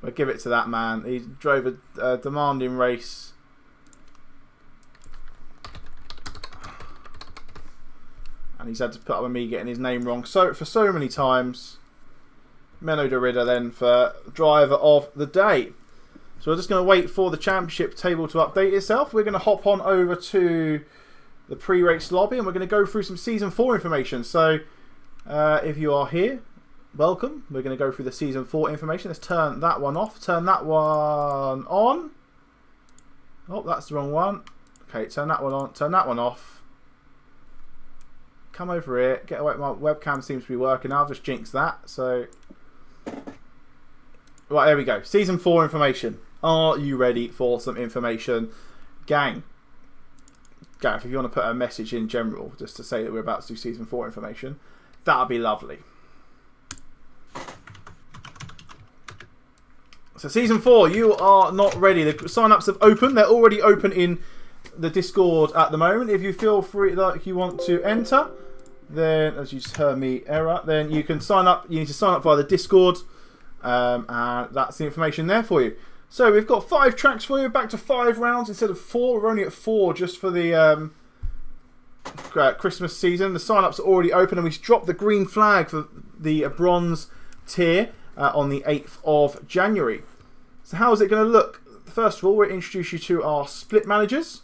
We'll give it to that man. He drove a demanding race. And he's had to put up with me getting his name wrong for so many times. Menno DeRidder then for driver of the day. So we're just going to wait for the championship table to update itself. We're going to hop on over to the pre-race lobby and we're going to go through some Season 4 information. So if you are here, welcome. We're going to go through the Season 4 information. Let's turn that one off. Turn that one on. Oh, that's the wrong one. Okay, turn that one on. Turn that one off. Come over here. Get away. My webcam seems to be working now. I've just jinxed that. So, right, there we go. Season 4 information. Are you ready for some information? Gang. Gareth, if you want to put a message in general, just to say that we're about to do Season 4 information, that would be lovely. So Season 4, you are not ready. The sign-ups have opened. They're already open in the Discord at the moment. If you feel free, like you want to enter, then, as you just heard me error, then you can sign up. You need to sign up via the Discord. And that's the information there for you. So we've got 5 tracks for you, back to 5 rounds instead of 4. We're only at 4 just for the Christmas season. The sign-ups are already open and we dropped the green flag for the bronze tier on the 8th of January. So how is it going to look? First of all, we'll introduce you to our split managers.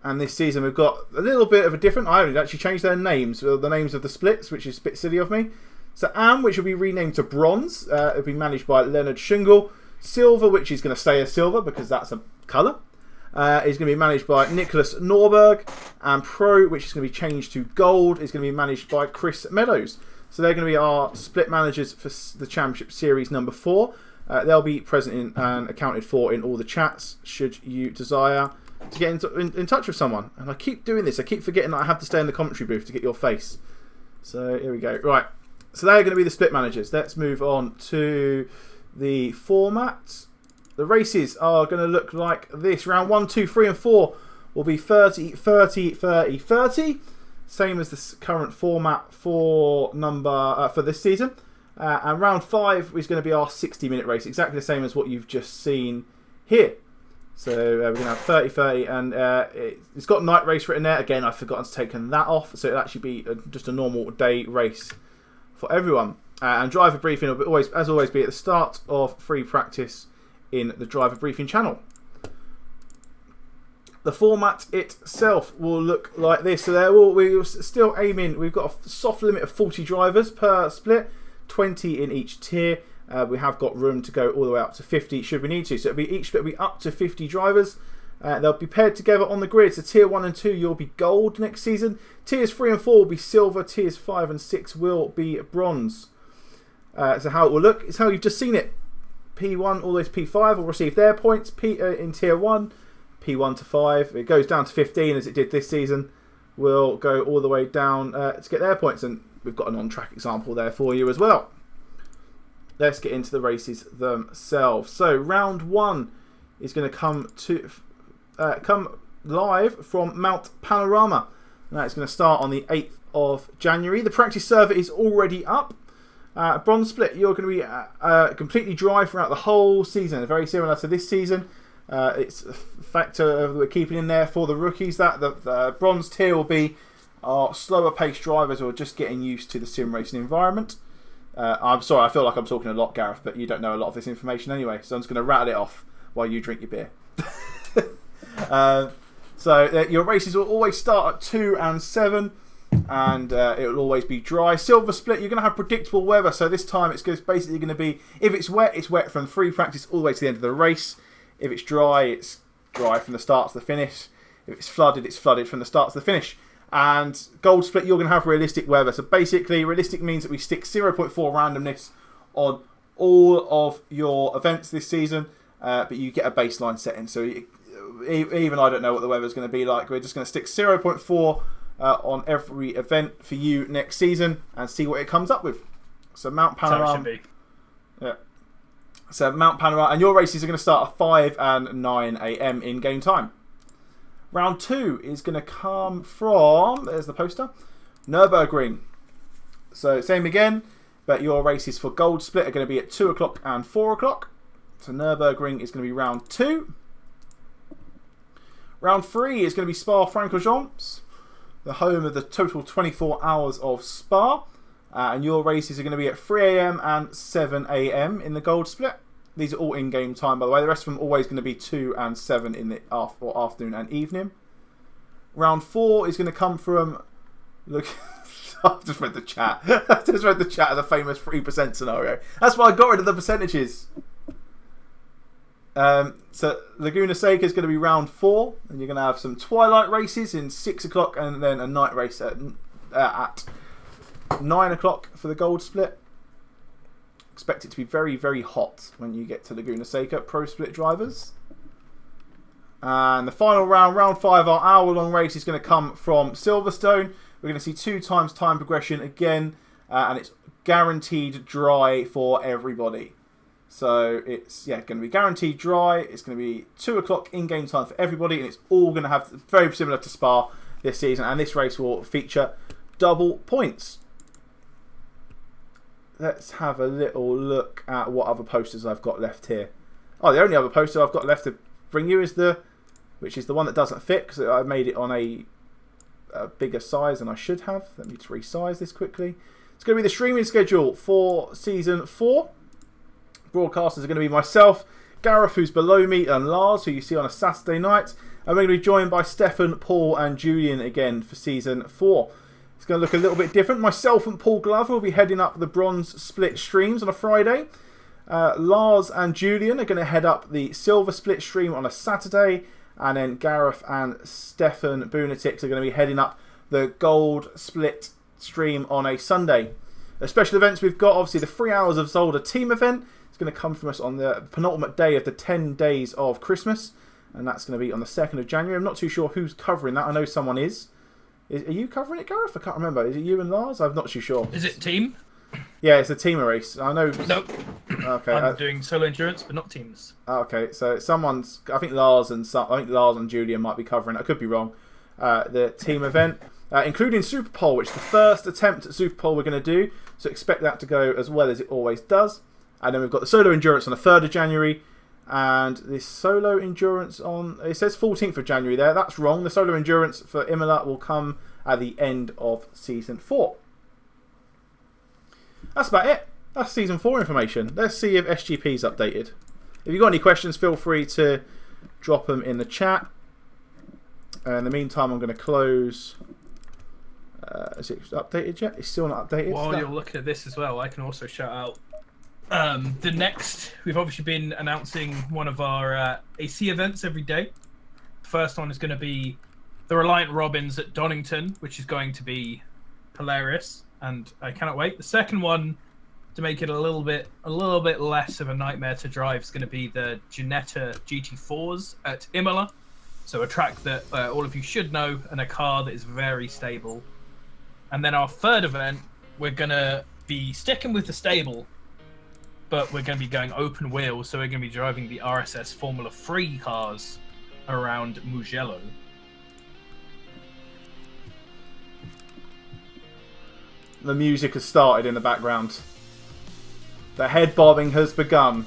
And this season we've got a little bit of a different... I haven't actually changed their names, the names of the splits, which is a bit silly of me. So Am, which will be renamed to Bronze, it'll be managed by Leonard Shingle. Silver, which is going to stay as Silver because that's a colour, is going to be managed by Nicholas Norberg. And Pro, which is going to be changed to Gold, is going to be managed by Chris Meadows. So they're going to be our split managers for the Championship Series number 4. They'll be present in and accounted for in all the chats should you desire to get in touch with someone. And I keep doing this. I keep forgetting that I have to stay in the commentary booth to get your face. So here we go. Right. So they're going to be the split managers. Let's move on to the format. The races are going to look like this. Round 1, 2, 3 and 4 will be 30, 30, 30, 30. same as the current format for for this season. And round 5 is going to be our 60-minute race, exactly the same as what you've just seen here. So we're going to have 30-30, and it's got night race written there. Again, I've forgotten to take that off, so it'll actually be just a normal day race for everyone. And driver briefing will always, as always, be at the start of free practice in the driver briefing channel. The format itself will look like this. So we're still aiming. We've got a soft limit of 40 drivers per split, 20 in each tier. We have got room to go all the way up to 50 should we need to. So each split will be up to 50 drivers. They'll be paired together on the grid. So tier 1 and 2 you'll be gold next season. Tiers 3 and 4 will be silver. Tiers 5 and 6 will be bronze. So how it will look is how you've just seen it. P1 all those P5 will receive their points. In tier 1, P1 to 5. It goes down to 15 as it did this season. We'll go all the way down to get their points. And we've got an on-track example there for you as well. Let's get into the races themselves. So round 1 is going to come live from Mount Panorama. Now it's going to start on the 8th of January. The practice server is already up. Bronze split, you're going to be completely dry throughout the whole season. Very similar to this season. It's a factor that we're keeping in there for the rookies. That the bronze tier will be our slower paced drivers who are just getting used to the sim racing environment. I'm sorry, I feel like I'm talking a lot, Gareth, but you don't know a lot of this information anyway, so I'm just going to rattle it off while you drink your beer. So your races will always start at 2 and 7, and it will always be dry. Silver split, you're going to have predictable weather, so this time it's basically going to be, if it's wet from free practice all the way to the end of the race. If it's dry from the start to the finish. If it's flooded from the start to the finish. And gold split, you're going to have realistic weather. So basically, realistic means that we stick 0.4 randomness on all of your events this season, but you get a baseline setting. So even I don't know what the weather's going to be like. We're just going to stick 0.4 on every event for you next season and see what it comes up with. So Mount Panorama. Yeah. So Mount Panorama, and your races are going to start at 5 and 9 a.m. in game time. Round 2 is going to come from, there's the poster, Nürburgring. So same again, but your races for gold split are going to be at 2 o'clock and 4 o'clock. So Nürburgring is going to be round 2. Round 3 is going to be Spa-Francorchamps, the home of the total 24 hours of Spa. And your races are going to be at 3 a.m. and 7 a.m. in the gold split. These are all in-game time, by the way. The rest of them are always going to be 2 and 7 in the afternoon and evening. Round 4 is going to come from... Look, I've just read the chat. I've just read the chat of the famous 3% scenario. That's why I got rid of the percentages. So Laguna Seca is going to be round 4. And you're going to have some twilight races in 6 o'clock and then a night race at 9 o'clock for the gold split. Expect it to be very, very hot when you get to Laguna Seca, pro split drivers. And the final round, round 5, our hour-long race is going to come from Silverstone. We're going to see 2 times time progression again, and it's guaranteed dry for everybody. So it's going to be guaranteed dry. It's going to be 2 o'clock in-game time for everybody, and it's all going to have very similar to Spa this season. And this race will feature double points. Let's have a little look at what other posters I've got left here. Oh, the only other poster I've got left to bring you is which is the one that doesn't fit, because I made it on a bigger size than I should have. Let me just resize this quickly. It's going to be the streaming schedule for Season 4. Broadcasters are going to be myself, Gareth, who's below me, and Lars, who you see on a Saturday night. And we're going to be joined by Stefan, Paul, and Julian again for Season 4. It's going to look a little bit different. Myself and Paul Glover will be heading up the bronze split streams on a Friday. Lars and Julian are going to head up the silver split stream on a Saturday. And then Gareth and Stefan Bunatics are going to be heading up the gold split stream on a Sunday. The special events we've got, obviously the 3 Hours of Zolder team event. It's going to come from us on the penultimate day of the 10 days of Christmas. And that's going to be on the 2nd of January. I'm not too sure who's covering that. I know someone is. Are you covering it, Gareth? I can't remember. Is it you and Lars? I'm not too sure. Is it team? Yeah, it's a team race. I know. Nope. Okay. I'm doing solo endurance, but not teams. Okay, so I think Lars and Julian might be covering it. I could be wrong. The team event. including Super Pole, which is the first attempt at Super Pole we're going to do. So expect that to go as well as it always does. And then we've got the Solo Endurance on the 3rd of January. And this Solo Endurance on... It says 14th of January there. That's wrong. The Solo Endurance for Imola will come at the end of Season 4. That's about it. That's Season 4 information. Let's see if SGP's updated. If you've got any questions, feel free to drop them in the chat. In the meantime, I'm going to close... is it updated yet? It's still not updated. While you're looking at this as well, I can also shout out the next. We've obviously been announcing one of our AC events every day. The first one is going to be the Reliant Robins at Donington, which is going to be hilarious, and I cannot wait. The second one, to make it a little bit less of a nightmare to drive, is going to be the Ginetta GT4s at Imola. So a track that all of you should know, and a car that is very stable. And then our third event, we're going to be sticking with the stable, but we're going to be going open wheel, so we're going to be driving the RSS Formula 3 cars around Mugello. The music has started in the background. The head bobbing has begun.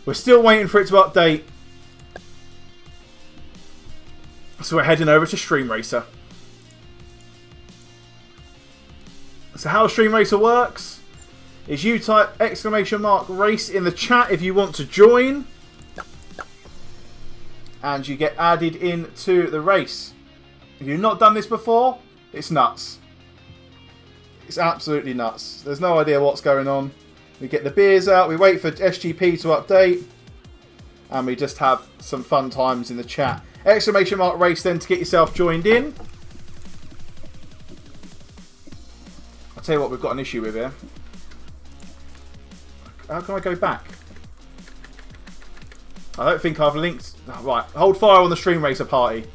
We're still waiting for it to update. So we're heading over to Stream Racer. So how Stream Racer works is you type !race in the chat if you want to join. And you get added into the race. If you've not done this before, it's nuts. It's absolutely nuts. There's no idea what's going on. We get the beers out, we wait for SGP to update, and we just have some fun times in the chat. !race then to get yourself joined in. I'll tell you what we've got an issue with here. How can I go back? I don't think I've linked... Right, hold fire on the Stream Racer party.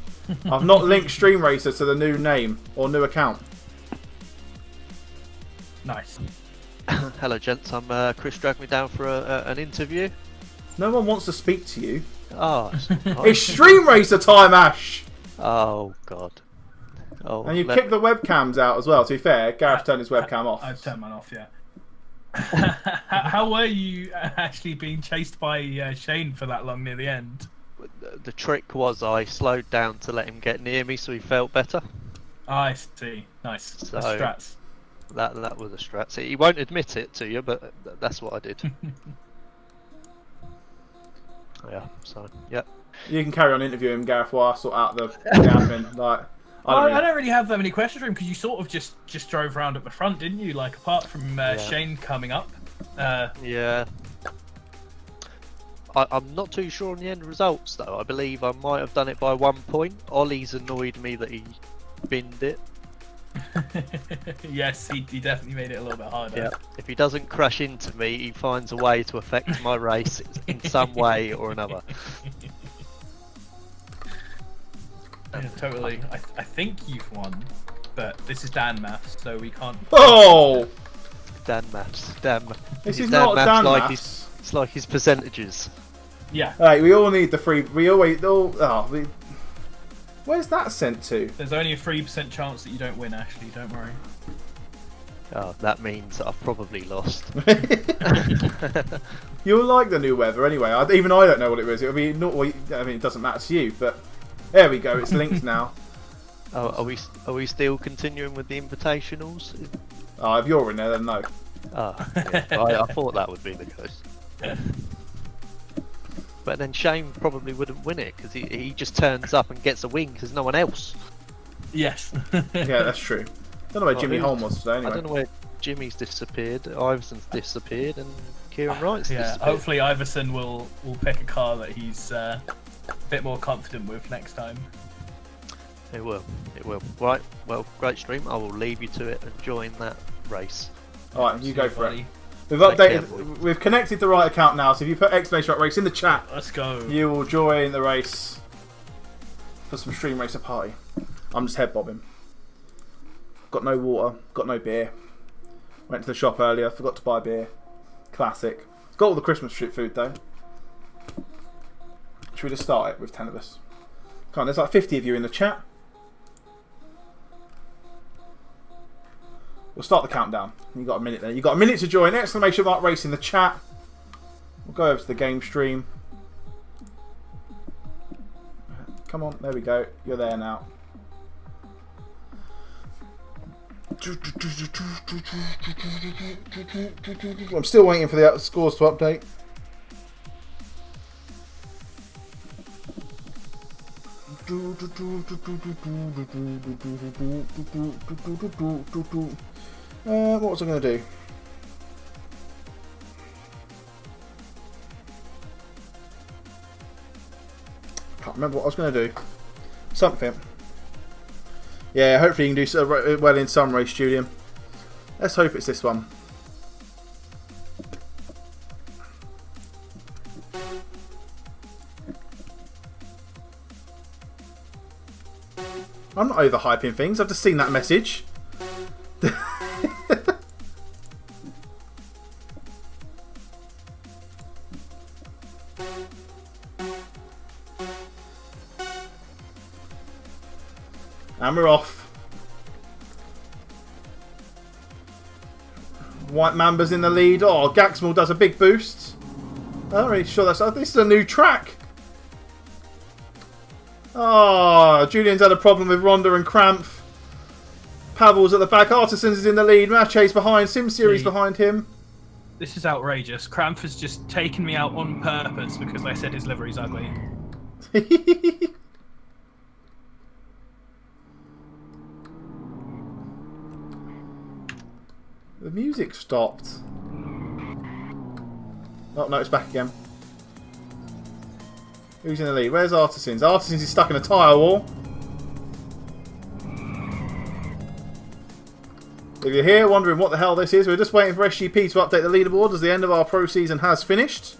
I've not linked Stream Racer to the new name or new account. Nice. Hello, gents. I'm Chris. Dragged me down for an interview. No one wants to speak to you. Oh, it's Stream Racer time, Ash! Oh, God. Oh, and you kicked the webcams out as well. To be fair, Gareth turned his webcam off. I've turned mine off, yeah. How were you actually being chased by Shane for that long near the end? The trick was I slowed down to let him get near me so he felt better. I see. Nice. So, strats. That was a strat. See, he won't admit it to you, but that's what I did. Yeah, so, yeah. You can carry on interviewing Gareth while I sort out the admin. Like, I don't really have that many questions for him because you sort of just drove around at the front, didn't you? Like, apart from Shane coming up. Yeah. I'm not too sure on the end results, though. I believe I might have done it by 1 point. Ollie's annoyed me that he binned it. Yes, he definitely made it a little bit harder. Yeah. If he doesn't crash into me, he finds a way to affect my race in some way or another. Yeah, totally. I think you've won, but this is Dan Maths, so we can't. Oh! Dan Maths. Dan. This is not Dan like Maths. It's like his percentages. Yeah. Right, we all need the free. We always all. Where's that sent to? There's only a 3% chance that you don't win, Ashley. Don't worry. Oh, that means I've probably lost. You'll like the new weather anyway. Even I don't know what it was. It'll be not. I mean, it doesn't matter to you, but there we go. It's linked now. Oh, are we still continuing with the invitationals? Oh, if you're in there, then no. Oh, yeah. I thought that would be the case. But then Shane probably wouldn't win it because he just turns up and gets a win because no one else. Yes. Yeah, that's true. Don't know where Jimmy Holm was today. Anyway. I don't know where Jimmy's disappeared, Iverson's disappeared, and Kieran Wright's disappeared. Hopefully Iverson will pick a car that he's a bit more confident with next time. It will. It will. Right. Well, great stream. I will leave you to it and join that race. All right, you go for it. We've updated. We've connected the right account now. So if you put !race in the chat, let's go. You will join the race for some Stream Racer party. I'm just head bobbing. Got no water. Got no beer. Went to the shop earlier. Forgot to buy beer. Classic. Got all the Christmas food though. Should we just start it with 10 of us? Come on, there's like 50 of you in the chat. We'll start the countdown. You got a minute there. You got a minute to join. Exclamation mark race in the chat. We'll go over to the game stream. Come on, there we go. You're there now. I'm still waiting for the scores to update. What was I going to do? Can't remember what I was going to do. Something. Yeah, hopefully you can do so well in some race, Julian. Let's hope it's this one. I'm not overhyping things. I've just seen that message. And we're off. White Mamba's in the lead. Oh, Gaxmal does a big boost. I'm not really sure that's... This is a new track. Oh, Julian's had a problem with Ronda and Krampf. Pavel's at the back. Artisans is in the lead. Mache's behind. Sim Series behind him. This is outrageous. Krampf has just taken me out on purpose because I said his livery's ugly. The music stopped. Oh, no, it's back again. Who's in the lead? Where's Artisans? Artisans is stuck in a tyre wall. If you're here wondering what the hell this is, we're just waiting for SGP to update the leaderboard as the end of our pro season has finished.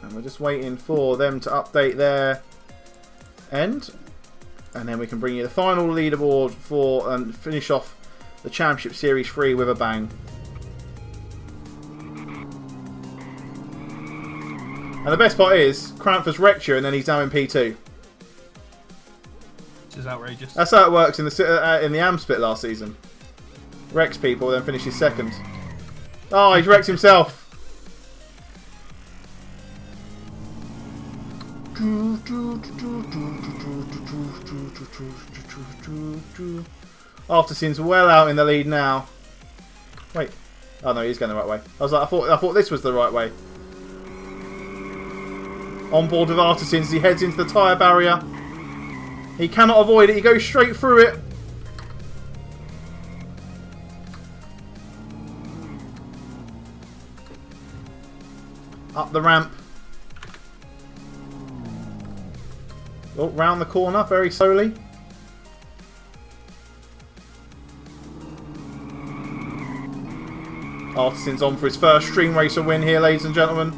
And we're just waiting for them to update their end. And then we can bring you the final leaderboard for and finish off the Championship Series 3 with a bang. And the best part is, Krampf has wrecked you and then he's now in P2. This is outrageous. That's how it works in the AM split last season. Wrecks people, then finishes second. Oh, he's wrecked himself. Artisan's well out in the lead now. Wait. Oh no, he's going the right way. I was like, I thought this was the right way. On board with Artisans, he heads into the tyre barrier. He cannot avoid it. He goes straight through it. Up the ramp. Oh, round the corner very slowly. Artisan's on for his first Stream Racer win here, ladies and gentlemen.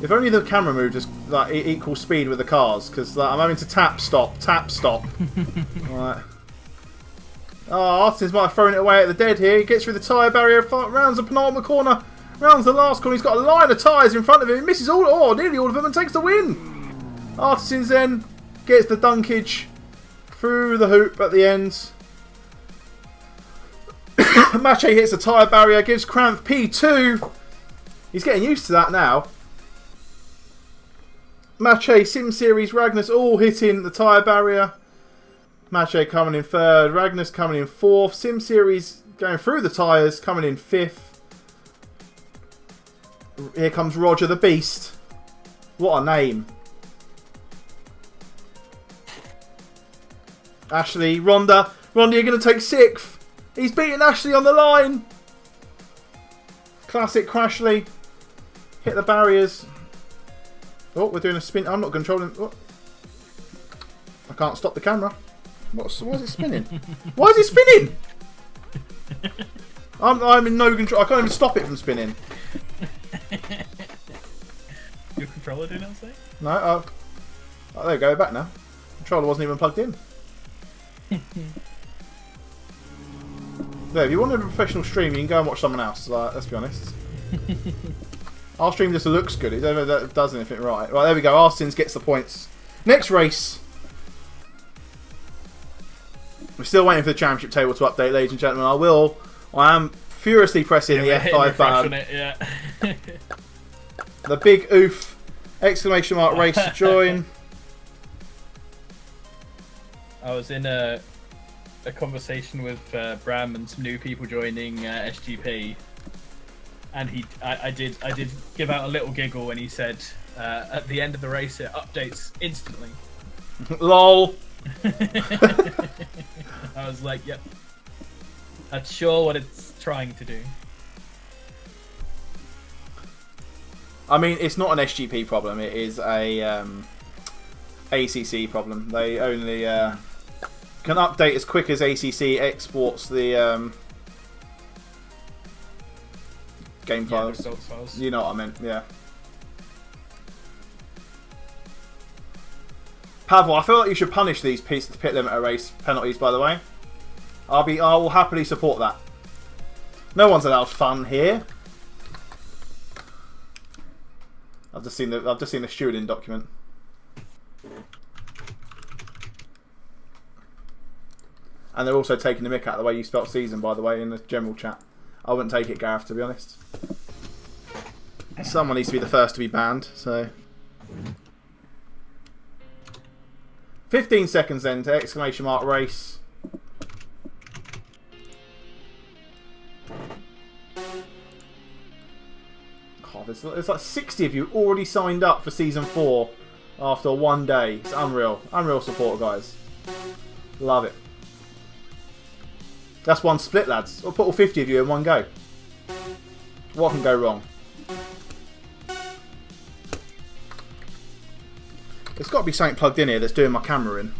If only the camera moved just like equal speed with the cars, because like, I'm having to tap stop. Right. Oh, Artisans might have thrown it away at the dead here. He gets through the tyre barrier, rounds the penultimate corner, rounds the last corner. He's got a line of tyres in front of him. He misses nearly all of them and takes the win. Artisans then gets the dunkage through the hoop at the end. Mache hits the tyre barrier, gives Krampf P2. He's getting used to that now. Mache, Sim Series, Ragnus all hitting the tyre barrier. Mache coming in third, Ragnus coming in fourth, Sim Series going through the tyres, coming in fifth. Here comes Roger the Beast. What a name. Ashley, Ronda, you're going to take sixth. He's beating Ashley on the line. Classic Crashly. Hit the barriers. Oh, we're doing a spin. I'm not controlling. Oh. I can't stop the camera. Why is it spinning? Why is it spinning? I'm in no control. I can't even stop it from spinning. Your controller did not say? No. Oh, there we go. Back now. Controller wasn't even plugged in. There, if you want a professional stream, you can go and watch someone else. Let's be honest. Our stream just looks good. It never does anything right. Right, there we go. Arstins gets the points. Next race. We're still waiting for the championship table to update, ladies and gentlemen. I am furiously pressing the F5 button. Yeah. The big oof! Exclamation mark race to join. I was in a conversation with Bram and some new people joining SGP, and I did give out a little giggle when he said at the end of the race it updates instantly. LOL. I was like, yep, that's sure what it's trying to do. I mean, it's not an SGP problem. It is a ACC problem. They only can update as quick as ACC exports the game files. Results files. You know what I meant, yeah. Pavel, I feel like you should punish these pit limiter race penalties. By the way, I will happily support that. No one's allowed fun here. I've just seen the stewarding document. And they're also taking the mick out of the way you spelt season, by the way, in the general chat. I wouldn't take it, Gareth, to be honest. Someone needs to be the first to be banned, so. 15 seconds then to exclamation mark race. Oh, there's like 60 of you already signed up for season 4 after one day. It's unreal. Unreal support, guys. Love it. That's one split, lads. I'll put all 50 of you in one go. What can go wrong? There's got to be something plugged in here that's doing my camera in.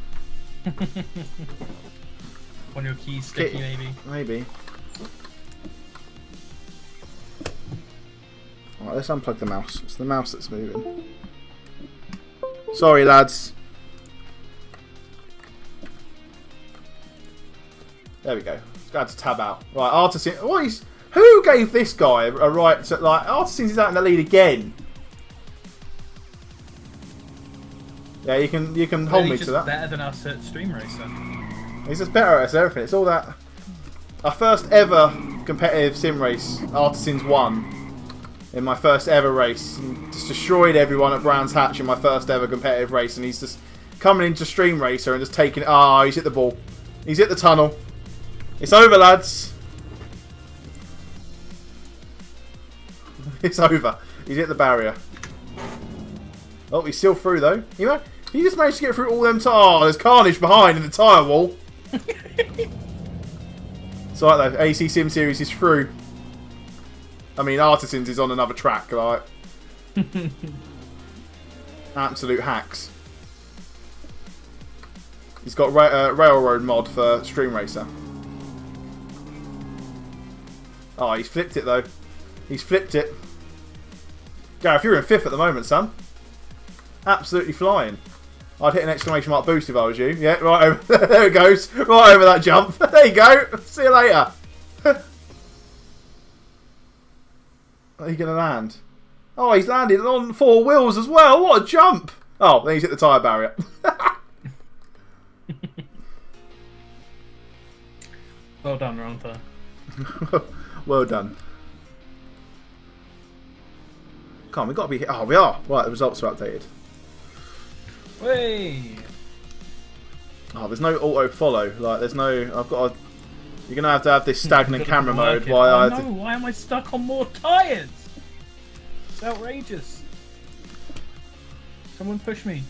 On your keys sticky, maybe. Maybe. Alright, let's unplug the mouse. It's the mouse that's moving. Sorry, lads. There we go. Got to tab out. Right, Artisan. Who gave this guy a right to, like, Artisan's is out in the lead again? Yeah, you can hold me to that. Better than us at Stream Racer. He's just better at us, everything. It's all that. Our first ever competitive sim race, Artisans won in my first ever race. And just destroyed everyone at Brands Hatch in my first ever competitive race, and he's just coming into Stream Racer and just taking it. Ah, he's hit the ball. He's hit the tunnel. It's over, lads. It's over. He's hit the barrier. Oh, he's still through though. He just managed to get through all them tires. Oh, there's carnage behind in the tyre wall. It's alright though. AC Sim Series is through. I mean, Artisans is on another track, like. Absolute hacks. He's got railroad mod for Stream Racer. Oh, he's flipped it though. He's flipped it. Gareth, you're in 5th at the moment, son. Absolutely flying. I'd hit an exclamation mark boost if I was you. Yeah, right over. There it goes. Right over that jump. There you go. See you later. Are you going to land? Oh, he's landed on 4 wheels as well. What a jump. Oh, then he's hit the tyre barrier. Well done, Rantha. Well done. Come on, we've got to be here. Oh, we are. Right, the results are updated. Hey. Oh, there's no auto follow. Like, there's no. I've got to. You're gonna have to have this stagnant camera mode. Why am I stuck on more tyres? It's outrageous. Someone push me.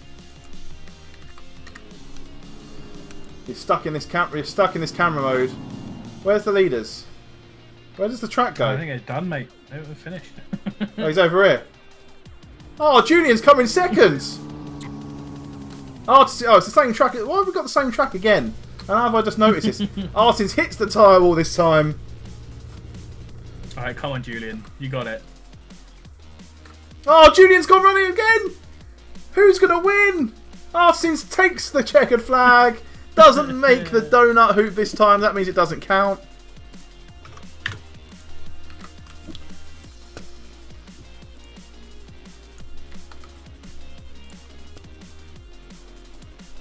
You're stuck in this camera. You're stuck in this camera mode. Where's the leaders? Where does the track go? I think it's done, mate. We're finished. Oh, he's over here. Oh, Julian's coming second. Oh, it's the same track. Why have we got the same track again? And how have I just noticed this? Artins hits the tyre wall this time. Alright, come on, Julian. You got it. Oh, Julian's gone running again. Who's going to win? Artins takes the checkered flag. Doesn't make the donut hoop this time. That means it doesn't count.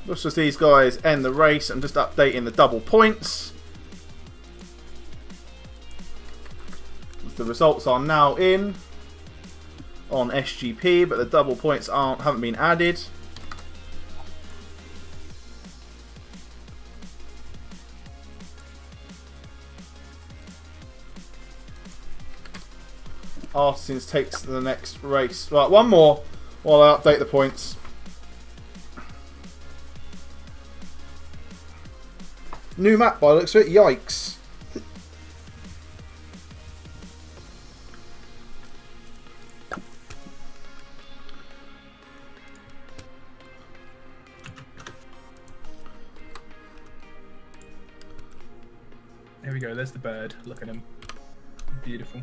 Just as these guys end the race, I'm just updating the double points. The results are now in on SGP, but the double points haven't been added. Artisans takes the next race. Right, one more while I update the points. New map by the looks of it. Yikes. There we go, there's the bird. Look at him. Beautiful.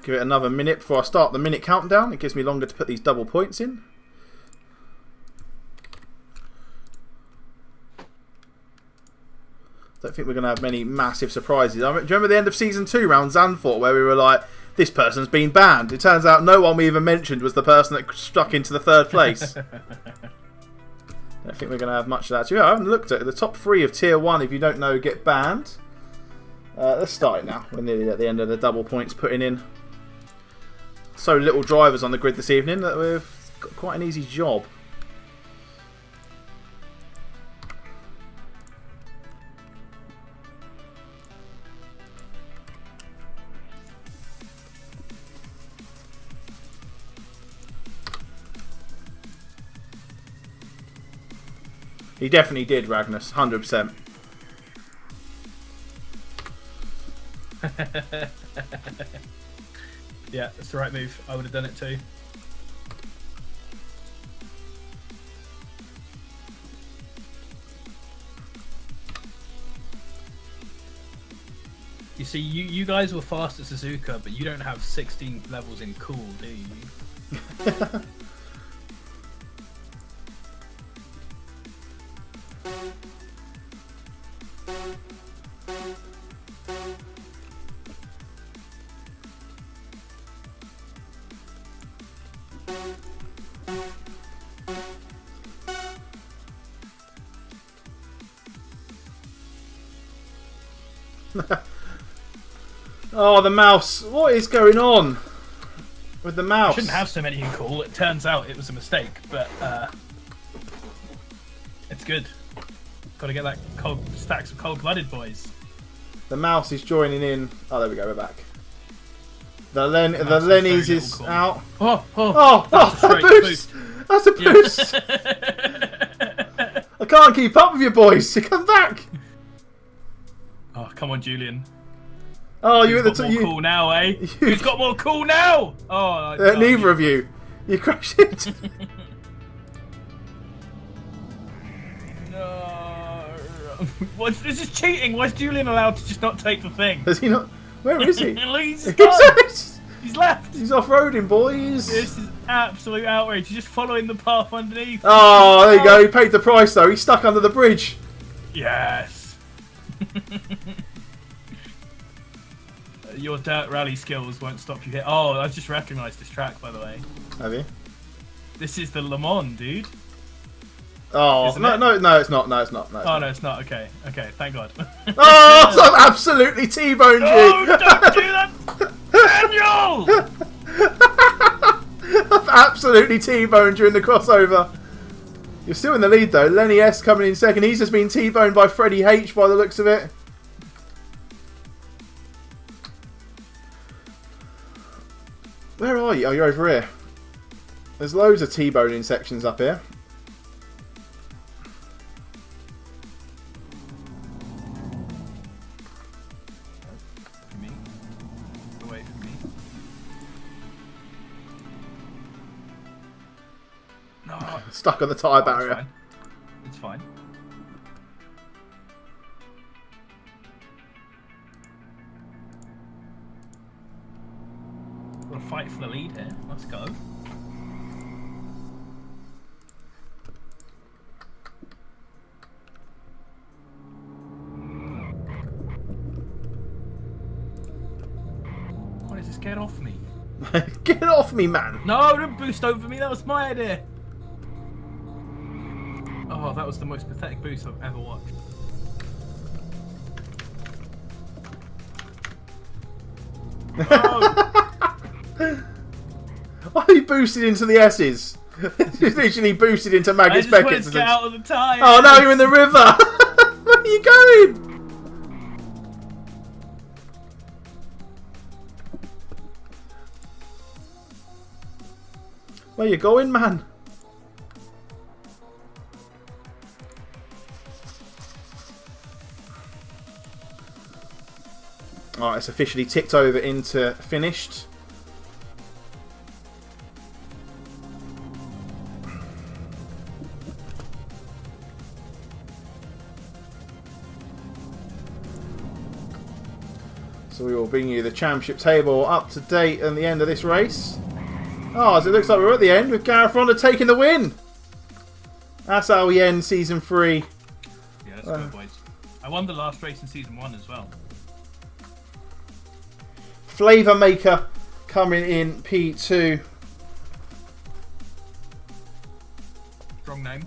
Give it another minute before I start the minute countdown. It gives me longer to put these double points in. Don't think we're going to have many massive surprises. Do you remember the end of Season 2 round Zanfort where we were like, this person's been banned? It turns out no one we even mentioned was the person that stuck into the 3rd place. Don't think we're going to have much of that. Yeah, I haven't looked at it. The top 3 of Tier 1, if you don't know, get banned. Let's start it now. We're nearly at the end of the double points putting in. So little drivers on the grid this evening that we've got quite an easy job. He definitely did, Ragnus, 100%. Yeah, that's the right move. I would have done it too. You see, you guys were fast at Suzuka, but you don't have 16 levels in cool, do you? Oh, the mouse. What is going on with the mouse? I shouldn't have so many in cool. It turns out it was a mistake, but it's good. Got to get that cold stacks of cold-blooded boys. The mouse is joining in. Oh, there we go. We're back. The Lennies is cool. out. Oh, that's a boost. That's a boost. Yeah. I can't keep up with you boys. You come back. Oh, come on, Julian. Oh, you're Who's at the got more cool now, eh? Who's got more cool now? Oh, neither of you. You crashed it. No. This is cheating. Why is Julian allowed to just not take the thing? Does he not? Where is he? He's gone. He's left. He's off-roading, boys. This is absolute outrage. He's just following the path underneath. Oh, there you go. He paid the price, though. He's stuck under the bridge. Yes. Your dirt rally skills won't stop you here. Oh, I've just recognised this track, by the way. Have you? This is the Le Mans, dude. Oh, Isn't no, it? no, it's not. No, it's not. No, No, it's not. Okay, thank God. Oh, so I've absolutely T-boned you. Oh, don't do that! Daniel! I've absolutely T-boned you in the crossover. You're still in the lead, though. Lenny S coming in second. He's just been T-boned by Freddie H by the looks of it. Where are you? Oh, you're over here. There's loads of T-boning sections up here. Me. Away from me. No. Stuck on the tyre It's barrier. fine. It's fine. We'll fight for the lead here. Let's go. What is this? Get off me. Get off me, man. No, don't boost over me. That was my idea. Oh, that was the most pathetic boost I've ever watched. Oh! Why are you boosted into the S's? He's literally boosted into Magus I Beckett. just want to get out of the tyre. Oh, no, you're in the river. Where are you going? Where you going, man? Alright, it's officially ticked over into finished. So we will bring you the championship table up to date at the end of this race. Oh, as it looks like we're at the end with Gareth Ronda taking the win. That's how we end Season 3. Yeah, that's good, boys. I won the last race in Season 1 as well. Flavour Maker coming in P2. Strong name.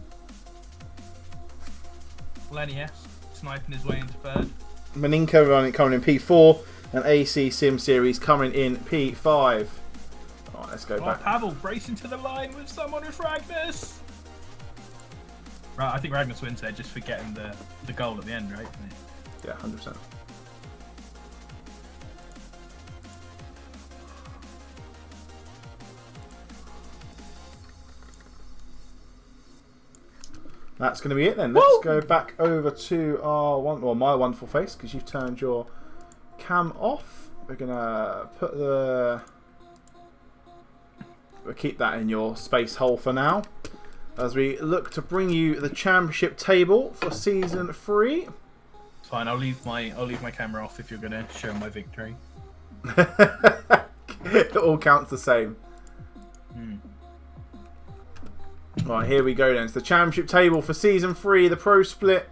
Lenny S. Sniping his way into third. Maninka coming in P4. And AC Sim Series coming in P5. Alright, let's go back. Pavel racing to the line with someone with Ragnus. Right, I think Ragnus wins there just for getting the goal at the end, right? Yeah, 100%. That's going to be it then. Let's go back over to our my wonderful face, because you've turned your cam off. We're going to put we'll keep that in your space hole for now, as we look to bring you the championship table for Season 3. It's fine. I'll leave my camera off if you're going to show my victory. It all counts the same. Right, here we go then. It's the championship table for Season 3. The Pro Split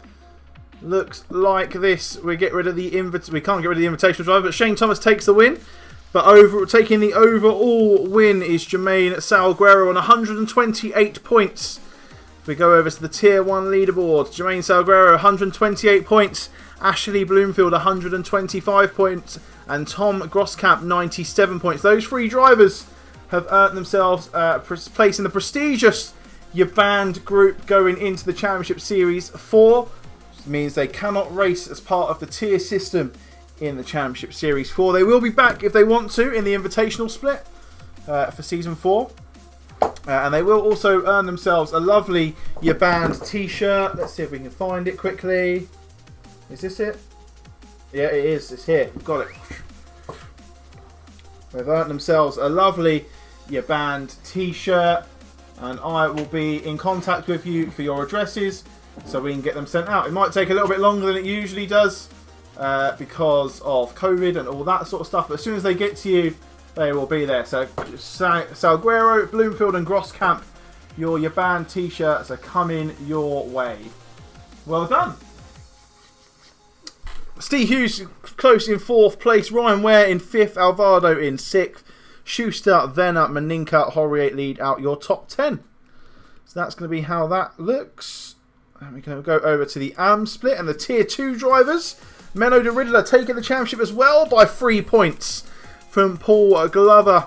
looks like this. We get rid of the we can't get rid of the invitational driver, but Shane Thomas takes the win. But taking the overall win is Jermaine Salguero on 128 points. If we go over to the Tier 1 leaderboard, Jermaine Salguero 128 points, Ashley Bloomfield 125 points, and Tom Grosskamp 97 points. Those three drivers have earned themselves a place in the prestigious Your Band group going into the Championship Series 4. Which means they cannot race as part of the tier system in the Championship Series 4. They will be back if they want to in the Invitational Split for Season 4. And they will also earn themselves a lovely Your Band t-shirt. Let's see if we can find it quickly. Is this it? Yeah, it is. It's here. We've got it. They've earned themselves a lovely Your Band t-shirt. And I will be in contact with you for your addresses so we can get them sent out. It might take a little bit longer than it usually does because of COVID and all that sort of stuff. But as soon as they get to you, they will be there. So Salguero, Bloomfield and Grosskamp, your Band t-shirts are coming your way. Well done. Steve Hughes close in 4th place. Ryan Ware in 5th. Alvaro in 6th. Schuster, Venner, Maninka, Horiate lead out your top 10. So that's going to be how that looks. And we're going to go over to the AM split and the Tier 2 drivers. Menno de Riddler taking the championship as well by 3 points from Paul Glover.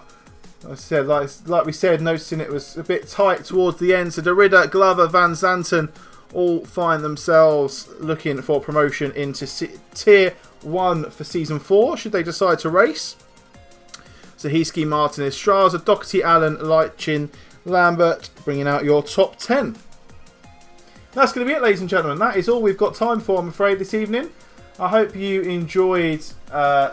I said, like we said, noticing it was a bit tight towards the end. So de Riddler, Glover, Van Zanten all find themselves looking for promotion into Tier 1 for Season 4, should they decide to race. Zahiski, Martinez, Straza, Doherty, Allen, Lightchin, Lambert, bringing out your top 10. That's going to be it, ladies and gentlemen. That is all we've got time for, I'm afraid, this evening. I hope you enjoyed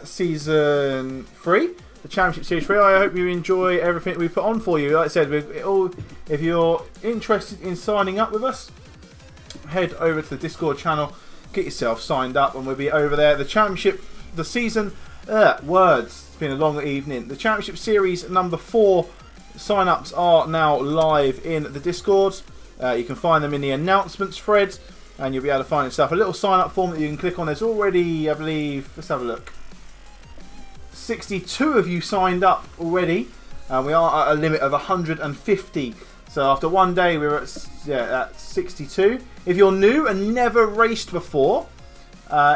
Season 3, the Championship Series 3. I hope you enjoy everything we put on for you. Like I said, if you're interested in signing up with us, head over to the Discord channel, get yourself signed up, and we'll be over there. The Championship, the season, words. It's been a long evening. The Championship Series number 4 sign-ups are now live in the Discord. You can find them in the announcements thread, and you'll be able to find yourself a little sign-up form that you can click on. There's already, I believe, let's have a look, 62 of you signed up already. We are at a limit of 150. So after one day, we were at 62. If you're new and never raced before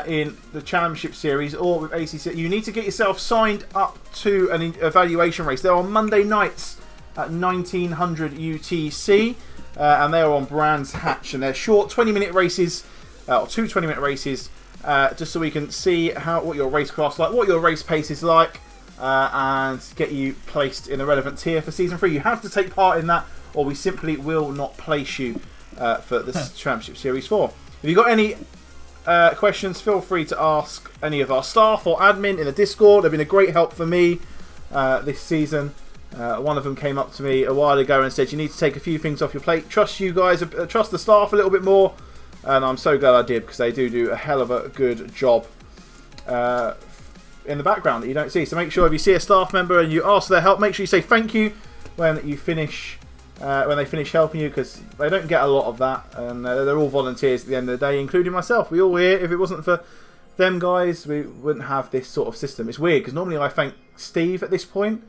in the Championship Series or with ACCSS, you need to get yourself signed up to an evaluation race. They're on Monday nights at 1900 UTC, and they're on Brands Hatch, and they're short 20-minute races, or 2 20-minute races, just so we can see what your racecraft's like, what your race pace is like, and get you placed in a relevant tier for Season 3. You have to take part in that, or we simply will not place you for this Championship Series 4. If you've got any questions, feel free to ask any of our staff or admin in the Discord. They've been a great help for me this season. One of them came up to me a while ago and said, you need to take a few things off your plate. Trust you guys, trust the staff a little bit more. And I'm so glad I did, because they do a hell of a good job in the background that you don't see. So make sure if you see a staff member and you ask for their help, make sure you say thank you when you finish. When they finish helping you, because they don't get a lot of that, and they're all volunteers at the end of the day, including myself. We all here. If it wasn't for them guys, we wouldn't have this sort of system. It's weird, because normally I thank Steve at this point.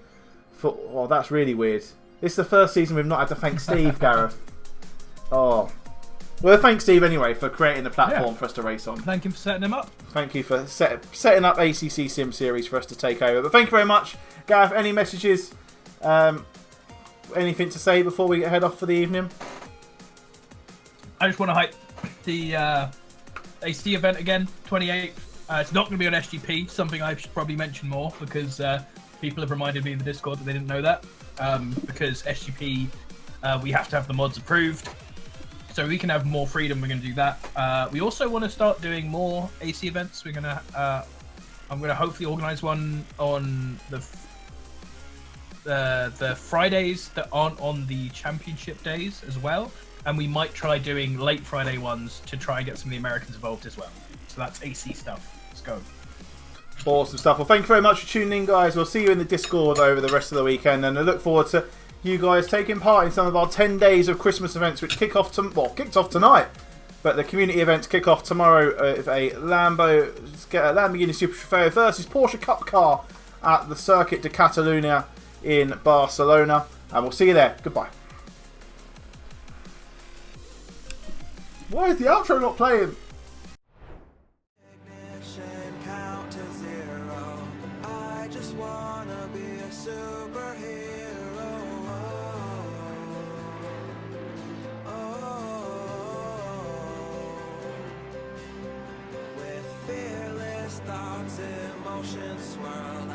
Oh, that's really weird. This is the first season we've not had to thank Steve, Gareth. Oh. Well, thanks Steve anyway for creating the platform for us to race on. Thank you for setting them up. Thank you for setting up ACC Sim Series for us to take over. But thank you very much. Gareth, any messages? Anything to say before we head off for the evening? I just want to hype the AC event again, 28th. It's not going to be on SGP, something I should probably mention more, because people have reminded me in the Discord that they didn't know that. Because SGP, we have to have the mods approved. So we can have more freedom, we're going to do that. We also want to start doing more AC events. I'm going to hopefully organise one on the Fridays that aren't on the championship days as well, and we might try doing late Friday ones to try and get some of the Americans involved as well. So that's AC stuff. Let's go. Awesome stuff. Well, thank you very much for tuning in, guys. We'll see you in the Discord over the rest of the weekend, and I look forward to you guys taking part in some of our 10 days of Christmas events, which kicked off tonight, but the community events kick off tomorrow with a Lamborghini Super Trofeo versus Porsche Cup car at the Circuit de Catalunya in Barcelona, and we'll see you there. Goodbye. Why is the outro not playing? Count to 0. I just wanna be a superhero. With fearless thoughts, emotions swirl.